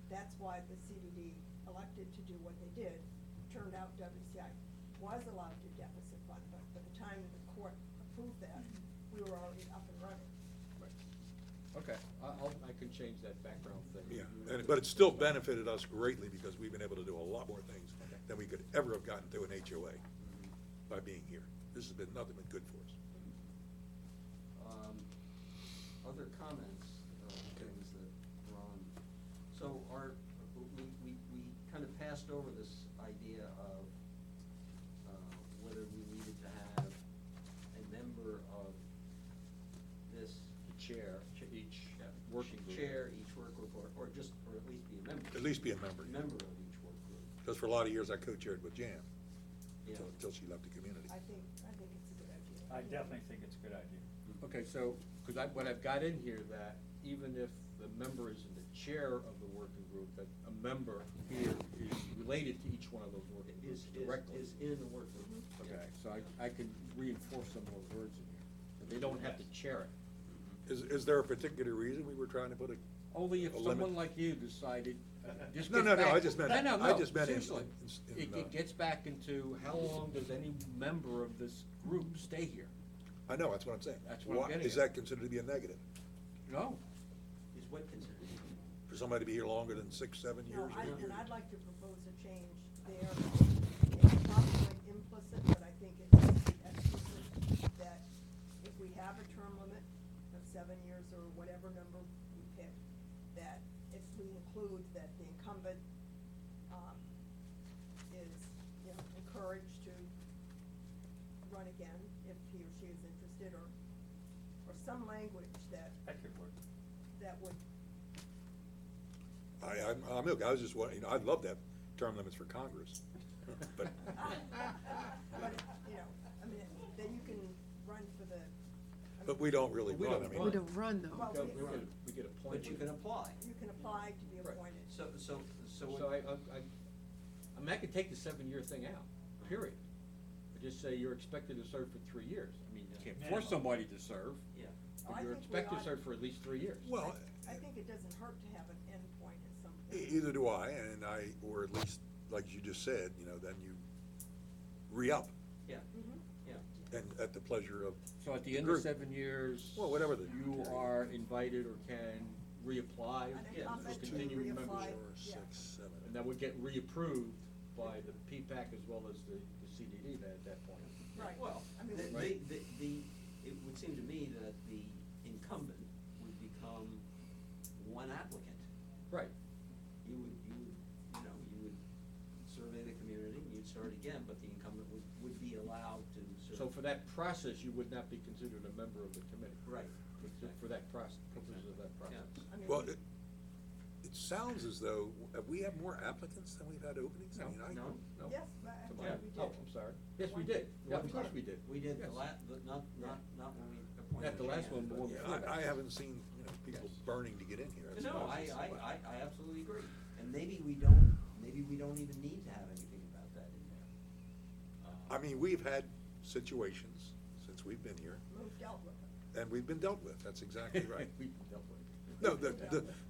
that's why the CDD elected to do what they did. Turned out WCI was allowed to deficit fund, but by the time that the court approved that, we were already up and running. Right. Okay, I can change that background thing. Yeah, but it's still benefited us greatly because we've been able to do a lot more things than we could ever have gotten through an HOA by being here. This has been nothing but good for us. Other comments, things that Ron, so we kind of passed over this idea of, whether we needed to have a member of this. The chair, each working group. Chair, each work group, or at least be a member. At least be a member. Member of each work group. Because for a lot of years, I co-chaired with Jan Yeah. until she left the community. I think it's a good idea. I definitely think it's a good idea. Mhm. Okay, so, what I've got in here, that even if the member isn't the chair of the working group, that a member here is related to each one of those working groups directly. Is in the work group. Okay, so I can reinforce some of those words in here, that they don't have to chair it. Is there a particular reason we were trying to put a? Only if A limit? someone like you decided, this No, gets no, no, back- I just meant- No, no, I no, just meant in- seriously. in, It gets back into how long does any member of this group stay here? I know, that's what I'm saying. That's what I'm Why- getting Is at. that considered to be a negative? No, Is what considered. For somebody to be here longer than 6, 7 No, years? and I'd like to propose a change there. It's probably implicit, but I think it's explicit, that if we have a term limit of 7 years or whatever number we pick, that if we include that the incumbent, is, you know, encouraged to run again if he or she is interested, or some language that, That could work. that would, I'm okay, I was just wondering, I'd love to have term limits for Congress, but, but, you know, I mean, then you can run for the. I mean, but we don't really We run, don't I mean. We don't run though. Well, we get appointed. But you can apply. You can apply to be Right. appointed. So. So I mean, I could take the 7-year thing out, period. I just say you're expected to serve for 3 years. I mean, you can't force Minimum. somebody to serve, Yeah. Oh, I but you're think we expected to ought- serve for at least 3 years. Well, I think it doesn't hurt to have an endpoint at some point. either do I, or at least, like you just said, you know, then you re-up, Yeah, Mhm. yeah. and at the pleasure of. So at the end group. of 7 years. Well, whatever the You period. are invited or can reapply An Yeah, incumbent for to continuing reapply, membership. 4, yeah. 6, 7. And that would get reapproved by the P-PAC as well as the CDD then at that point. Right. Well, I mean, it would seem to me that the incumbent would become one applicant. Right. You would, you would survey the community, and you'd start again, but the incumbent would be allowed to serve. So for that process, you would not be considered a member of the committee. Right. For that process, purposes of that process. I mean, Well, it sounds as though, we have more applicants than we've had openings? I No, mean, No? No. Yes, I Come think on. we Oh, did. I'm sorry. Yes, we did. Yeah, of course we did. We did the Yes. not when we appointed. Not the last Jan, one, the but- one Yeah, before that. I haven't seen, people Yes. burning to get in here. No, suppose I is the- absolutely agree, and maybe we don't even need to have anything about that in there. I mean, we've had situations since we've been here, We've dealt with it. and we've been dealt with, that's exactly right. We dealt with it. No,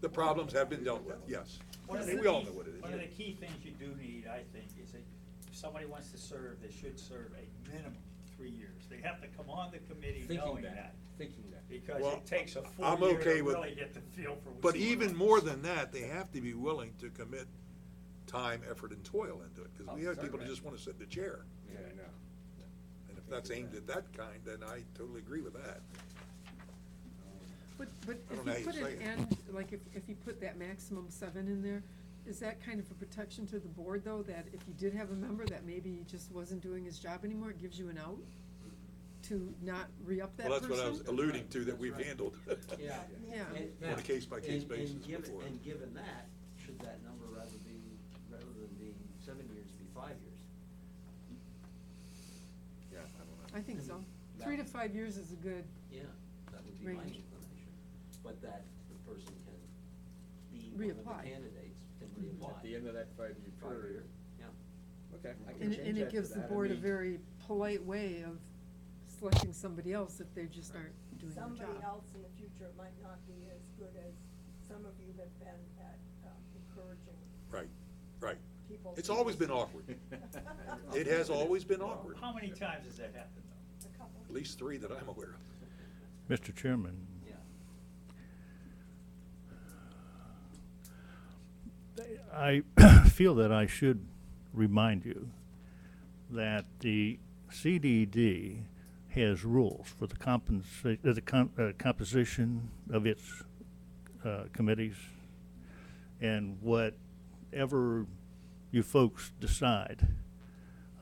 the problems have been dealt with, yes. One of I mean, the we all key- know what it is. One of the key things you do need, I think, is that if somebody wants to serve, they should serve a minimum 3 years. They have to come on the committee knowing that, Thinking that. because Well, it takes a full I'm year okay to with- really get the feel for what's But going even on. more than that, they have to be willing to commit time, effort, and toil into it, because Oh, we have people certainly. that just want to sit in the chair. Yeah, I know. And if that's aimed at that kind, then I totally agree with that. But I if don't know how you you put say an it. end, like if you put that maximum 7 in there, is that kind of a protection to the board though, that if you did have a member that maybe just wasn't doing his job anymore, it gives you an out to not re-up that Well, person? that's what I was alluding to, that That's we've right. handled. Yeah. Yeah. And On a now, case-by-case and basis given- before. And given that, should that number rather than being 7 years, be 5 years? Yeah, I don't know. I think so. That- 3 to 5 years is a good, Yeah, that would be my Range. inclination, but that the person can be one of the Reapply. candidates, can Mhm. reapply. At the end of that 5-year 5 period. year, yeah. Okay, I can and change and that it to gives the that. I board a mean- very polite way of selecting somebody else if they just aren't doing their job. Somebody else in the future might not be as good as some of you have been at encouraging Right, right. people. It's to always been serve. awkward. It has always been awkward, How many times has that happened, though? A couple. at least 3 that I'm aware of. Mr. Chairman, Yeah. I feel that I should remind you that the CDD has rules for the composition of its committees, and whatever you folks decide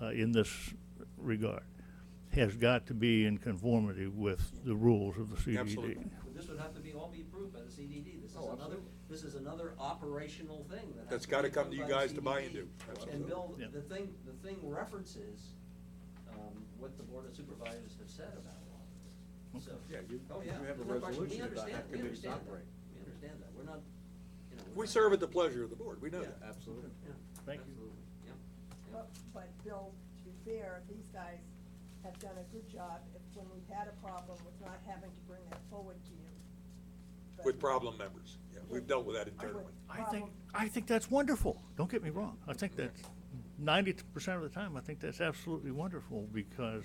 in this regard has got to be in conformity with the rules of the CDD. Absolutely. But this would have to be all be approved by the CDD. Oh, absolutely. This is another operational thing that has That's to gotta be come to approved you by the guys to buy CDD. into. And Absolutely. Bill, Yeah. the thing references, what the Board of Supervisors have said about a lot of this. So, Yeah, you, oh, you yeah. have a there's no question. We resolution about how understand- we committees understand that. operate. We understand that. We're not, you know. We serve at the pleasure of the board, we know Yeah. that. Absolutely. Yeah, Thank you. absolutely, yeah. But Bill, to be fair, these guys have done a good job, if, when we've had a problem, with not having to bring that forward to you. But- With problem members, yeah, we've dealt with that internally. I think that's wonderful. Don't get me wrong. I think that 90% of the time, I think that's absolutely wonderful because,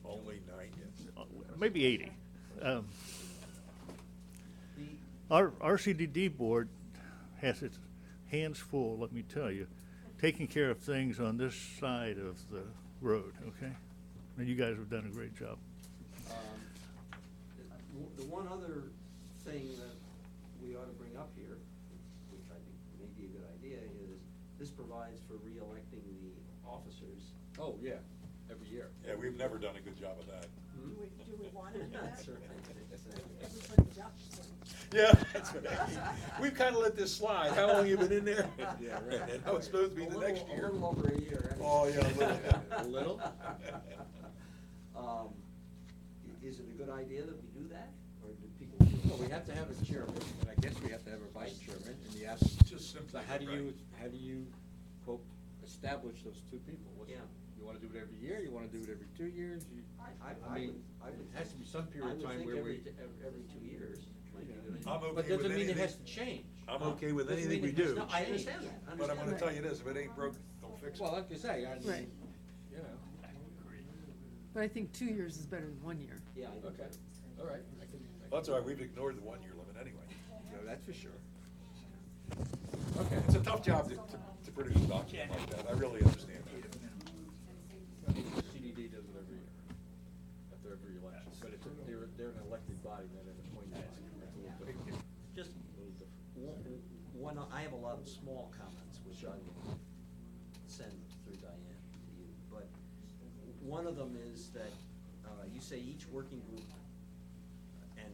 Only 9, yes. maybe 80. The, Our CDD board has its hands full, let me tell you, taking care of things on this side of the road, okay? And you guys have done a great job. the one other thing that we ought to bring up here, which I think may be a good idea, is this provides for re-electing the officers. Oh, yeah, every year. Yeah, we've never done a good job of that. Do we want to do that? That's right. Everybody's up, so. Yeah, that's right. We've kinda let this slide. How long you been in there? Yeah, right. And now it's supposed to be the next year. A little over a year. actually. Oh, yeah, a little. A little? Is it a good idea that we do that, or do people? Well, we have to have a chairman, and I guess we have to have a vice chairman, and you ask, Just so simply how do you, right. how do you, quote, establish those two people? What's- Yeah. You wanna do it every year, you wanna do it every 2 years? I mean, I would it has to be some I period would of time think where every, we. every 2 years might be a good idea. I'm But okay with doesn't mean it anything. has to change. I'm huh? okay with Doesn't anything mean we it has do. to I change. understand that, I But I'm gonna understand tell that. you this, if it ain't broke, don't fix it. Well, like you say, I Right. mean, you know. But I think 2 years is better than 1 year. Yeah, I do. Okay, all right, I can. That's all right, we've ignored the 1-year limit anyway. No, that's for sure. Okay. It's a tough job to produce a document like that, I really understand that. CDD does it every year, after every election, but it's, they're an elected body, not an appointed body. It's a little different. Just one, I have a lot of small comments, which I will send through Diane to you, but one of them is that, you say each working group, and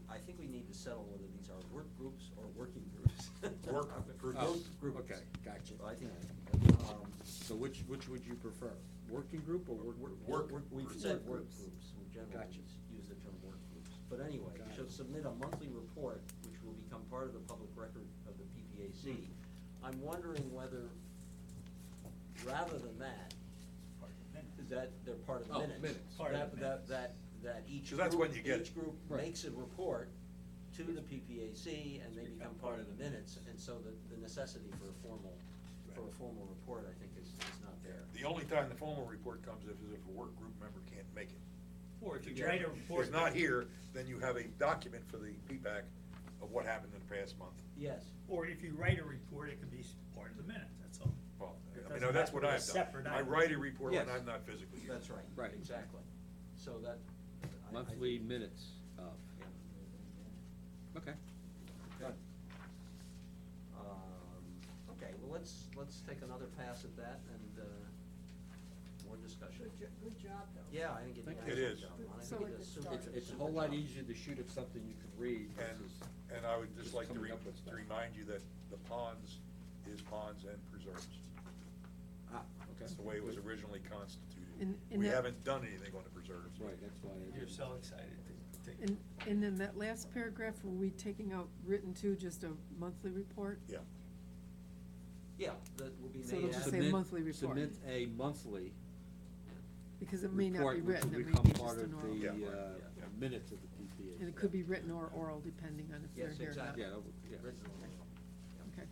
I think we need to settle whether these are work groups or working groups. Work groups. Oh, Groups. okay, gotcha. I think, So which would you prefer, working group or work? we've groups. said Work work groups. groups, we generally Gotcha. use the term work groups. But anyway, Got shall it. submit a monthly report, which will become part of the public record of the PPAC. I'm wondering whether, rather than that, that they're part of the Oh, minutes. minutes. Part of the That each 'Cause that's group, when you get each group Right. makes a report to the PPAC, and they become part of the minutes, and so the necessity for a formal report, I think, is not there. The only time the formal report comes is if a work group member can't make it. Or if If you write a report. If not here, then you have a document for the PPAC of what happened in the past month. Yes. Or if you write a report, it can be part of the minutes, that's all. Well, It I mean, doesn't that's have what to be a I've done. separate I item. write a report when Yes. I'm not physically here. That's right. Right. Exactly. So that. I Monthly think- minutes of, Yeah. okay. Good. Okay, well, let's take another pass at that and, more discussion. Good job, though. Yeah, I think it Thank is. you. It is. So It's a whole lot easier to shoot at something you can read And, versus. and I would just like to coming up with stuff. remind you that the ponds is ponds and preserves. Ah, okay. That's the way it was originally constituted. And We that- haven't done anything on the preserves. Right, that's why. I You're didn't- so excited to take. And then that last paragraph, were we taking out written too, just a monthly report? Yeah. Yeah, that will be So made it'll just as. say Submit- monthly report. Submit a monthly Because it may not report, be which written, will it may become be just part an of oral. the, Yeah. Yeah. minutes of the PPA. And it could be written or oral, depending on if they're Yes, here or not. exactly. Yeah, that would- yeah. Written or oral. Okay.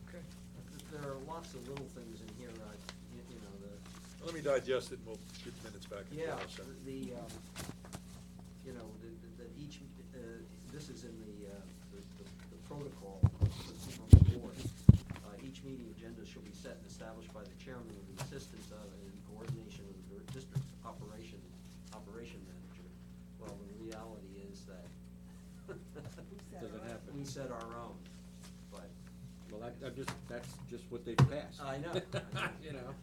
Okay. There are lots of little things in here, you know, Let me digest it and we'll get the minutes back. in yeah, a second. you know, that each, this is in the protocol from the board. Each meeting agenda shall be set and established by the chairman with the assistance of and in coordination with the district operation manager. Well, the reality is that Doesn't happen. we set our own, but. Well, that's just what they've passed. I know, You know?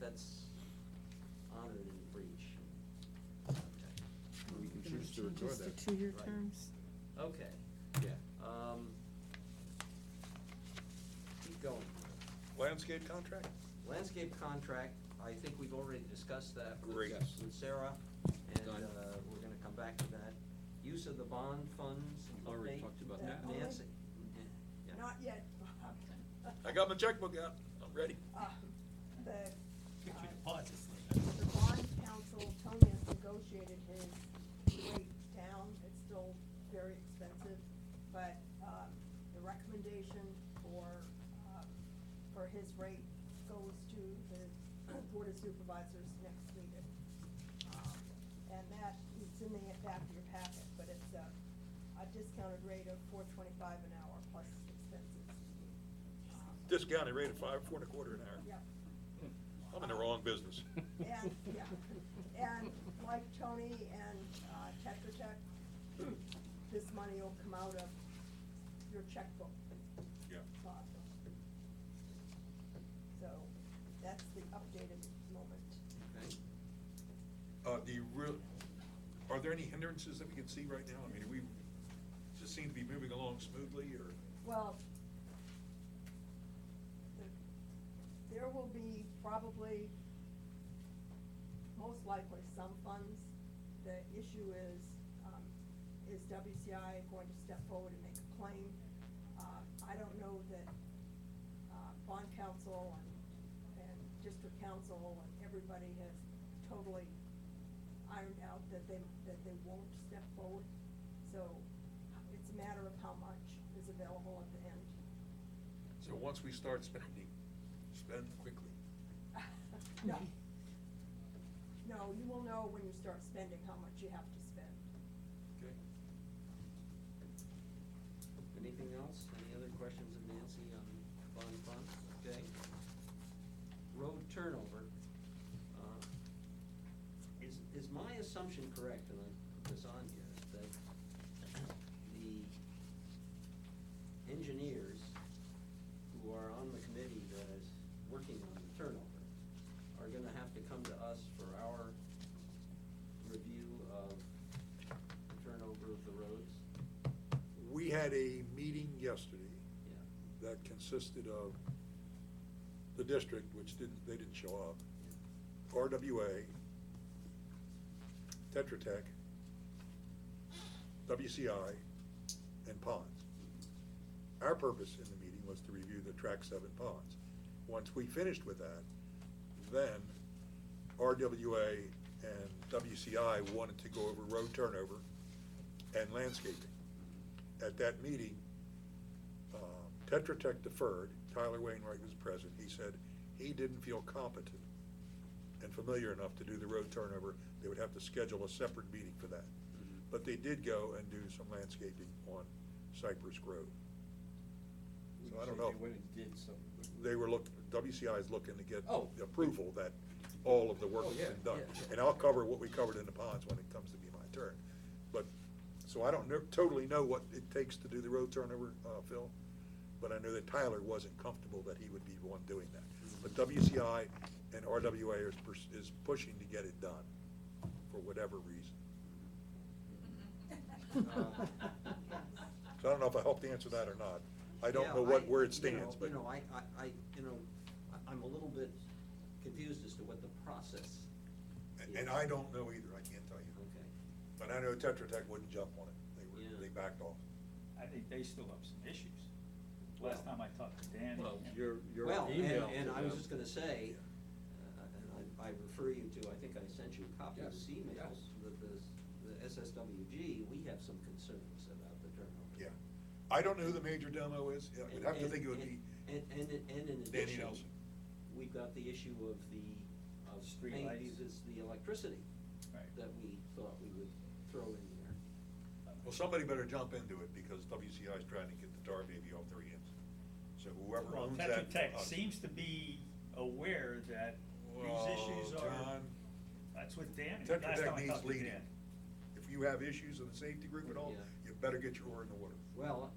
that's honored in breach. We can Gonna choose to change ignore this that. to 2-year Right. terms? Okay, Yeah. keep going. Landscape contract? Landscape contract, I think we've already discussed that with Great. with Sarah. and, we're gonna come back to that. Use of the bond funds Already update. talked about that. Nancy? Yeah. Not yet, Bob. I got my checkbook out, I'm ready. The, Get your deposits. the bond council, Tony has negotiated his rate down, it's still very expensive, but, the recommendation for his rate goes to the Board of Supervisors next meeting. And that, it's in the back of your packet, but it's a discounted rate of $4.25 an hour plus expenses. Discounted rate of $4.25 an hour. Yeah. I'm in the wrong business. And, yeah, and like Tony and Tetra Tech, this money will come out of your checkbook, Yeah. Bob. So, that's the updated moment. Okay. Do you are there any hindrances that we can see right now? I mean, does it seem to be moving along smoothly, or? Well, there will be probably, most likely, some funds. The issue is WCI going to step forward and make a claim? I don't know that bond council and district council and everybody has totally ironed out that they won't step forward. So it's a matter of how much is available at the end. So once we start spending, spend quickly. No. No, you will know when you start spending how much you have to spend. Okay. Anything else? Any other questions of Nancy on bond funds? Okay. Road turnover. Is my assumption correct, and I put this on here, that the engineers who are on the committee that is working on the turnover are gonna have to come to us for our review of the turnover of the roads? We had a meeting yesterday Yeah. that consisted of the district, which they didn't show up, RWA, Tetra Tech, WCI, and ponds. Our purpose in the meeting was to review the Track 7 ponds. Once we finished with that, then RWA and WCI wanted to go over road turnover and landscaping. At that meeting, Tetra Tech deferred. Tyler Wainwright was present. He said he didn't feel competent and familiar enough to do the road turnover. They would have to schedule a separate meeting for that. But they did go and do some landscaping on Cypress Grove. So I don't know. They went and did some. They were WCI is looking to get Oh. the approval that all of the work has yeah, been done. yeah. And I'll cover what we covered in the ponds when it comes to be my turn. But, so I don't totally know what it takes to do the road turnover, Phil, but I know that Tyler wasn't comfortable that he would be the one doing that. But WCI and RWA is pushing to get it done, for whatever reason. So I don't know if I helped answer that or not. I don't Yeah, know where it stands, but. I'm a little bit confused as to what the process And I don't know either, I can't tell you. Okay. But I know Tetra Tech wouldn't jump on it. Yeah. They backed off. I think they still have some issues. Last time I talked to Danny. Well, your Well, email. and to I was them. just gonna say, and I refer you to, I think I sent you a copy of Yes, the emails, yes. that the SSWG, we have some concerns about the turnover. Yeah. I don't know who the major demo is. Yeah, I'd have to think it would be And in Danny addition, Nelson. we've got the issue of Street paint lights. uses the electricity Right. that we thought we would throw in there. Well, somebody better jump into it because WCI is trying to get the tar baby off their hands. So whoever Well, owns Tetra that. Tech seems to be aware that these Well, issues are, John, that's what Danny, Tetra last Tech time I needs talked to leading. Dan. If you have issues in the safety group at all, Yeah. you better get your oar in the water. Well,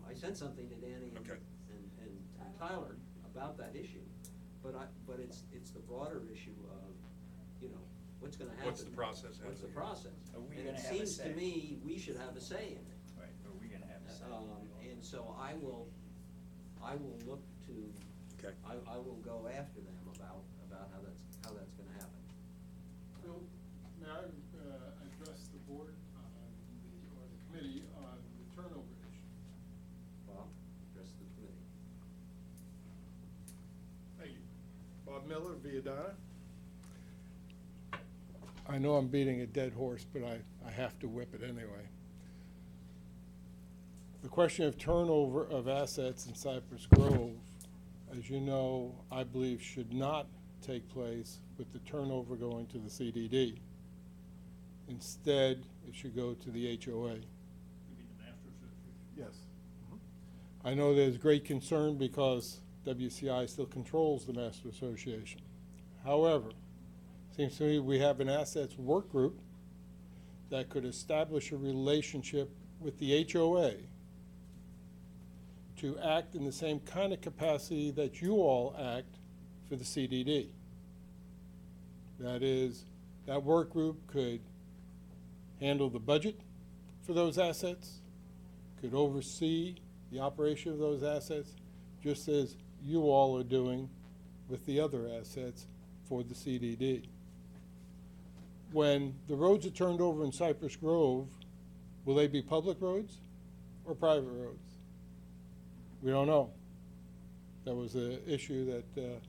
I sent something to Danny Okay. and Tyler about that issue, but it's the broader issue of, what's gonna happen. What's the process What's the after? process? Are we And gonna it have a seems to say? me, we should have a say in it. Right, are we gonna have a say? And so I will look to. Okay. I will go after them about how that's gonna happen. Phil, may I Donna? I know I'm beating a dead horse, but I have to whip it anyway. The question of turnover of assets in Cypress Grove, as you know, I believe should not take place with the turnover going to the CDD. Instead, it should go to the HOA. Yes. I know there's great concern because WCI still controls the Master Association. However, seems to me we have an assets work group that could establish a relationship with the HOA to act in the same kind of capacity that you all act for the CDD. That is, that work group could handle the budget for those assets, could oversee the operation of those assets, just as you all are doing with the other assets for the CDD. When the roads are turned over in Cypress Grove, will they be public roads or private roads? We don't know. That was an issue that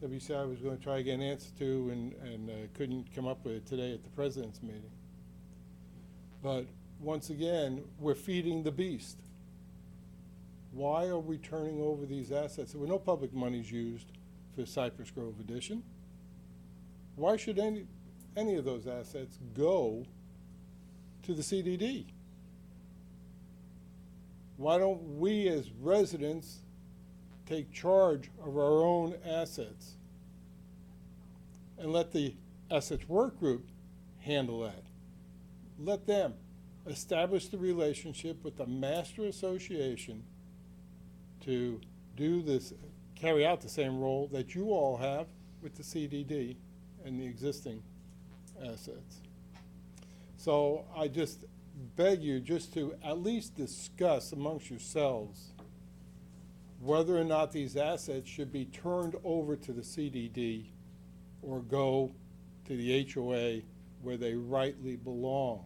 WCI was going to try to get an answer to and couldn't come up with it today at the president's meeting. But once again, we're feeding the beast. Why are we turning over these assets? There were no public monies used for Cypress Grove addition. Why should any of those assets go to the CDD? Why don't we as residents take charge of our own assets and let the assets work group handle that? Let them establish the relationship with the Master Association to do this, carry out the same role that you all have with the CDD and the existing assets. So I just beg you just to at least discuss amongst yourselves whether or not these assets should be turned over to the CDD or go to the HOA where they rightly belong.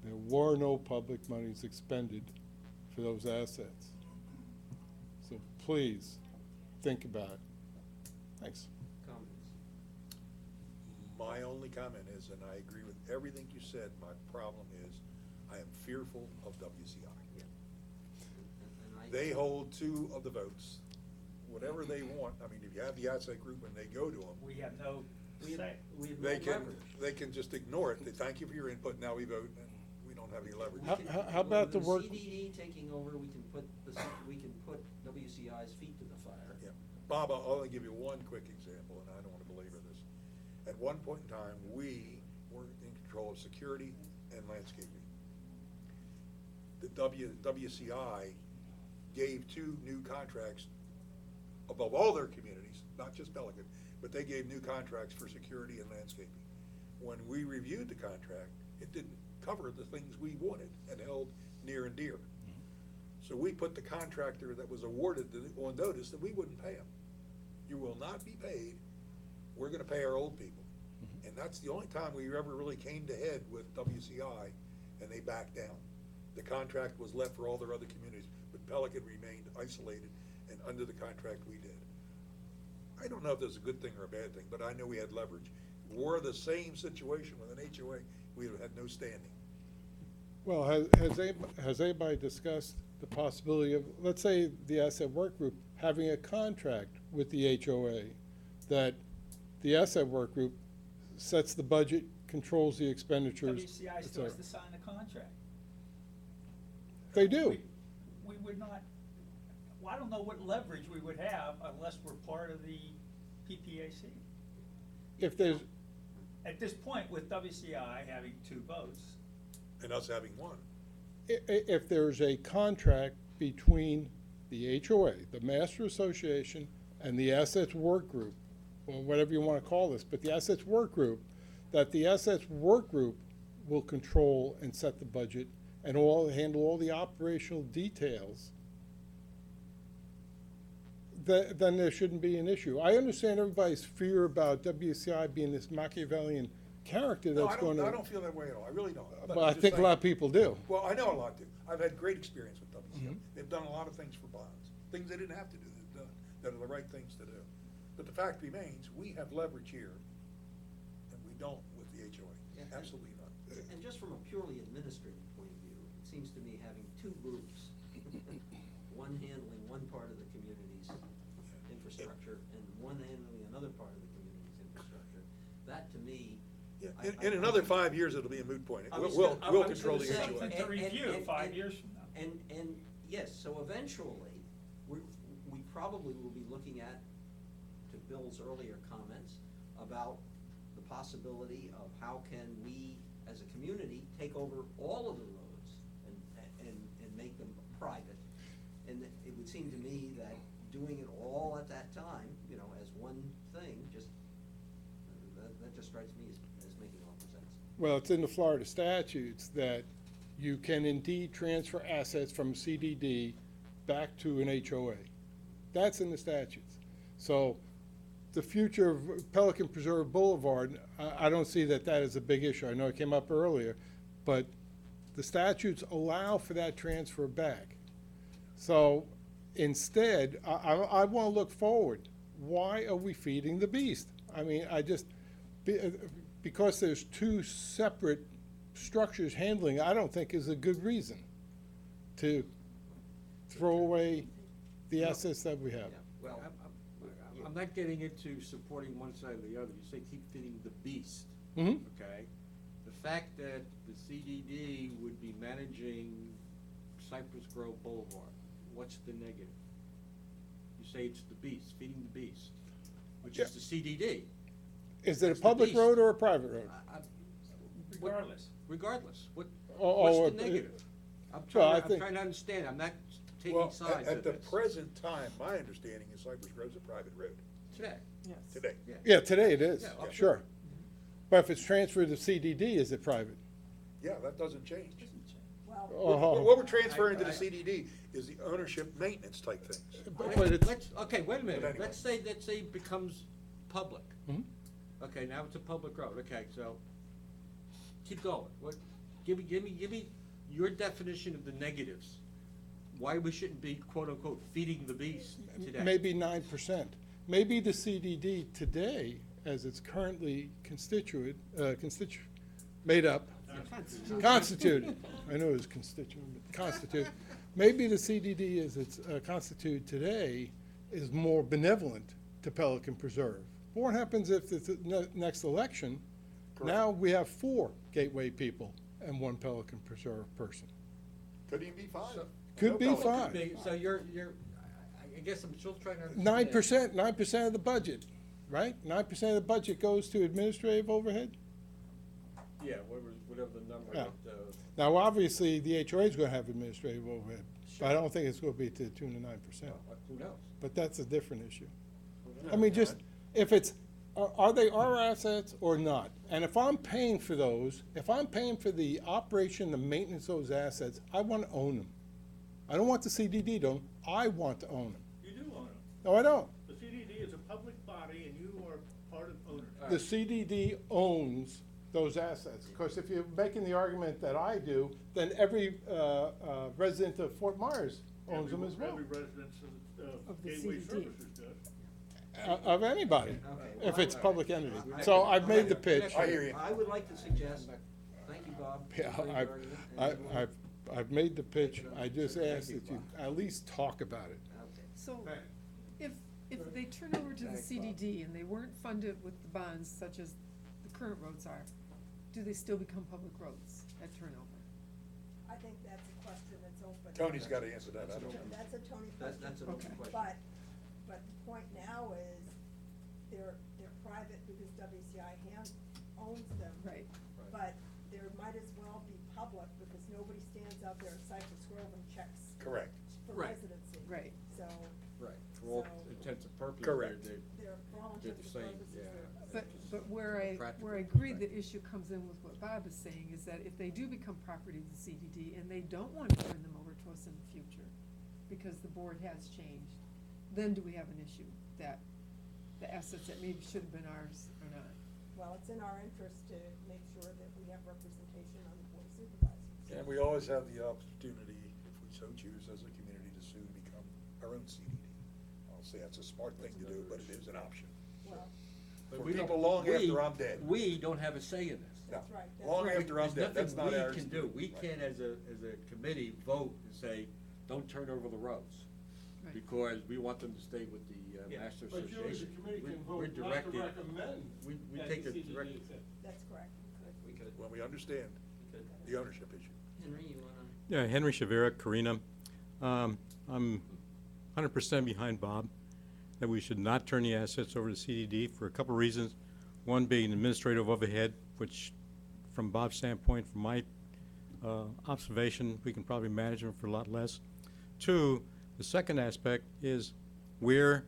There were no public monies expended for those assets. So please, think about it. Thanks. Comments? My only comment is, and I agree with everything you said, my problem is I am fearful of WCI. And They hold 2 of the votes. Whatever they want, I mean, if you have the asset group and they go to them, We have no We have, say. we have no they can, leverage. they can just ignore it. They thank you for your input, now we vote, and we don't have any leverage. We How- can- how about the work- CDD taking over, we can put WCI's feet to the fire. Yeah. Bob, I'll only give you one quick example, and I don't want to belabor this. At one point in time, we were in control of security and landscaping. The WCI gave 2 new contracts above all their communities, not just Pelican, but they gave new contracts for security and landscaping. When we reviewed the contract, it didn't cover the things we wanted and held near and dear. So we put the contractor that was awarded on notice that we wouldn't pay him. You will not be paid, we're gonna pay our old people. And that's the only time we ever really came to head with WCI, and they backed down. The contract was left for all their other communities, but Pelican remained isolated and under the contract we did. I don't know if that's a good thing or a bad thing, but I know we had leverage. Were the same situation with an HOA, we'd have had no standing. Well, has anybody discussed the possibility of, let's say, the asset work group having a contract with the HOA, that the asset work group sets the budget, controls the expenditures, WCI et still has cetera? to sign the contract. They do. We would not, well, I don't know what leverage we would have unless we're part of the PPAC. If there's, At this point, with WCI having 2 votes, And us having one. if there's a contract between the HOA, the Master Association, and the Assets Work Group, or whatever you want to call this, but the Assets Work Group, that the Assets Work Group will control and set the budget and handle all the operational details, then there shouldn't be an issue. I understand everybody's fear about WCI being this Machiavellian character No, that's going to. I don't feel that way at all, I really don't. But I think a lot of people do. Well, I know a lot do. I've had great experience with WCI. Mhm. They've done a lot of things for bonds, things they didn't have to do, they've done, that are the right things to do. But the fact remains, we have leverage here, and we don't with the HOA. Yeah. Absolutely not. And just from a purely administrative point of view, it seems to me having two groups, one handling one part of the community's infrastructure and one handling another part of the community's infrastructure, that to me. Yeah, I- in I- another 5 years, it'll be a moot point. I We'll, was we'll gonna- we'll I was control the gonna say, HOA. Something to review 5 years from now. And, yes, so eventually, we probably will be looking at, to Bill's earlier comments, about the possibility of how can we, as a community, take over all of the roads and make them private. And it would seem to me that doing it all at that time, you know, as one thing, just, that just strikes me as making awful sense. Well, it's in the Florida statutes that you can indeed transfer assets from CDD back to an HOA. That's in the statutes. So the future of Pelican Preserve Boulevard, I don't see that that is a big issue. I know it came up earlier, but the statutes allow for that transfer back. So instead, I want to look forward. Why are we feeding the beast? I mean, because there's two separate structures handling, I don't think is a good reason to throw away the assets that we have. Yeah, well, I'm not getting into supporting one side or the other. You say keep feeding the beast, Mhm. okay? The fact that the CDD would be managing Cypress Grove Boulevard, what's the negative? You say it's the beast, feeding the beast, which is Yeah. the CDD. Is it a That's the public beast. road or a private road? Regardless. Regardless, Oh, what's the negative? I'm well, I trying think- to understand, I'm not taking Well, sides at of the this. present time, my understanding is Cypress Road's a private road Today, Yes. today. Yeah, today it is, Yeah, okay. sure. But if it's transferred to CDD, is it private? Yeah, that doesn't change. Well, What we're transferring to I- the CDD is the ownership maintenance type things. But it's, Okay, wait a minute, But anyway. let's say it becomes public. Mhm. Okay, now it's a public road, okay, so, keep going, give me your definition of the negatives. Why we shouldn't be quote-unquote feeding the beast today. maybe 9%. Maybe the CDD today, as it's currently made up, constituted, I know it was constituent, but constituted. Maybe the CDD as it's constituted today is more benevolent to Pelican Preserve. But what happens if the next election, now we have 4 Gateway people and 1 Pelican Preserve person? Could even be 5. Could be No, 5. So I guess I'm still trying to understand. 9% of the budget, right? 9% of the budget goes to administrative overhead? Yeah, whatever the number Yeah. that, Now, obviously, the HOA is gonna have administrative overhead, but I don't think it's gonna be to the tune of 9%. who knows? But that's a different issue. I mean, just, if it's, are they our assets or not? And if I'm paying for those, if I'm paying for the operation, the maintenance of those assets, I wanna own them. I don't want the CDD to own, I want to own them. You do own them. No, I don't. The CDD is a public body and you are part of owners. The CDD owns those assets, because if you're making the argument that I do, then every resident of Fort Myers owns them as well, Every resident Of of the Gateway CDD. Services does. of anybody, Okay. if it's public entity. I- So I've made the pitch. I hear you. I would like to suggest, thank you, Bob. for Yeah, your I've, argument, and I've made the pitch, I just ask that you at least talk about it. Okay. So, if they turn over to the CDD and they weren't funded with the bonds such as the current roads are, do they still become public roads at turnover? I think that's a question that's open. Tony's gotta answer that, I don't know. That's a Tony question. That's an open Okay. question. But the point now is, they're private because owns them. Right. But there might as well be public because nobody stands out there at Cypress Grove and checks Correct. for Right. residency. Right. So, Right, for all So- intents and purposes, Correct. they're, for all They're intents the and same, purposes, yeah. they're. But where I Practically, agree right. the issue comes in with what Bob is saying is that if they do become property of the CDD and they don't want to turn them over to us in the future, because the board has changed, then do we have an issue that the assets that maybe should have been ours are not? Well, it's in our interest to make sure that we have representation on the board of supervisors. And we always have the opportunity, if we so choose as a community, to soon become our own CDD also. say that's a smart thing to do, but it is an option. Well, But For we don't- people long we- after I'm dead. We don't have a say in this. No, That's right, that's long right. after I'm dead, that's not ours. There's nothing we can do. We Right. can't, as a committee, vote and say, don't turn over the roads. Right. Because we want them to stay with the Yeah. master But you as a association. committee We- can we're vote not to directed- recommend we that take the the CDD direct- accept. That's correct, we could. We could. When we understand the ownership issue. Henry, you wanna? Yeah, Henry Shavira, Karina. I'm 100% behind Bob, that we should not turn the assets over to CDD for a couple of reasons. One being administrative overhead, which from Bob's standpoint, from my observation, we can probably manage them for a lot less. Two, the second aspect is where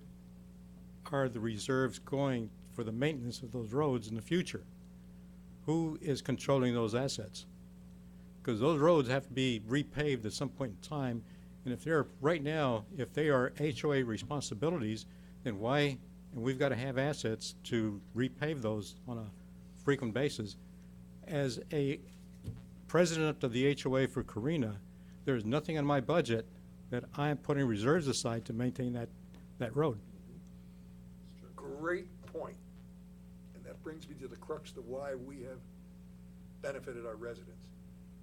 are the reserves going for the maintenance of those roads in the future? Who is controlling those assets? Because those roads have to be repaved at some point in time, and if they're, right now, if they are HOA responsibilities, then why, and we've got to have assets to repave those on a frequent basis. As a president of the HOA for Carina, there is nothing in my budget that I am putting reserves aside to maintain that road. Great point. And that brings me to the crux of why we have benefited our residents.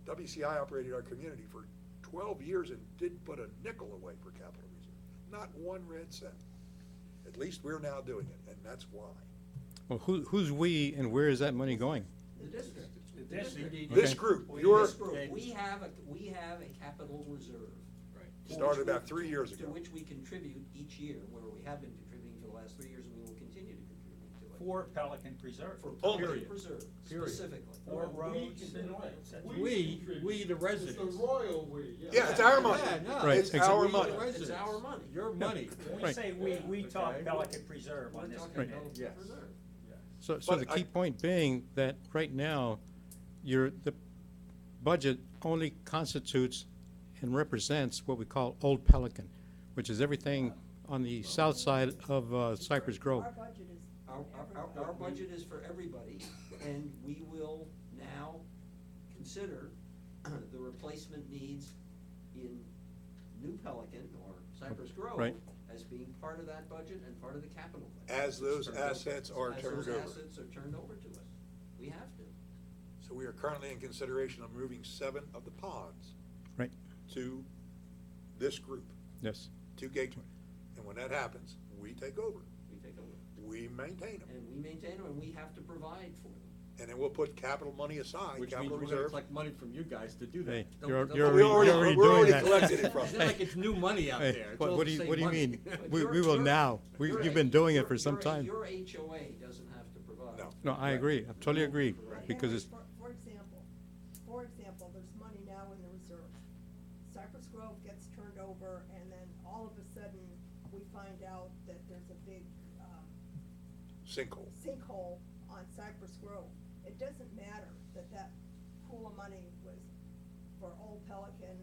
WCI operated our community for 12 years and didn't put a nickel away for capital reserve. Not one red cent. At least we're now doing it, and that's why. Well, who's we and where is that money going? The district. The district. This Okay. group, We- your, this group, we have a capital reserve. Right. for Started which we- about 3 years To ago. which we contribute each year, where we have been contributing for the last 3 years, and we will continue to contribute to it. For Pelican Preserve. For Only. Pelican Preserve, Period. specifically. Or We roads can and- do it. We, contribute. the It's residents. the royal we, yeah. Yeah, it's our money. Yeah, no, Right, It's exactly. our We, the money. residents. It's our money. Your money. When we Right. say we talk Okay. Pelican Preserve on We're this talking committee. Pelican Yes. Preserve. So But the I- key point being that right now, the budget only constitutes and represents what we call Old Pelican, which is everything on the south side of Cypress Grove. Our budget is Our budget is for everybody, and we will now consider the replacement needs in New Pelican or Cypress Grove Right. as being part of that budget and part of the capital plan. As those Turned over- assets are turned As over. those assets are turned over to us. We have to. So we are currently in consideration of moving 7 of the ponds Right, to this group, yes. to Gateway. And when that happens, we take over. We take over. We maintain them. And we maintain them, and we have to provide for them. And then we'll put capital money aside, Which means capital we're gonna reserve. collect money from you guys to do Hey, that. Don't- you're, don't- you're We already, already- you're already we're doing already that. collected it from. It's not like it's new money out Hey, there. It's what all what the do you, same what do you money. mean? But We your- will your- now. your You've been doing it your- for some your- time. Your HOA doesn't have to provide. No. No, I agree. I totally agree, because Henry, it's, For example, there's money now in the reserve. Cypress Grove gets turned over, and then all of a sudden, we find out that there's a big, Sinkhole. sinkhole on Cypress Grove. It doesn't matter that that pool of money was for Old Pelican,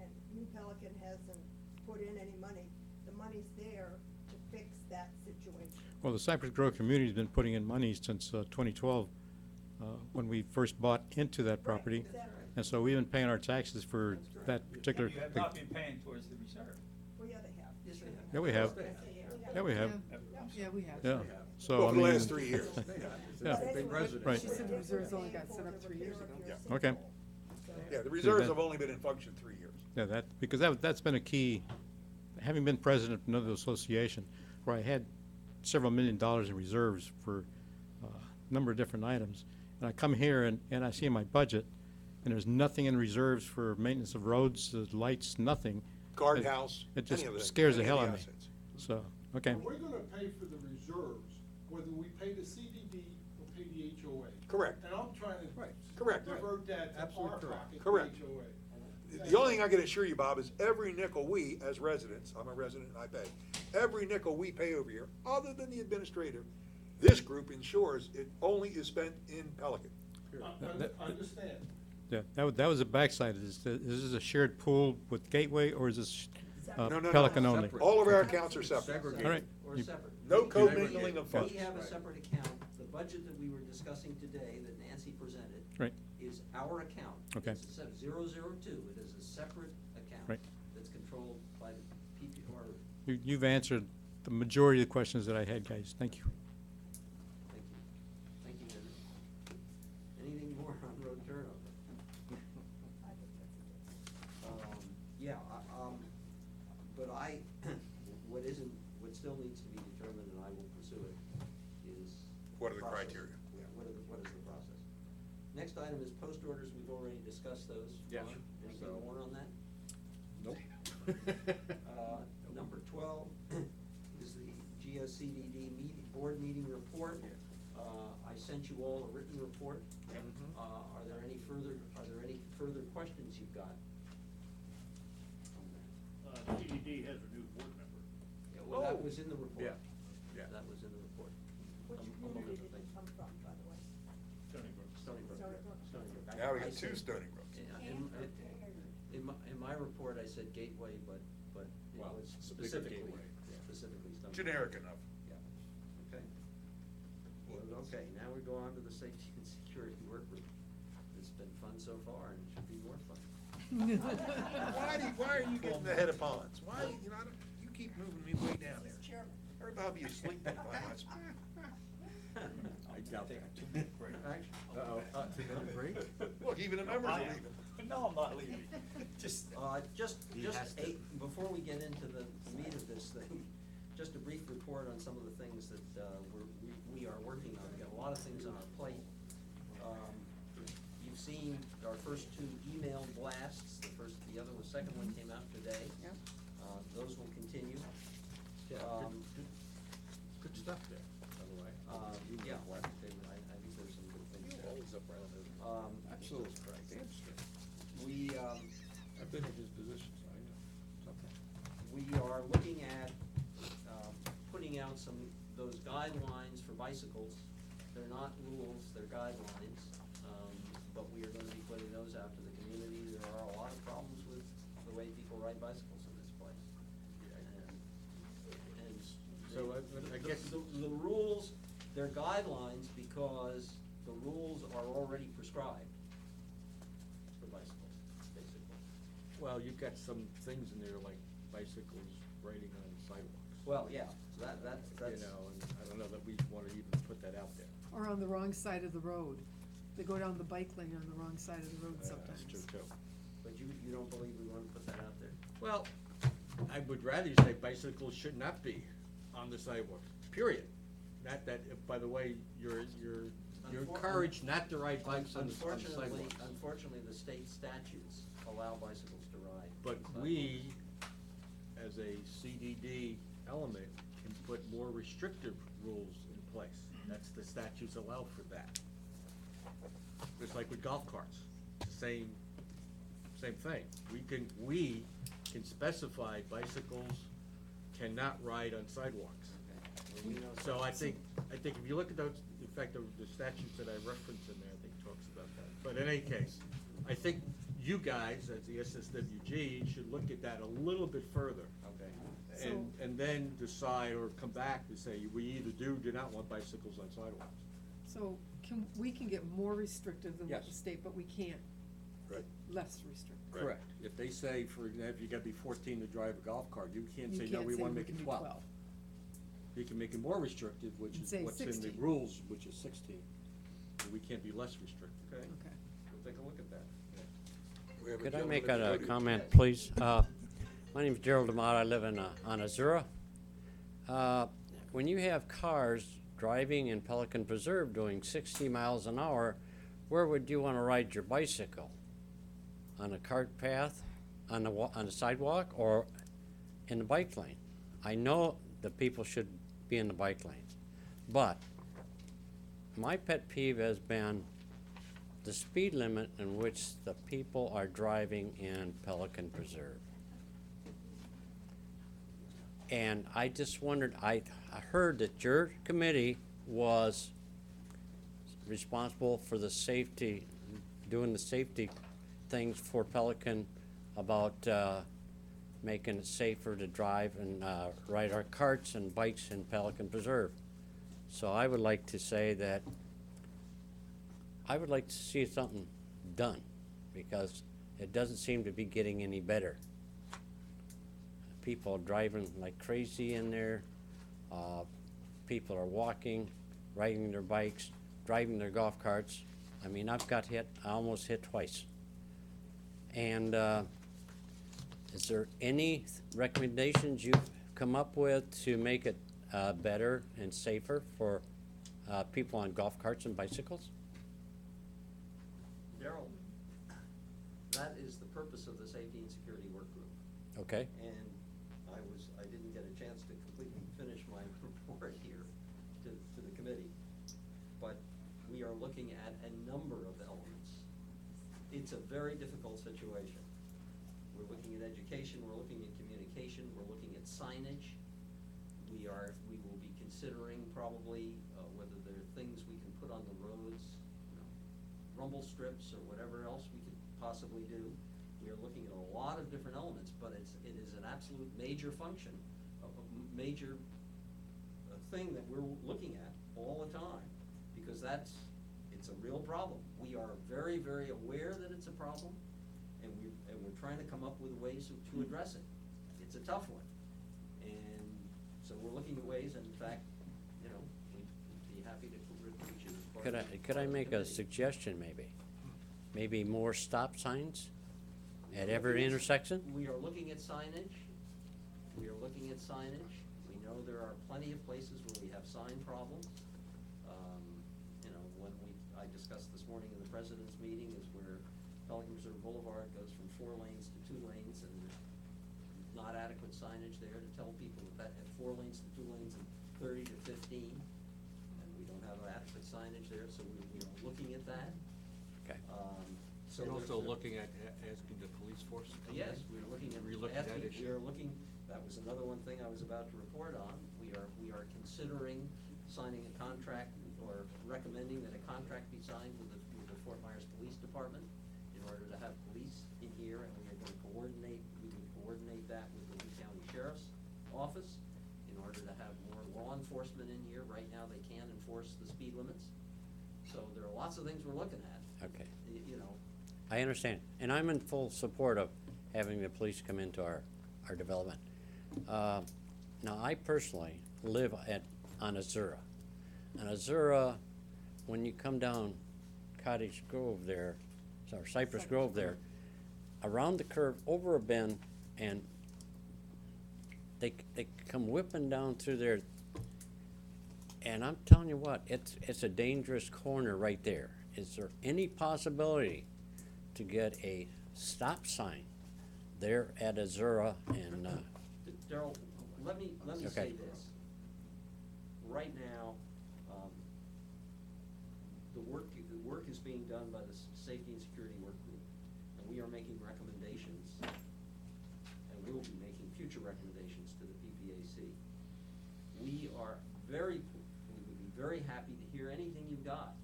and New Pelican hasn't put in any money. The money's there to fix that situation. well, the Cypress Grove community's been putting in money since 2012, when we first bought into that property. Exactly. And so we've been paying our taxes for that particular. You have not been paying towards the reserve. Well, yeah, they have. Yes, they have. Yeah, we have. Yeah, we have. Yeah, we have. Yeah. So, Well, I for the mean. last 3 years. Yeah. But Big anyway, resident. Right. She said the reserves only got set up 3 years ago. Yeah. Okay. Yeah, the reserves that- have only been in function 3 years. Yeah, because that's been a key, having been president of another association, where I had several $1 million in reserves for a number of different items. And I come here and I see my budget, and there's nothing in reserves for maintenance of roads, lights, nothing. Guardhouse, It just any of the. scares the any hell of out of me. assets. So, okay, We're gonna pay for the reserves, whether we pay the CDD or pay the HOA. Correct. And I'm trying to Correct. divert that to Absolutely our correct. pocket, Correct. the HOA. The only thing I can assure you, Bob, is every nickel we, as residents, I'm a resident and I pay, every nickel we pay over here, other than the administrator, this group ensures it only is spent in Pelican. I understand. yeah, that was the backside of this. Is this a shared pool with Gateway, or is this No, no, no. Pelican only? Separate. All of our accounts are separate. Segregated. All right. Or You- separate. No We- commingling of funds. We have a separate account. The budget that we were discussing today, that Nancy presented. Right. Is our account. Okay. It's a 002. It is a separate account. Right. That's controlled by the PP, or You've answered the majority of the questions that I had, guys. Thank you. Thank you. Thank you, Henry. Anything more on road turnover? Yeah, but what still needs to be determined, and I will pursue it, is. What are the process. criteria? Yeah, what is the process? Next item is post orders, we've already discussed those. Yes. Ron, anything So- more on that? Nope. Number 12 is the GSCDD board meeting report. I sent you all a written report. Are there any further questions you've got? CDD has a new board member. Yeah, well, that was in the report. Yeah. That was in the report. Which Among community other did it things. come from, by the way? Stony Brook. Stony Brook. Stony Brook. Stony Brook. Now we I got two said- Stony Brooks. Yeah, in my report, I said Gateway, but it Well, was it's a bigger specifically Gateway, yeah. Stony Brook. Generic enough. Yeah, okay. Well, okay, now we go on to the safety and security work group. It's been fun so far, and it should be more fun. Why are you getting the head of ponds? Why, you know, you keep moving me way down there. Everybody will be asleep by the time I speak. I doubt that. Uh-oh. Break? Look, even the members are leaving. No, I'm not leaving. Just, He has to. Before we get into the meat of this thing, just a brief report on some of the things that we are working on. We got a lot of things on our plate. You've seen our first two email blasts. The second one came out today. Yep. Those will continue. Yeah, Um, good stuff there, by the way. Yeah, I think there's some good things there. Always up around there. Absolutely. Damn straight. We, I've been in his position, so I know. we are looking at putting out those guidelines for bicycles. They're not rules, they're guidelines, but we are gonna be putting those out to the community. There are a lot of problems with the way people ride bicycles in this place. And So I guess. the rules, they're guidelines because the rules are already prescribed for bicycles, basically. Well, you've got some things in there like bicycles riding on sidewalks. Well, yeah, that's. You know, and I don't know that we wanna even put that out there. Or on the wrong side of the road. They go down the bike lane on the wrong side of the road sometimes. That's true too. But you don't believe we wanna put that out there? Well, I would rather say bicycles should not be on the sidewalk, period. Not that, by the way, you're encouraged not to ride bikes on the sidewalks. Unfortunately, the state statutes allow bicycles to ride. But we, as a CDD element, can put more restrictive rules in place. That's the statutes allow for that. Just like with golf carts, it's the same thing. We can specify bicycles cannot ride on sidewalks. And we know So I think if you look at those, in fact, the statutes that I referenced in there, I think talks about that. But in any case, I think you guys, as the SSWG, should look at that a little bit further. Okay. And then decide or come back to say, we either do not want bicycles on sidewalks. So we can get more restrictive than what Yes. the state, but we can't Right. less restrictive. Correct. If they say, for example, you gotta be 14 to drive a golf cart, you can't You say, no, can't we say wanna we make can it do 12. You can make it more restrictive, which And is say what's in the 16. rules, which is 16. But we can't be less restrictive. Okay, Okay. we'll take a look at that. We have a Could I gentleman make at the a podium. comment, please? My name's Gerald D'Amato, I live on Azura. When you have cars driving in Pelican Preserve doing 60 miles an hour, where would you want to ride your bicycle? On a cart path, on the sidewalk, or in the bike lane? I know that people should be in the bike lanes, but my pet peeve has been the speed limit in which the people are driving in Pelican Preserve. And I just wondered, I heard that your committee was responsible for the safety, doing the safety things for Pelican about making it safer to drive and ride our carts and bikes in Pelican Preserve. So I would like to say that I would like to see something done, because it doesn't seem to be getting any better. People driving like crazy in there, People are walking, riding their bikes, driving their golf carts. I mean, I've got hit, I almost hit twice. And is there any recommendations you've come up with to make it better and safer for people on golf carts and bicycles? Daryl, that is the purpose of the Safety and Security Work Group. Okay, And I didn't get a chance to completely finish my report here to the committee. But we are looking at a number of elements. It's a very difficult situation. We're looking at education, we're looking at communication, we're looking at signage. We will be considering probably whether there are things we can put on the roads, rumble strips or whatever else we could possibly do. We are looking at a lot of different elements, but it is an absolute major function, a major thing that we're looking at all the time, because it's a real problem. We are very, very aware that it's a problem, and we're trying to come up with ways to address it. It's a tough one, and so we're looking at ways, and in fact, we'd be happy to recruit you as part of the could I make a committee. suggestion maybe? Maybe more stop signs at every intersection? We are looking at signage. We are looking at signage. We know there are plenty of places where we have sign problems. When I discussed this morning in the president's meeting is where Pelican Reserve Boulevard goes from 4 lanes to 2 lanes, and there's not adequate signage there to tell people that at 4 lanes to 2 lanes and 30 to 15, and we don't have adequate signage there, so we are looking at that. Okay. So You're there's- also looking at asking the police force to come in? Yes, we're looking at. Were you looking at that issue? We are looking, that was another one thing I was about to report on. We are considering signing a contract or recommending that a contract be signed with the Fort Myers Police Department in order to have police in here, and we are going to coordinate that with the Lee County Sheriff's Office in order to have more law enforcement in here. Right now, they can't enforce the speed limits. So there are lots of things we're looking at. Okay. You know, I understand, and I'm in full support of having the police come into our development. Now, I personally live on Azura. On Azura, when you come down Cottage Grove there, or Cypress Grove there, around the curve, over a bend, and they come whipping down through there, and I'm telling you what, it's a dangerous corner right there. Is there any possibility to get a stop sign there at Azura and, Daryl, let me Okay. say this. Right now, the work is being done by the Safety and Security Work Group, and we are making recommendations, and we'll be making future recommendations to the PPAC. We would be very happy to hear anything you've got.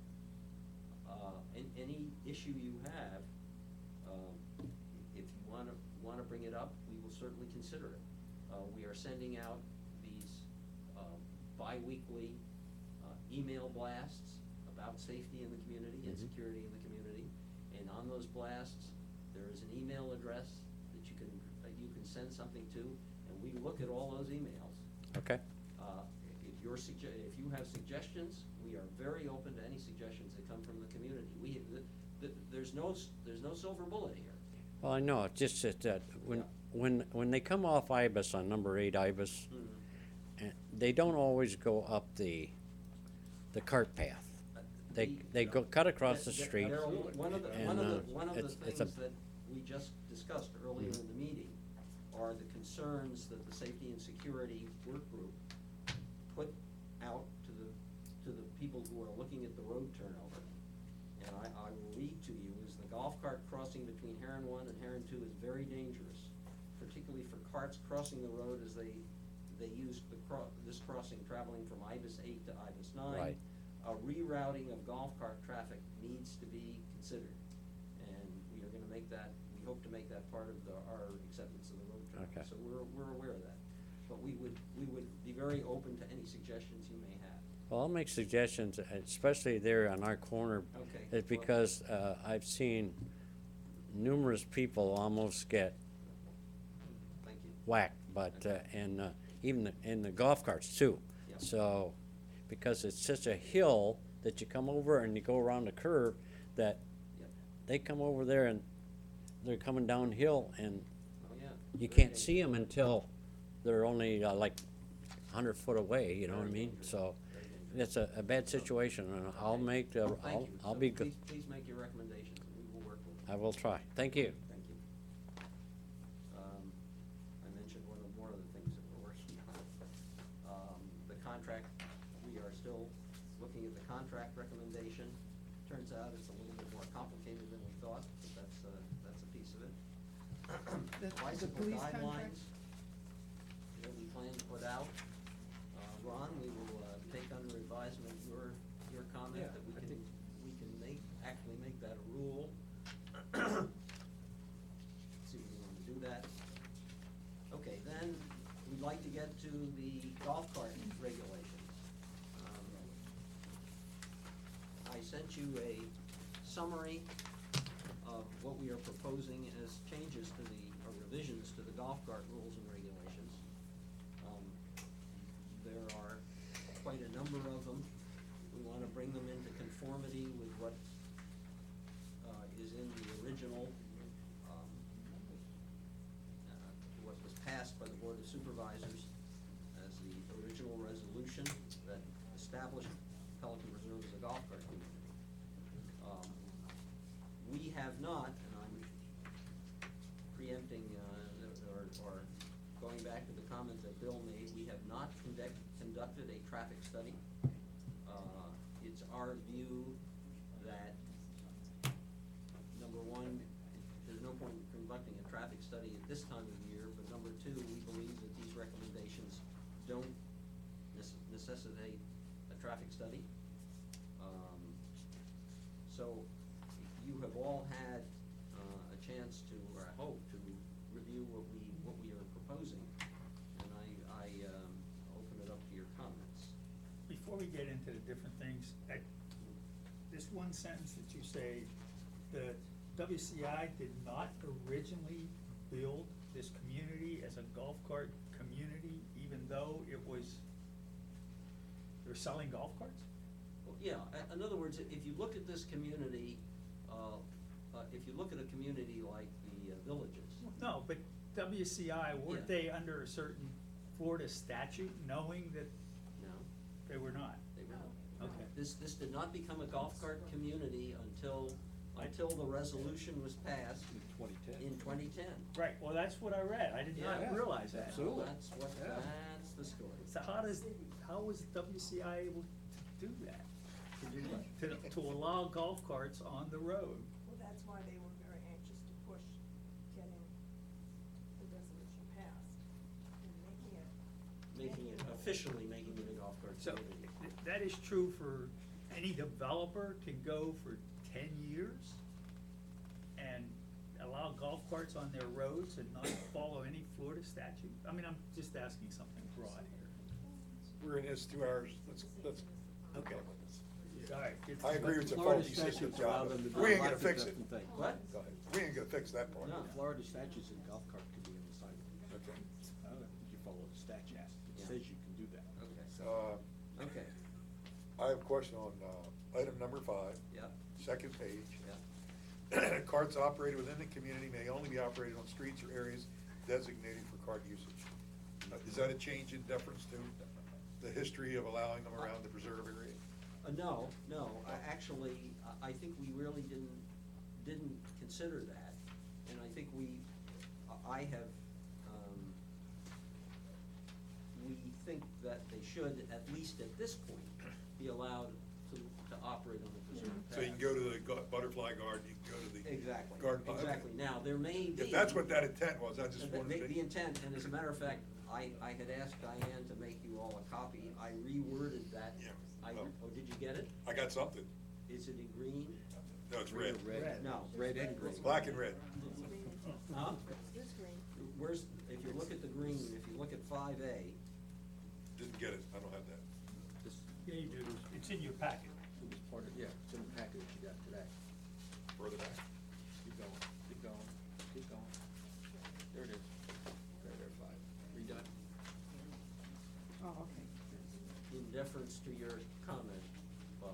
Any issue you have, if you wanna bring it up, we will certainly consider it. We are sending out these bi-weekly email blasts about safety in the community and security in the community. And on those blasts, there is an email address that you can send something to, and we look at all those emails. okay? If you have suggestions, we are very open to any suggestions that come from the community. There's no silver bullet here. Well, I know, it's just that when they come off Ibis on number 8 Ibis, they don't always go up the cart path. They go cut across the street. Daryl, one of the it's things a- that we just discussed earlier in the meeting are the concerns that the Safety and Security Work Group put out to the people who are looking at the road turnover. And I will read to you, is the golf cart crossing between Heron 1 and Heron 2 is very dangerous, particularly for carts crossing the road as they use this crossing traveling from Ibis 8 to Ibis 9. Right. A rerouting of golf cart traffic needs to be considered, and we are gonna make that, we hope to make that part of our acceptance of the road turnover. Okay. So we're aware of that, but we would be very open to any suggestions you may have. Well, I'll make suggestions, especially there on our corner. Okay. It's because I've seen numerous people almost get Thank you. whacked, but, and even in the golf carts too. Yep. So, because it's such a hill that you come over and you go around the curve, that Yep. they come over there and they're coming downhill and Oh, yeah. you Very can't dangerous. see them until they're only like 100 foot away, you know what I Very mean? dangerous. So, Very dangerous. it's a bad situation, and I'll Okay. make, Thank I'll, you. I'll So be good. Please make your recommendations, and we will work with them. I will try. Thank you. Thank you. I mentioned one of more of the things that we're working on. The contract, we are still looking at the contract recommendation. Turns out it's a little bit more complicated than we thought, but that's a piece of it. The Bicycle police contract? guidelines that we plan to put out. Ron, we will take under advisement your comment Yeah, that we I can, think- actually make that a rule. See if we want to do that. Okay, then, we'd like to get to the golf cart regulations. I sent you a summary of what we are proposing as changes to or revisions to the golf cart rules and regulations. There are quite a number of them. We want to bring them into conformity with what is in the original, what was passed by the Board of Supervisors as the original resolution that established Pelican Reserve as a golf cart community. We have not, and I'm preempting, or going back to the comment that Bill made, we have not conducted a traffic study. It's our view that, number one, there's no point in conducting a traffic study at this time of year, but number two, we believe that these recommendations don't necessitate a traffic study. So, you have all had a chance to, or I hope, to review what we are proposing, and I open it up to your comments. Before we get into the different things, this one sentence that you say, the WCI did not originally build this community as a golf cart community, even though they were selling golf carts? Well, yeah, in other words, if you look at this community, if you look at a community like the Villages. No, but WCI, weren't Yeah. they under a certain Florida statute, knowing that No, they were not? they were not. Okay. This did not become a golf cart community until the resolution was passed in 2010. Right, well, that's what I read, I did Yeah. not realize that. So that's the story. So how was WCI able to do that? To do what? To allow golf carts on the road? Well, that's why they were very anxious to push getting the resolution passed and Officially making it a golf cart So, community. that is true for any developer can go for 10 years and allow golf carts on their roads and not follow any Florida statute? I mean, I'm just asking something broad here. We're in this 2 hours, let's. Okay. All right. I agree with the Florida faulty system statutes allow job. them to do We ain't lots gonna of fix it. different things. What? Go ahead. We ain't gonna fix that part. No. Florida statutes in golf cart can be on the sidewalk. Okay. You follow the statute. It Yeah. says you can do that. Okay. Okay, I have a question on, item number 5, yeah, second page. yeah. Carts operated within the community may only be operated on streets or areas designated for cart usage. Is that a change in deference to the history of allowing them around the preserve area? No, actually, I think we really didn't consider that, and I think I have, we think that they should, at least at this point, be allowed to operate on the preserve path. So you can go to the butterfly garden, you can go to the. Exactly, garden. Okay. exactly. Now, there may be. If that's what that intent was, I just The wanted to. intent, and as a matter of fact, I had asked Diane to make you all a copy. I reworded that. Yeah. Oh, did you get it? I got something. Is it in green? No, it's red. No. Red and green. It's black and red. Huh? This green. Where's, if you look at the green, if you look at 5A, Didn't get it, I don't have that. This, Yeah, you do, it's in your packet. it was part of, yeah, it's in the package you got today. Further back. Keep going, keep going, keep going. There it is. There, 5. Redone. Oh, okay. deference to your comment, Bob.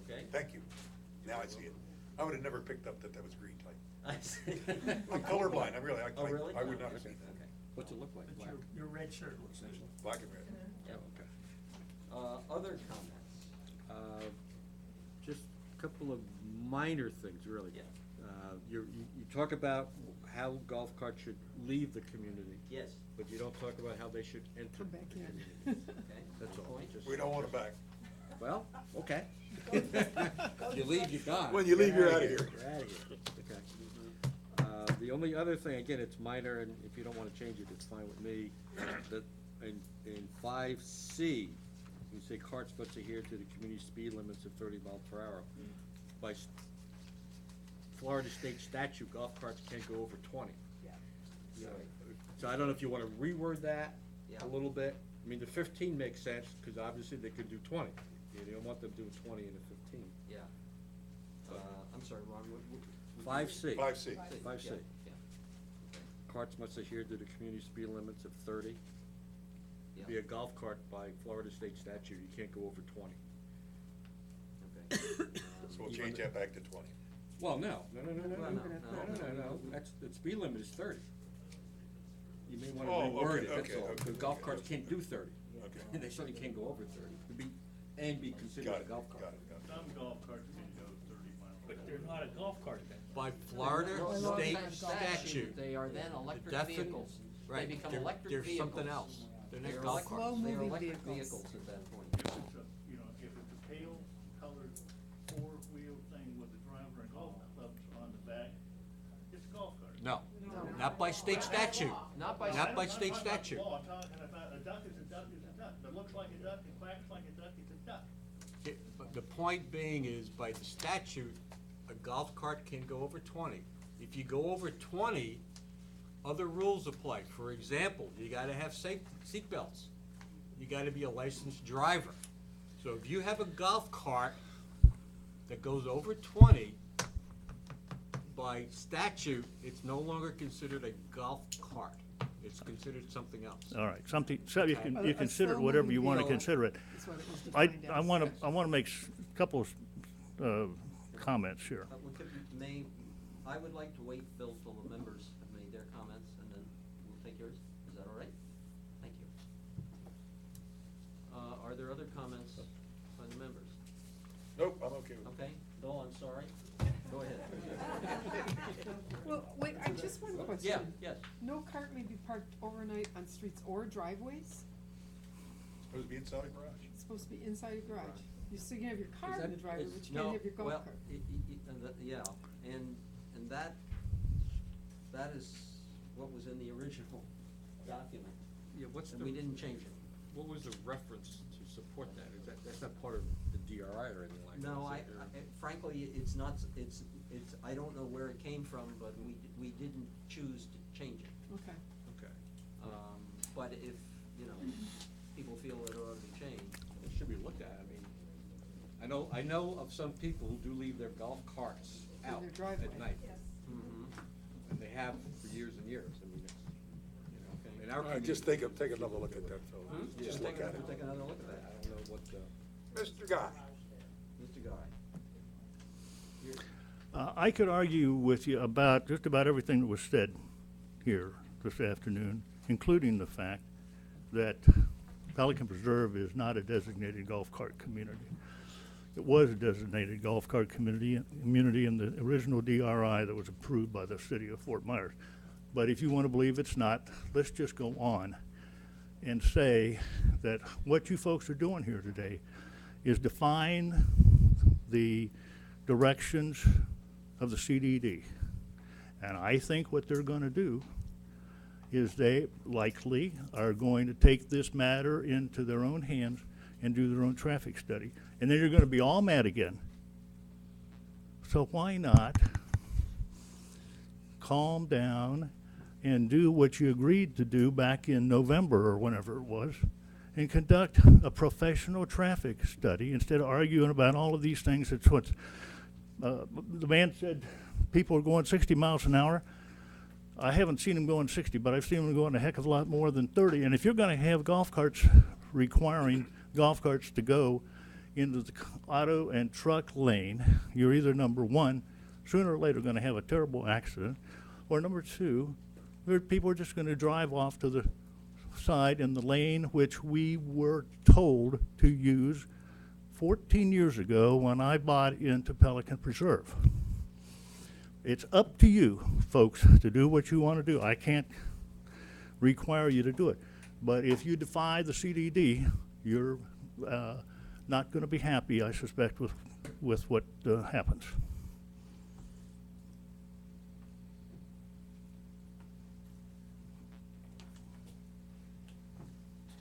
Okay? Thank you. Now I see it. I would have never picked up that that was green type. I see. I'm colorblind, I really, Oh, really? I would No, not have okay, seen that. okay. What's it look like? But Black? your red shirt looks like. Black and red. Yep. Okay. Other comments? Just a couple of minor things, really. Yeah. You talk about how golf carts should leave the community, Yes, but you don't talk about how they should enter Come the back in. community. okay. That's good all. point. Just- We don't want it back. Well, okay. You leave, you die. When you leave, you're Get outta here. You're outta here, okay. The only other thing, again, it's minor, and if you don't wanna change it, it's fine with me, that in 5C, you say carts must adhere to the community speed limits of 30 miles per hour. By Florida state statute, golf carts can't go over 20. Yeah. So I don't know if you wanna reword that Yeah. a little bit. I mean, the 15 makes sense, cause obviously they could do 20. You don't want them doing 20 and a 15. Yeah. I'm sorry, Ron, what? 5C. 5C. 5C. Yeah. Carts must adhere to the community speed limits of 30. Yeah. Be a golf cart by Florida state statute, you can't go over 20. Okay. So we'll change that back to 20. Well, no, no, Well, no. That's, the speed limit is 30. You may wanna Oh, reword okay, it, that's okay, all, okay, because golf okay, carts okay. can't do 30. Okay. And they certainly can't go over 30, and be considered Got a it, golf cart. got it, got it. Some golf carts can go 30 miles. But they're not a golf cart then. By Florida Well, state by statute. They are then the electric defin- vehicles. They Right, become they're- electric they're vehicles. something else. They're not They're golf electric- carts. They're Slow-moving electric vehicles. vehicles at that point. If it's a, if it's a pale colored four-wheel thing with a driver and golf clubs on the back, it's a golf cart. No, not by state statute. Not by Not by I'm state not talking about statute. law, I'm talking about a duck is a duck is a duck. If it looks like a duck, it quacks like a duck, it's a duck. But the point being is, by the statute, a golf cart can go over 20. If you go over 20, other rules apply. For example, you gotta have seat belts. You gotta be a licensed driver. So if you have a golf cart that goes over 20, by statute, it's no longer considered a golf cart. It's considered something else. All right, something, so you Okay. can, A- you a consider it whatever you wanna slow-moving consider it. Is what it was I, defined I as. wanna, I wanna make a couple of, comments here. I would like to wait, Phil, till the members have made their comments, and then we'll take yours. Is that all right? Thank you. Are there other comments by the members? Nope, I'm okay with it. Okay, Bill, I'm sorry. Go ahead. Well, wait, I just one question. Yeah, yes. No cart may be parked overnight on streets or driveways? Supposed to be inside a garage. It's supposed to be inside a garage. You still can have your car in the driveway, It's- but you can't have your golf well, cart. yeah, and that is what was in the original document, Yeah, what's and we didn't change it. what was the reference to support that? That's not part of the DRI or anything like that? No, is it? frankly, it's not, it's, I don't know where it came from, but we didn't choose to change it. Okay. Okay. But if, people feel that it ought to be changed. It should be looked at, I know of some people who do leave their golf carts In out their driveway. at night. Mm-hmm. And they have for years and years, I mean, it's, in our All right, community. just take another look at that, Phil. Hmm? Just look at it. Take another look at that. I don't know what, Mr. Guy. Mr. Guy. I could argue with you about just about everything that was said here this afternoon, including the fact that Pelican Preserve is not a designated golf cart community. It was a designated golf cart community in the original DRI that was approved by the city of Fort Myers. But if you want to believe it's not, let's just go on and say that what you folks are doing here today is define the directions of the CDD. And I think what they're going to do is they likely are going to take this matter into their own hands and do their own traffic study. And then you're going to be all mad again. So why not calm down and do what you agreed to do back in November or whenever it was, and conduct a professional traffic study instead of arguing about all of these things. That's what the man said, people are going 60 miles an hour. I haven't seen them going 60, but I've seen them going a heck of a lot more than 30. And if you're going to have golf carts requiring golf carts to go into the auto and truck lane, you're either number one, sooner or later going to have a terrible accident, or number two, people are just going to drive off to the side in the lane which we were told to use 14 years ago when I bought into Pelican Preserve. It's up to you, folks, to do what you want to do. I can't require you to do it. But if you defy the CDD, you're not going to be happy, I suspect, with what happens.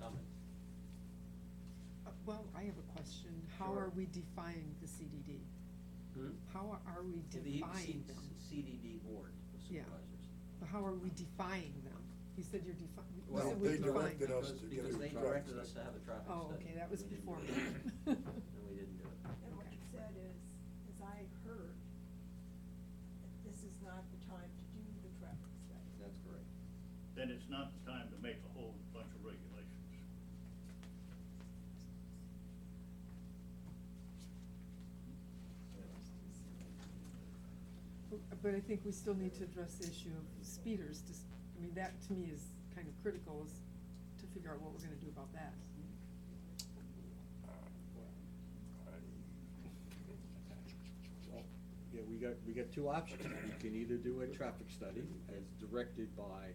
Comment? Well, I have a question. How Sure. are we defining the CDD? Hmm? How are we To the defining them? CDD board of Yeah. supervisors. But how are we defying them? You said you're defining, you Well, said we they defined directed them. us to get Because a they traffic directed study. us to have a traffic study. Oh, okay, that was We didn't before do me. it. And we didn't do it. And what you said is, as I heard, that this is not the time to do the traffic study. That's correct. Then it's not the time to make a whole bunch of regulations. But I think we still need to address the issue of speeders. I mean, that to me is kind of critical, is to figure out what we're gonna do about that. Well, yeah, we got two options. We can either do a traffic study as directed by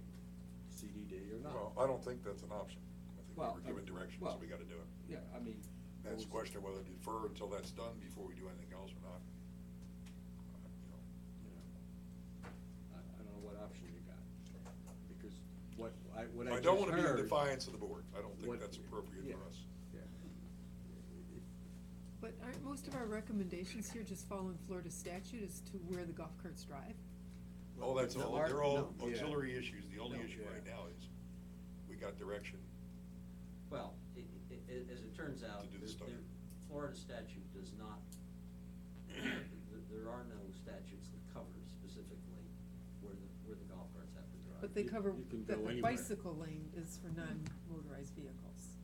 CDD or not. Well, I don't think that's an option. I think we Well, were given direction, so well, we gotta do it. Yeah, I mean. That's a those- question of whether to defer until that's done before we do anything else or not. you know, I don't know what option you got, because what I I just don't wanna be in heard- defiance of the board. I don't think what- that's appropriate yeah, for us. yeah. But aren't most of our recommendations here just following Florida statute as to where the golf carts drive? Oh, that's No, all, our- they're all no, yeah. auxiliary issues. The only No, issue yeah. right now is we got direction. Well, as it turns out, To do the study. Florida statute does not, there are no statutes that cover specifically where the golf carts have to drive. But they You- cover, you can that go the anywhere. bicycle lane is for non-motorized vehicles,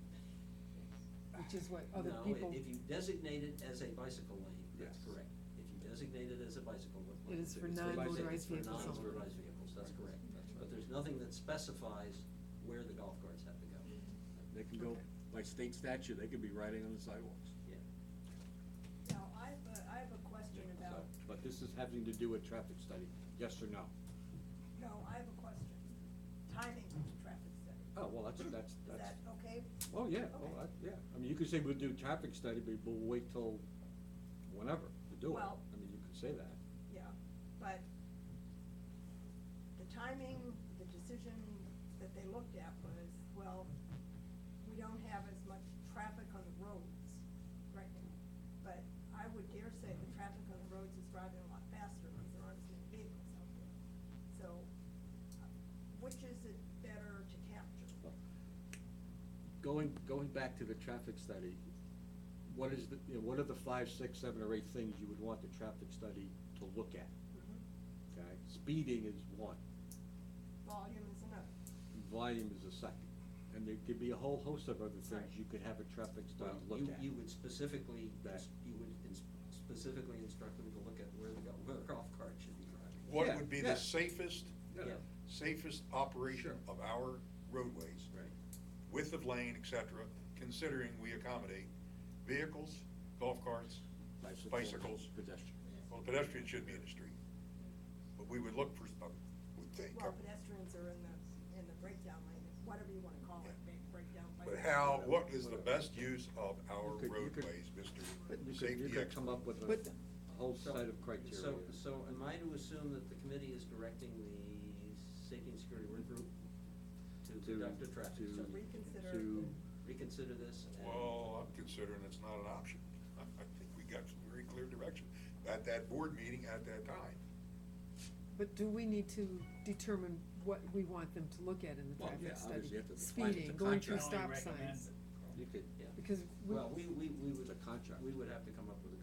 which is what other No, people. if you designate it as a bicycle lane, that's Yes. correct. If you designate it as a bicycle lane. It is for it's non-motorized for vehicles only. non-motorized vehicles, that's correct. But there's nothing that specifies where the golf carts have to go. They can go, by state statute, they could be riding on the sidewalks. Yeah. Now, I have a question So, about, but this is having to do with traffic study, yes or no? no, I have a question. Timing of the traffic study. Oh, well, that's, Is that okay? oh, yeah, Okay. yeah. I mean, you could say we'll do traffic study, but we'll wait till whenever to do it. Well- I mean, you could say that. Yeah, but the timing, the decision that they looked at was, well, we don't have as much traffic on the roads right now. But I would dare say the traffic on the roads is driving a lot faster because there aren't as many vehicles out there. So, which is it better to capture? Going back to the traffic study, what is the, what are the 5, 6, 7, or 8 things you would want the traffic study to look at? Okay, speeding is one, Volume is another. volume is a second, and there could be a whole host of other things Right. you could have a traffic study Well, look at. you would specifically, That- specifically instruct them to look at where the golf cart should be driving. What Yeah, would be yeah. the safest, Yeah. safest operation Sure. of our roadways? Right. Width of lane, et cetera, considering we accommodate vehicles, golf carts, bicycles. Pedestrians. Well, pedestrians should be in the street. But we would look for, we think. Well, pedestrians are in the breakdown lane, whatever you wanna call it, breakdown. But bicycle. how, what is the best use of our You could- roadways, Mr. You Safety could come expert? up with But- a whole set of criteria. So am I to assume that the committee is directing the safety and security work group to conduct a traffic to- So study? reconsider. to- Reconsider this and. Well, I'm considering it's not an option. I think we got some very clear direction at that board meeting at that time. But do we need to determine what we want them to look at in the Well, traffic yeah, study? obviously you have to define it. Speeding, It's a going through contract. stop signs, You could, Yeah. because we, Well, we would, It's a contract. we would have to come up with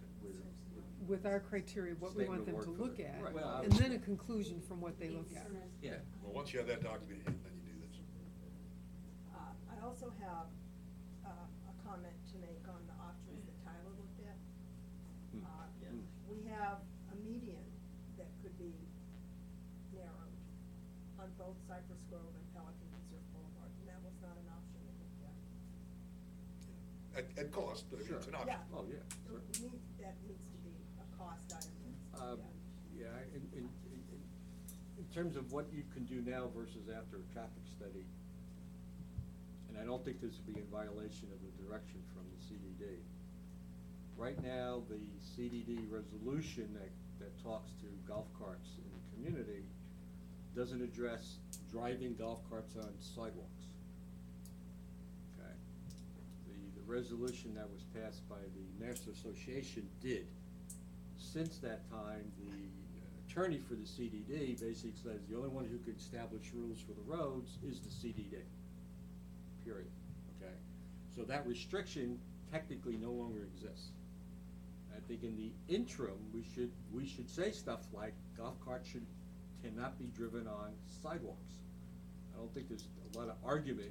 with our criteria, what we want them Statement to of work look for the- at, right. Well, and then a conclusion from what they look at. Yeah. Well, once you have that document, then you do this. I also have, a comment to make on the options that Tyler looked at. Yeah. We have a median that could be narrowed on both Cypress Grove and Pelican Reserve Boulevard, and that was not an option we looked at. At cost, but I mean, it's an option. Yeah. Oh, yeah, sure. That needs to be a cost item that's, Um, yeah. Yeah, in terms of what you can do now versus after a traffic study, and I don't think this would be in violation of the direction from the CDD. Right now, the CDD resolution that talks to golf carts in the community doesn't address driving golf carts on sidewalks. Okay? The resolution that was passed by the National Association did. Since that time, the attorney for the CDD basically says the only one who can establish rules for the roads is the CDD, period, okay? So that restriction technically no longer exists. I think in the interim, we should say stuff like golf carts cannot be driven on sidewalks. I don't think there's a lot of argument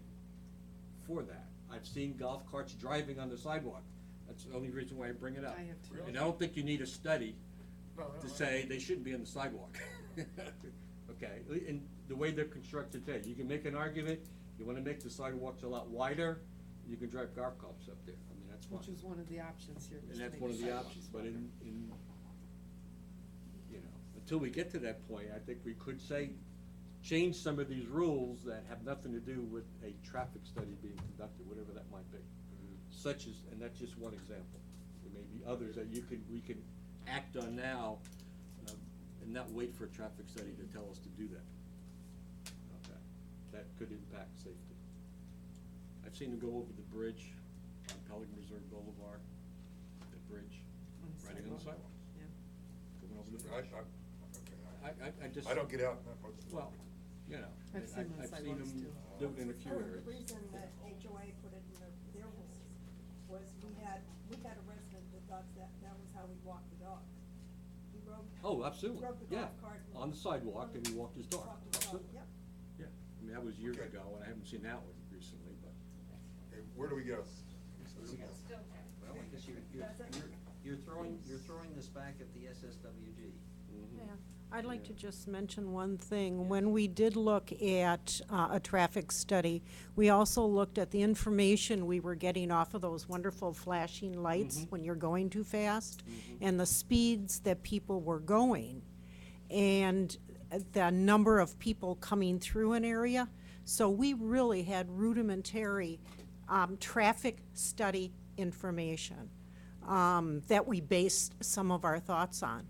for that. I've seen golf carts driving on the sidewalk. That's the only reason why I bring it up. I have too. And I don't think you need a study No, to say they shouldn't be on the sidewalk. Okay, and the way they're constructed today, you can make an argument, you wanna make the sidewalks a lot wider, you can drive golf carts up there, I mean, that's fine. Which is one of the options here. And is to that's make one of the sidewalks options, but wider. you know, until we get to that point, I think we could say, change some of these rules that have nothing to do with a traffic study being conducted, whatever that might be. Such as, and that's just one example, there may be others that we can act on now, and not wait for a traffic study to tell us to do that. Okay, that could impact safety. I've seen them go over the bridge on Pelican Reserve Boulevard, the bridge, On the riding on the sidewalk. sidewalks, Yeah. going over the I, bridge. I just. I don't get out in that part. Well, you know, I've seen I've on seen sidewalks them too. do it in a few The areas. reason that HOA put it in their rules was we had a resident that thought that was how we walked the dogs. He rode. Oh, absolutely, Rode the yeah, golf cart. on the sidewalk, and he walked his dog, Walked his dog, absolutely. yep. Yeah, I mean, that was years Okay. ago, and I haven't seen that one recently, but. Okay, where do we go? Well, I guess you're throwing this back at the SSWG. Mhm. Yeah, I'd like to just mention one thing. When we did look at a traffic study, we also looked at the information we were getting off of those wonderful flashing lights when you're going too fast, and the speeds that people were going, and the number of people coming through an area. So we really had rudimentary traffic study information that we based some of our thoughts on.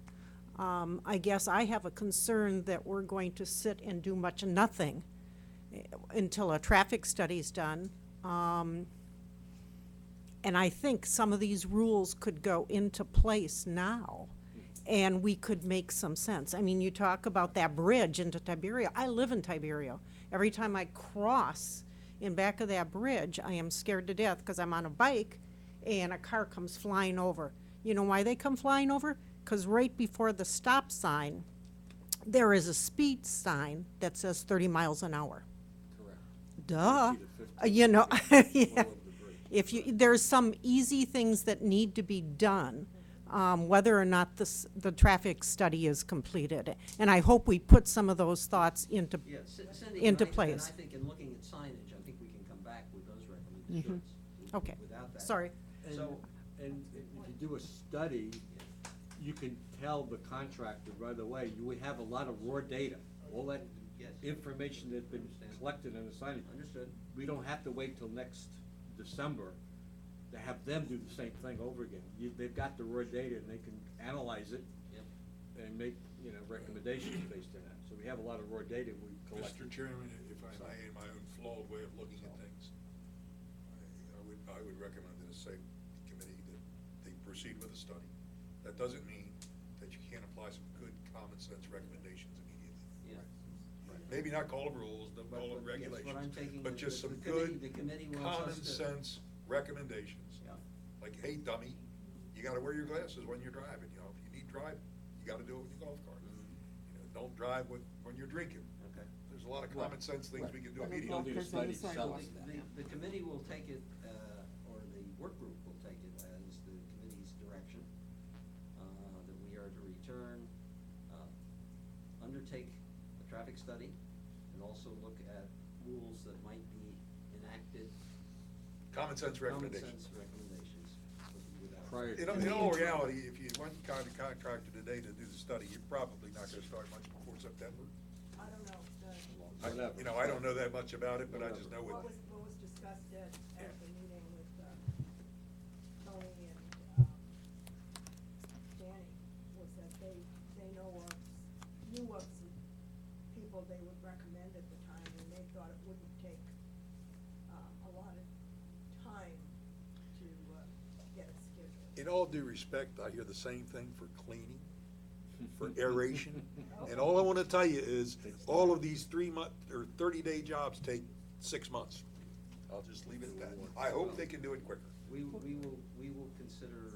I guess I have a concern that we're going to sit and do much of nothing until a traffic study's done. And I think some of these rules could go into place now, and we could make some sense. I mean, you talk about that bridge into Tiberio. I live in Tiberio. Every time I cross in back of that bridge, I am scared to death because I'm on a bike and a car comes flying over. You know why they come flying over? Because right before the stop sign, there is a speed sign that says 30 miles an hour. Correct. Duh. 50 to 50, You know, all yeah. over the bridge. If you, there's some easy things that need to be done, whether or not the traffic study is completed. And I hope we put some of those thoughts into, Yeah, Cindy, into and place. I think in looking at signage, I think we can come back with those recommendations. Okay. Without that. Sorry. So, And if you do a study, you can tell the contractor right away, you would have a lot of raw data, all that Yes. information that's been collected in the signage. Understood. We don't have to wait till next December to have them do the same thing over again. They've got the raw data and they can analyze it Yep. and make, recommendations based on that. So we have a lot of raw data we collect. Mr. Chairman, if I may, in my own flawed way of looking at things, I would recommend to the safety committee that they proceed with a study. That doesn't mean that you can't apply some good common sense recommendations immediately. Yeah. Maybe not call them rules, don't call them But yes, what I'm regulations, taking but is just the some committee- good, the committee wants common us to- sense recommendations. Yeah. Like, hey, dummy, you gotta wear your glasses when you're driving, if you need driving. You gotta do it with your golf cart. Mhm. You know, don't drive when you're drinking. Okay. There's a lot of common sense things we can do Right. immediately. Building a Golfers on the study, sell sidewalk. it. The committee will take it, or the work group will take it as the committee's direction, that we are to return, undertake a traffic study, and also look at rules that might be enacted. Common sense recommendations. Common sense recommendations without. Prior In all reality, if you went kind of contractor today to do the study, you're probably not gonna start much before September. I don't know, Whatever. You know, I don't know that much about it, but I just know what with, was discussed at the meeting with, Tony and, Danny, was that they knew of some people they would recommend at the time, and they thought it wouldn't take, a lot of time to, get it scheduled. in all due respect, I hear the same thing for cleaning, for aeration. And all I wanna tell you is, all of these 3-month or 30-day jobs take 6 months. I'll just leave it at that. I hope they can do it quicker. We will consider,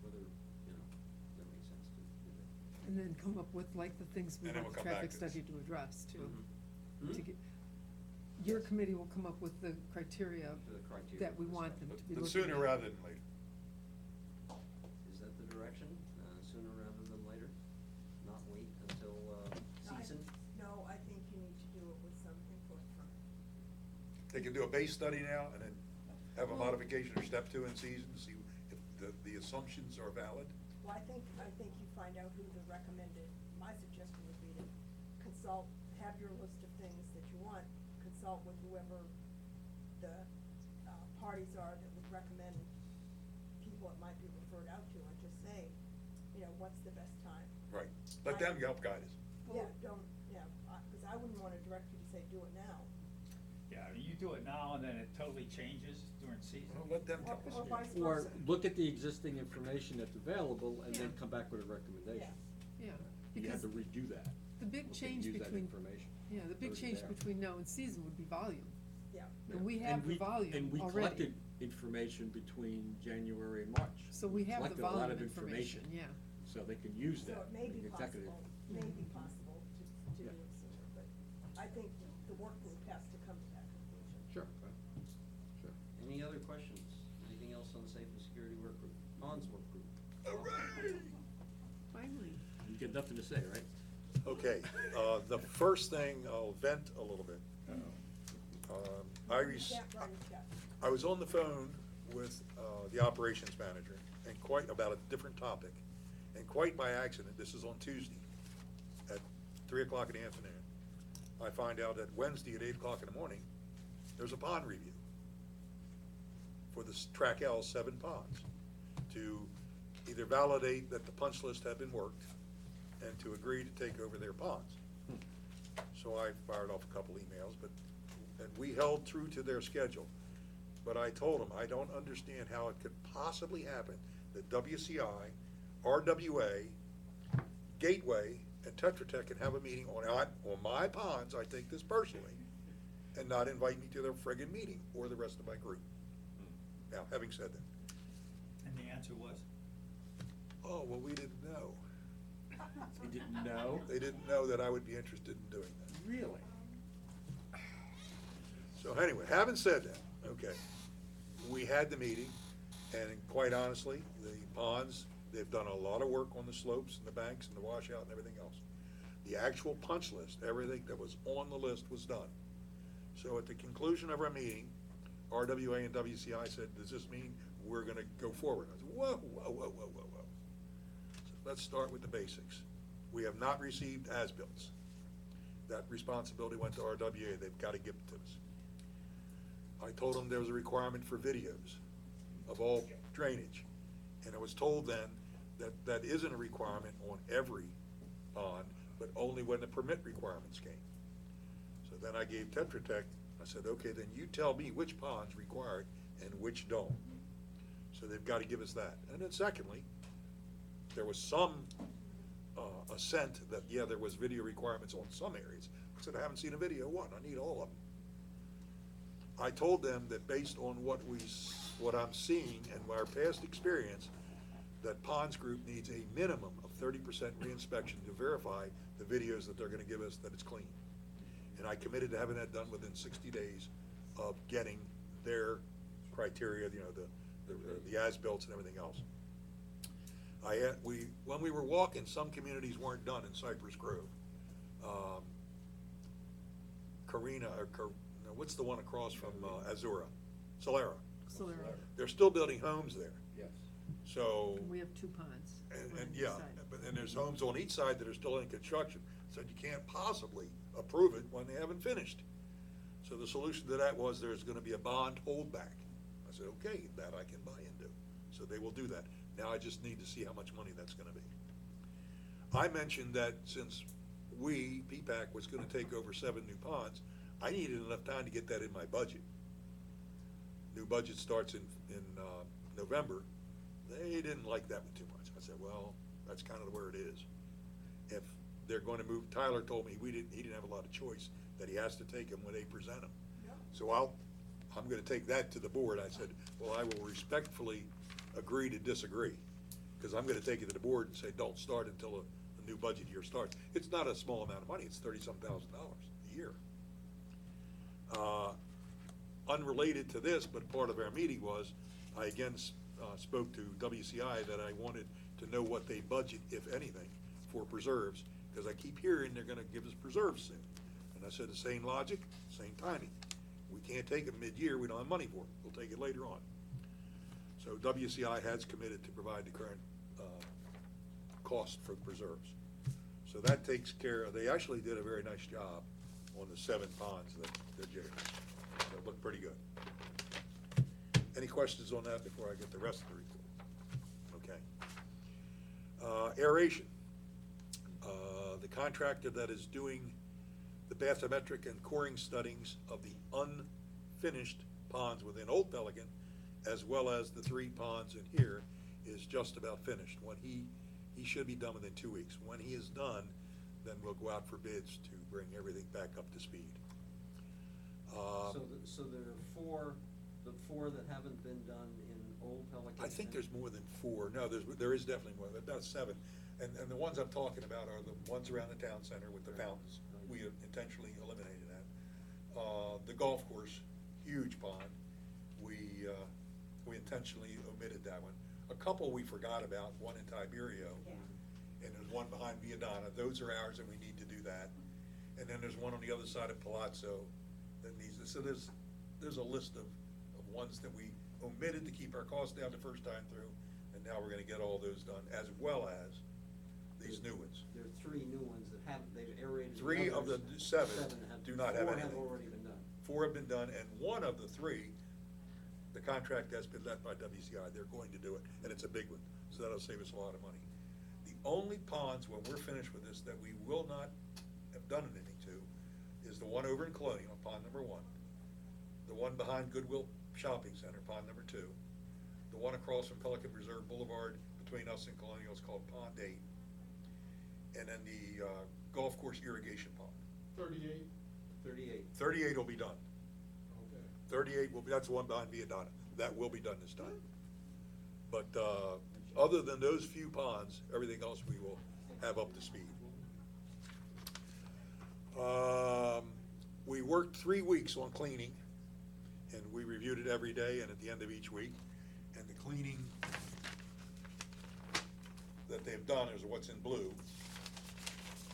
whether, you know, that makes sense to do that. And then come up with like the things we And then want the we'll come back traffic to this. study to address too. Mhm. To get, your committee will come up with the criteria The criteria that we for the want study. them to be But looking at. sooner rather than later. Is that the direction, sooner rather than later? Not wait until, season? No, I think you need to do it with some input from, They can do a base study now and then have a modification or step 2 in season, see if the assumptions are valid. well, I think you find out who the recommended, my suggestion would be to consult, have your list of things that you want, consult with whoever the, parties are that would recommend people it might be referred out to, and just say, you know, what's the best time? Right. Let them help guide us. Yeah, cause I wouldn't wanna direct you to say, do it now. Yeah, I mean, you do it now and then it totally changes during season. Well, let them tell Or us. vice Or versa. look at the existing information that's available and then Yeah. come back with a recommendation. Yeah, You have because to redo that. the big Look and change use that between, information. yeah, the big Already change there. between now and season would be volume. Yeah. And we And have the we- volume And we already. collected information between January and March. So we have the Collected a lot volume of information, yeah. So they can use So that. it may be the executive. possible, to do Yeah. it sooner, but I think the work group has to come to that conclusion. Sure, sure. Any other questions? Anything else on the safe and security work group? Ponds work group? Finally. You get nothing to say, right? Okay, the first thing, I'll vent a little bit. You can't write a check. I was on the phone with the operations manager, and quite about a different topic. And quite by accident, this is on Tuesday, at 3 o'clock in the afternoon, I find out that Wednesday at 8 o'clock in the morning, there's a pond review for the Track L 7 ponds, to either validate that the punch list had been worked and to agree to take over their ponds. So I fired off a couple emails, and we held true to their schedule. But I told them, I don't understand how it could possibly happen that WCI, RWA, Gateway, and Tetra Tech can have a meeting on my ponds, I take this personally, and not invite me to their friggin' meeting or the rest of my group. Now, having said that, And the answer was? oh, well, we didn't know. You didn't know? They didn't know that I would be interested in doing that. Really? So anyway, having said that, okay, we had the meeting, and quite honestly, the ponds, they've done a lot of work on the slopes and the banks and the washout and everything else. The actual punch list, everything that was on the list was done. So at the conclusion of our meeting, RWA and WCI said, does this mean we're gonna go forward? I said, whoa, whoa, whoa, whoa, whoa, whoa. So let's start with the basics. We have not received as-bills. That responsibility went to RWA, they've gotta give it to us. I told them there was a requirement for videos of all drainage. And I was told then that that isn't a requirement on every pond, but only when the permit requirements came. So then I gave Tetra Tech, I said, okay, then you tell me which ponds require it and which don't. So they've got to give us that. And then secondly, there was some assent that, yeah, there was video requirements on some areas. I said, I haven't seen a video, what? I need all of them. I told them that based on what I'm seeing and our past experience, that Ponds Group needs a minimum of 30% reinspection to verify the videos that they're gonna give us that it's clean. And I committed to having that done within 60 days of getting their criteria, you know, the as-built and everything else. When we were walking, some communities weren't done in Cypress Grove. What's the one across from Azura? Solera. So there are, They're still building homes there. Yes. So, we have 2 ponds. and on each yeah, side. and there's homes on each side that are still in construction, so you can't possibly approve it when they haven't finished. So the solution to that was there's gonna be a bond holdback. I said, okay, that I can buy into. So they will do that. Now I just need to see how much money that's gonna be. I mentioned that since PPAC was gonna take over 7 new ponds, I needed enough time to get that in my budget. New budget starts in November. They didn't like that one too much. I said, well, that's kind of where it is. If they're going to move, Tyler told me he didn't have a lot of choice, that he has to take them when they present them. So I'm gonna take that to the board. I said, well, I will respectfully agree to disagree, because I'm gonna take it to the board and say, don't start until a new budget year starts. It's not a small amount of money, it's $30-some thousand a year. Unrelated to this, but part of our meeting was, I again spoke to WCI that I wanted to know what they budget, if anything, for preserves, because I keep hearing they're gonna give us preserves soon. And I said, the same logic, same timing. We can't take it mid-year, we don't have money for it, we'll take it later on. So WCI has committed to provide the current cost for the preserves. So that takes care of, they actually did a very nice job on the 7 ponds that they're jigging. So it looked pretty good. Any questions on that before I get the rest of the report? Okay. Aeration. The contractor that is doing the bathymetric and coring studies of the unfinished ponds within Old Pelican, as well as the 3 ponds in here, is just about finished. When he should be done within 2 weeks. When he is done, then we'll go out for bids to bring everything back up to speed. So there are the four that haven't been done in Old Pelican? I think there's more than 4. No, there is definitely more, about 7. And the ones I'm talking about are the ones around the town center with the fountains. We have intentionally eliminated that. The golf course, huge pond, we intentionally omitted that one. A couple we forgot about, one in Tiberio, and there's one behind Viadana. Those are ours and we need to do that. And then there's one on the other side of Palazzo that needs to, so there's a list of ones that we omitted to keep our costs down the first time through, and now we're gonna get all those done, as well as these new ones. There are 3 new ones that haven't, they've aerated. 3 of the others. 7 do not have 4 anything. have already been done. 4 have been done, and 1 of the 3, the contract has been let by WCI. They're going to do it, and it's a big one, so that'll save us a lot of money. The only ponds, when we're finished with this, that we will not have done anything to is the one over in Colonial, pond number 1, the one behind Goodwill Shopping Center, pond number 2, the one across from Pelican Reserve Boulevard between us and Colonial is called Pond 8, and then the golf course irrigation pond. 38. 38. 38 will be done. Okay. 38 will be, that's the one behind Viadana. That will be done this time. But other than those few ponds, everything else we will have up to speed. We worked 3 weeks on cleaning, and we reviewed it every day and at the end of each week. And the cleaning that they've done is what's in blue.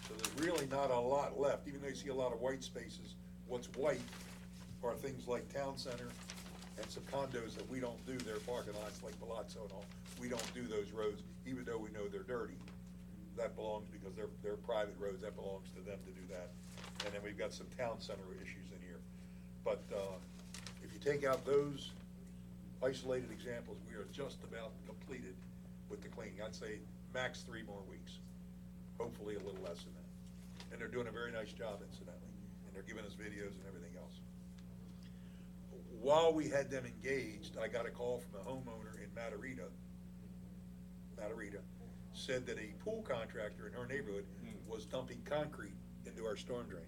So there's really not a lot left, even though you see a lot of white spaces. What's white are things like Town Center and some condos that we don't do their parking lots, like Palazzo and all. We don't do those roads, even though we know they're dirty. That belongs, because they're private roads, that belongs to them to do that. And then we've got some Town Center issues in here. But if you take out those isolated examples, we are just about completed with the cleaning. I'd say max 3 more weeks, hopefully a little less than that. And they're doing a very nice job, incidentally, and they're giving us videos and everything else. While we had them engaged, I got a call from a homeowner in Matarita, said that a pool contractor in her neighborhood was dumping concrete into our storm drain.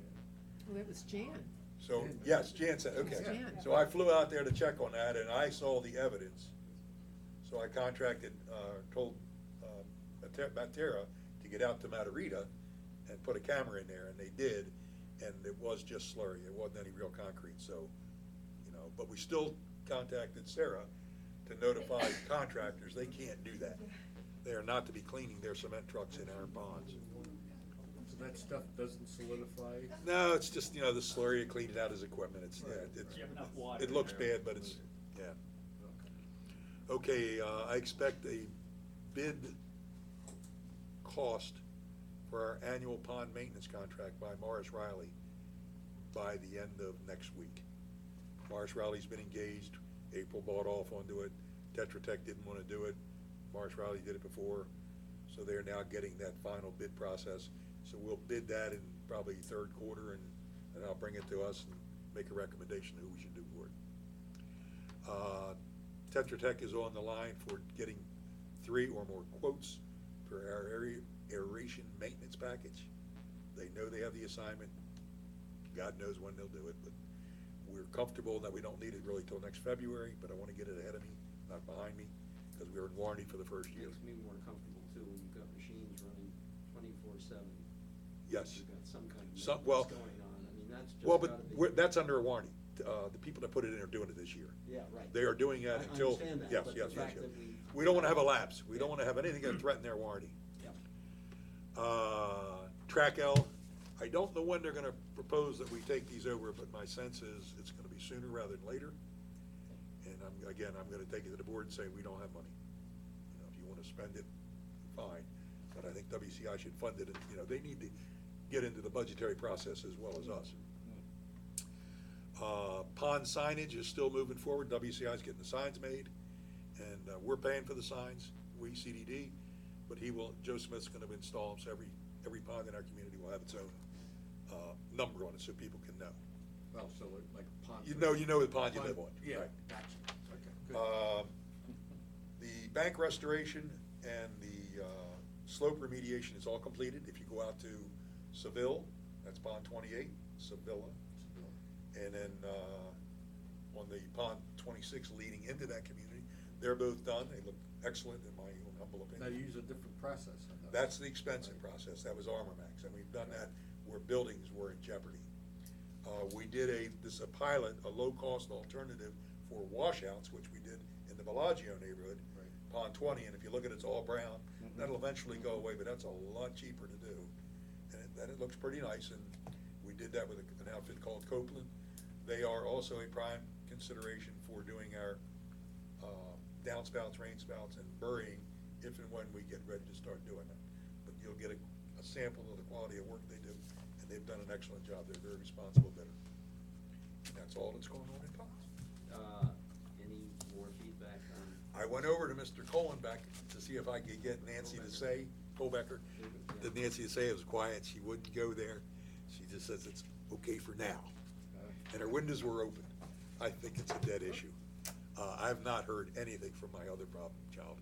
Well, that was Jan. So, yes, Jan said, okay. Jan. So I flew out there to check on that, and I saw the evidence. So I contracted, told Matera to get out to Matarita and put a camera in there, and they did, and it was just slurry, it wasn't any real concrete, so, you know, but we still contacted Sarah to notify contractors, they can't do that. They are not to be cleaning their cement trucks in our ponds. So that stuff doesn't solidify? No, it's just, you know, the slurry, cleaned out his equipment, it's, yeah, it's, You have enough water it in looks there. bad, but it's, yeah. Okay, I expect a bid cost for our annual pond maintenance contract by Morris Riley by the end of next week. Morris Riley's been engaged, April bought off onto it, Tetra Tech didn't wanna do it, Morris Riley did it before, so they're now getting that final bid process. So we'll bid that in probably third quarter, and I'll bring it to us and make a recommendation who we should do for it. Tetra Tech is on the line for getting 3 or more quotes for our aeration maintenance package. They know they have the assignment. God knows when they'll do it, but we're comfortable that we don't need it really till next February, but I want to get it ahead of me, not behind me, because we were in warranty for the first year. Makes me more comfortable too, when you've got machines running 24/7. Yes. You've got some kind of Some- maintenance well- going on, I mean, that's just Well, gotta but be. that's under a warranty. The people that put it in are doing it this year. Yeah, right. They are doing that I until, understand that, yes, but yes, the yes, fact yes. that We don't want to have a lapse. We don't want to have anything that threaten their warranty. Yep. Track L, I don't know when they're gonna propose that we take these over, but my sense is it's gonna be sooner rather than later. And I'm gonna take it to the board and say, we don't have money. You know, if you wanna spend it, fine, but I think WCI should fund it, and, you know, they need to get into the budgetary process as well as us. Pond signage is still moving forward, WCI is getting the signs made, and we're paying for the signs, we CDD, but Joe Smith's gonna install them, so every pond in our community will have its own number on it, so people can know. Oh, so like ponds. You know the pond you live on. Yeah, right. gotcha, okay, good. The bank restoration and the slope remediation is all completed. If you go out to Seville, that's pond 28, Sevilla. And then on the pond 26 leading into that community, they're both done. They look excellent in my own humble Now, you opinion. use a different process on those. That's the expensive process. That was Armamax, and we've done that where buildings were in jeopardy. We did this is a pilot, a low-cost alternative for washouts, which we did in the Bellagio neighborhood, Right. pond 20, and if you look at it, it's all brown. Mhm. That'll eventually go away, but that's a lot cheaper to do. And it looks pretty nice, and we did that with an outfit called Copeland. They are also a prime consideration for doing our downspouts, rainspouts, and burying if and when we get ready to start doing it. But you'll get a sample of the quality of work they do, and they've done an excellent job. They're a very responsible bidder. And that's all that's going on in ponds. Any more feedback on? I went over to Mr. Kohlenbeck to see if I could get Nancy to say, Kohlbecker, that Nancy to say it was quiet, she wouldn't go there. She just says it's okay for now. And her windows were open. I think it's a dead issue. I have not heard anything from my other problem child.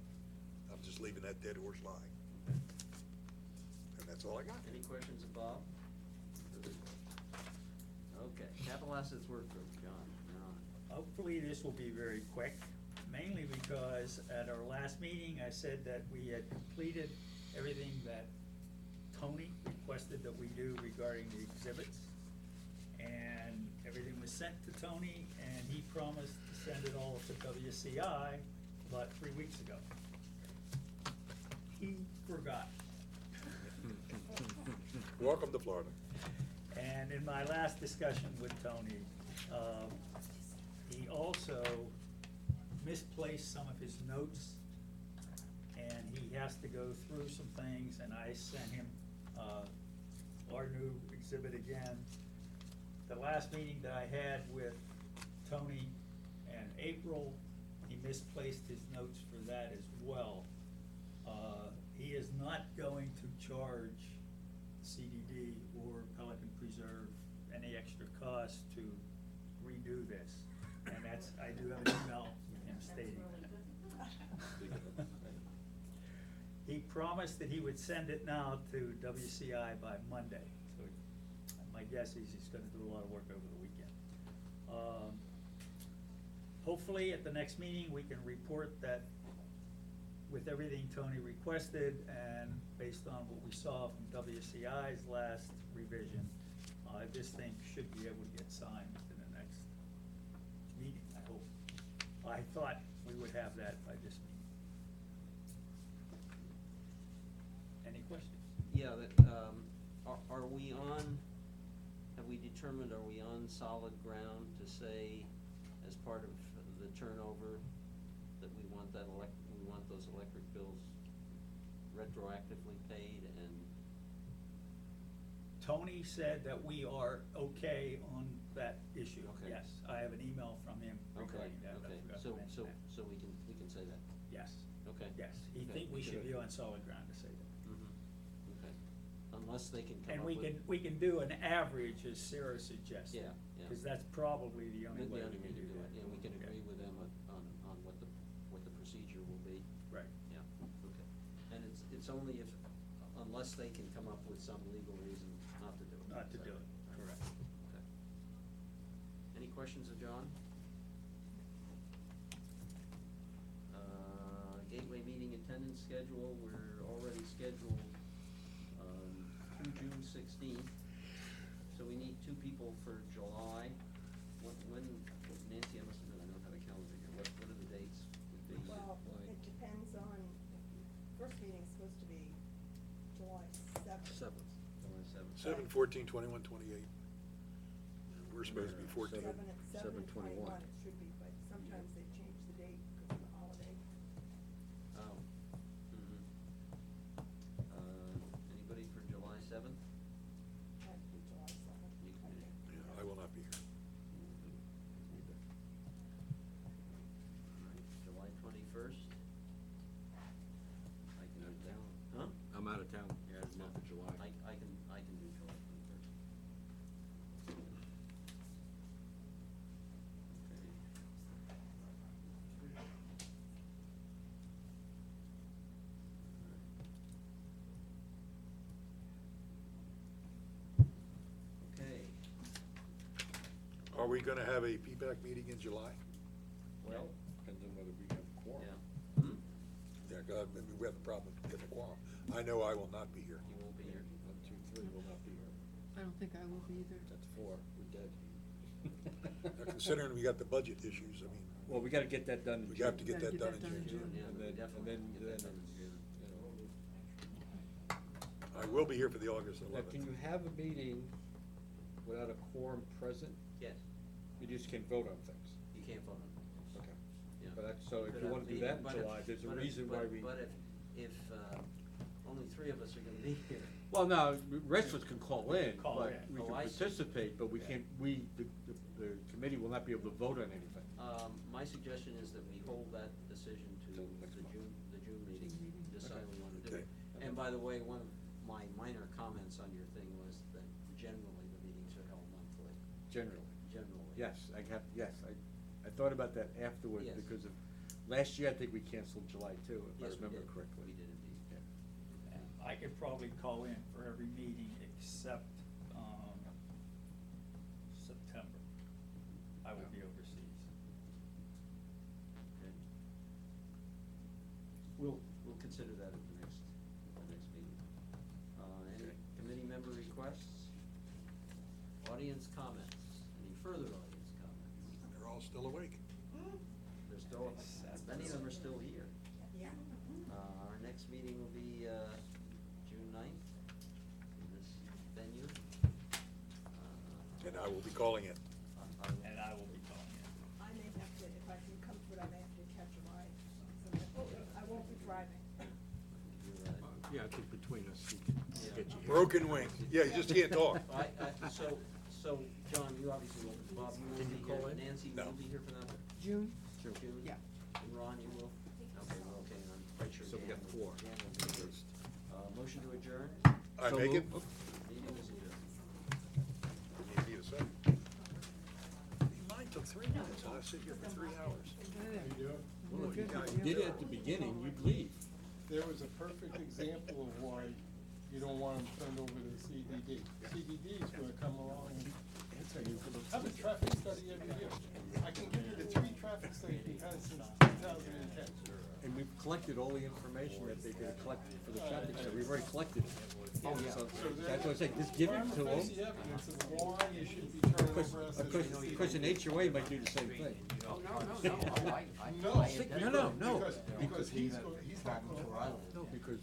I'm just leaving that dead horse lying. And that's all I got. Any questions of Bob? Okay, capital assets work group, John. Hopefully, this will be very quick, mainly because at our last meeting, I said that we had completed everything that Tony requested that we do regarding the exhibits. And everything was sent to Tony, and he promised to send it all to WCI about 3 weeks ago. He forgot. Welcome to Florida. And in my last discussion with Tony, he also misplaced some of his notes, and he has to go through some things, and I sent him our new exhibit again. The last meeting that I had with Tony and April, he misplaced his notes for that as well. He is not going to charge CDD or Pelican Preserve any extra cost to redo this. And that's, I do have an email with him stating that. He promised that he would send it now to WCI by Monday. So my guess is he's gonna do a lot of work over the weekend. Hopefully, at the next meeting, we can report that with everything Tony requested and based on what we saw from WCI's last revision, this thing should be able to get signed within the next meeting, I hope. I thought we would have that by this meeting. Any questions? Yeah, that, are we on, have we determined, are we on solid ground to say, as part of the turnover, that we want we want those electric bills retroactively paid and? Tony said that we are okay on that issue, Okay. yes. I have an email from him Okay, regarding that. I okay, forgot to so, mention that. so we can say that, Yes, okay? yes. He Okay. think we should be on solid ground to say that. Okay, unless they can come And up with. we can do an average, as Sarah suggested. Yeah, yeah. Because that's probably the only way we can do that. Yeah, we can Yeah. agree with them on what the procedure will be. Right. Yeah, okay. And it's only if, unless they can come up with some legal reason not to do it. Not to Is do that- it, correct. Okay. Any questions of John? Gateway meeting attendance schedule, we're already scheduled, through June 16th. So we need 2 people for July. When, Nancy, I must admit, I don't have a calendar here. What are the dates? Would be Well, like it depends on, first meeting's supposed to be July 7th. July 7th. 7, 14, 21, 28. We're supposed to be 14. 7 and 21 7/21. it should be, but sometimes they change the date because of the holiday. Oh. Mm-hmm. Anybody for July 7th? That would be July 7th. You can do it. Yeah, I will not be here. All right, July 21st? I can do that. Huh? I'm out of town, yeah, it's month of July. I can do July 21st. Okay, Are we gonna have a P-PAC meeting in July? well, Depends on whether we have a quorum. yeah. Hmm? Yeah, 'cause I mean, we have a problem getting a quorum. I know I will not be here. You won't be here. 1, 2, 3 will not be here. I don't think I will be either. That's 4, we're dead. Now, considering we got the budget issues, I mean, Well, we gotta get that done in we June. have to get Gotta that done in June. June, yeah, And we then, definitely and get then, that done in June. I will be here for the August Now, can 11th. you have a meeting without a quorum present? Yes, You just can't vote on things. you can't vote on it. Okay. Yeah. But that's, so if Could you have wanna a do meeting, that in but if- July, there's a but if- reason why but- we. But if only 3 of us are gonna be here. Well, no, wrestlers can call in, Call but in. we Oh, can I see. participate, but we can't, the committee will not be able to vote on anything. My suggestion is that we hold that decision to Till next the month. June meeting, decide we wanna do Okay. it. And by the way, one of my minor comments on your thing was that generally the meetings are held monthly, Generally. generally. Yes, I thought about that afterwards Yes. because of, last year I think we canceled July 2, if I Yes, we remember did. correctly. We did indeed. Yeah. And I could probably call in for every meeting except, September. I will be overseas. Okay. We'll consider that at the next meeting. Any committee member requests? Audience comments? Any further audience comments? They're all still awake. There's still, many of them are still here. Yeah. Our next meeting will be, June 9th in this venue. And I will be calling it. And I will be calling in. I may have to, if I can come to it, I may have to catch a ride. I won't be driving. Yeah, I think between us, we can Yeah. get you here. Broken wing. Yeah, you just can't talk. So, John, you obviously won't, Bob, you Can won't you be here, call in? Nancy, No. will you be here for that one? June? June? Yeah. And Ron, you will? Okay, well, okay, and I'm quite sure So we Dan got will- 4. Dan will be here. Motion to adjourn, I So make it. moved. meeting is adjourned. You need a second. Mine took 3 minutes, and I sit here for 3 hours. Well, if you did it at the beginning, you'd leave. There was a perfect example of why you don't want them turned over to the CDD. CDD is gonna come along and study. Have a traffic study every year. I can give you the 3 traffic studies we've had since 2010. And we've collected all the information that they could collect for the traffic study, we've already collected it. Oh, yeah. So that's what I say, just give it to them. Face the evidence of why you should be turning Because, over assets. of course, to the because an city. HOA might do the same thing. Oh, no, No, No. because he's not going to. No, because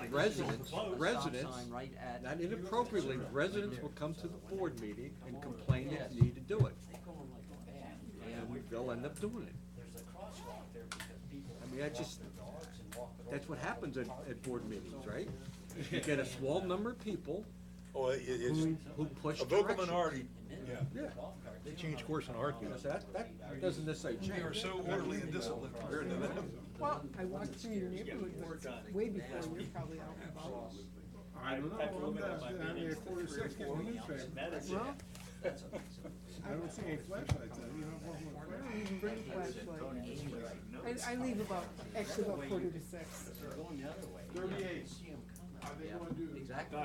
And residents, Stop residents, sign right at. not inappropriately, residents will come to the board meeting and complain that you need to do it. And they'll end up doing it. I mean, that's what happens at board meetings, right? You get a small number of people Oh, it's who push a vocal direction. minority. Yeah. They change course in our So that doesn't necessarily change. They are so orderly and disciplined compared to them. Well, I walked through your neighborhood way before you're probably out and about. I don't know, I'm down there at 4-6 getting the newspaper. Well, I don't see any flashlights on, you know, I don't even bring a flashlight. I leave actually about 5:45. 38. Are they gonna do? Exactly.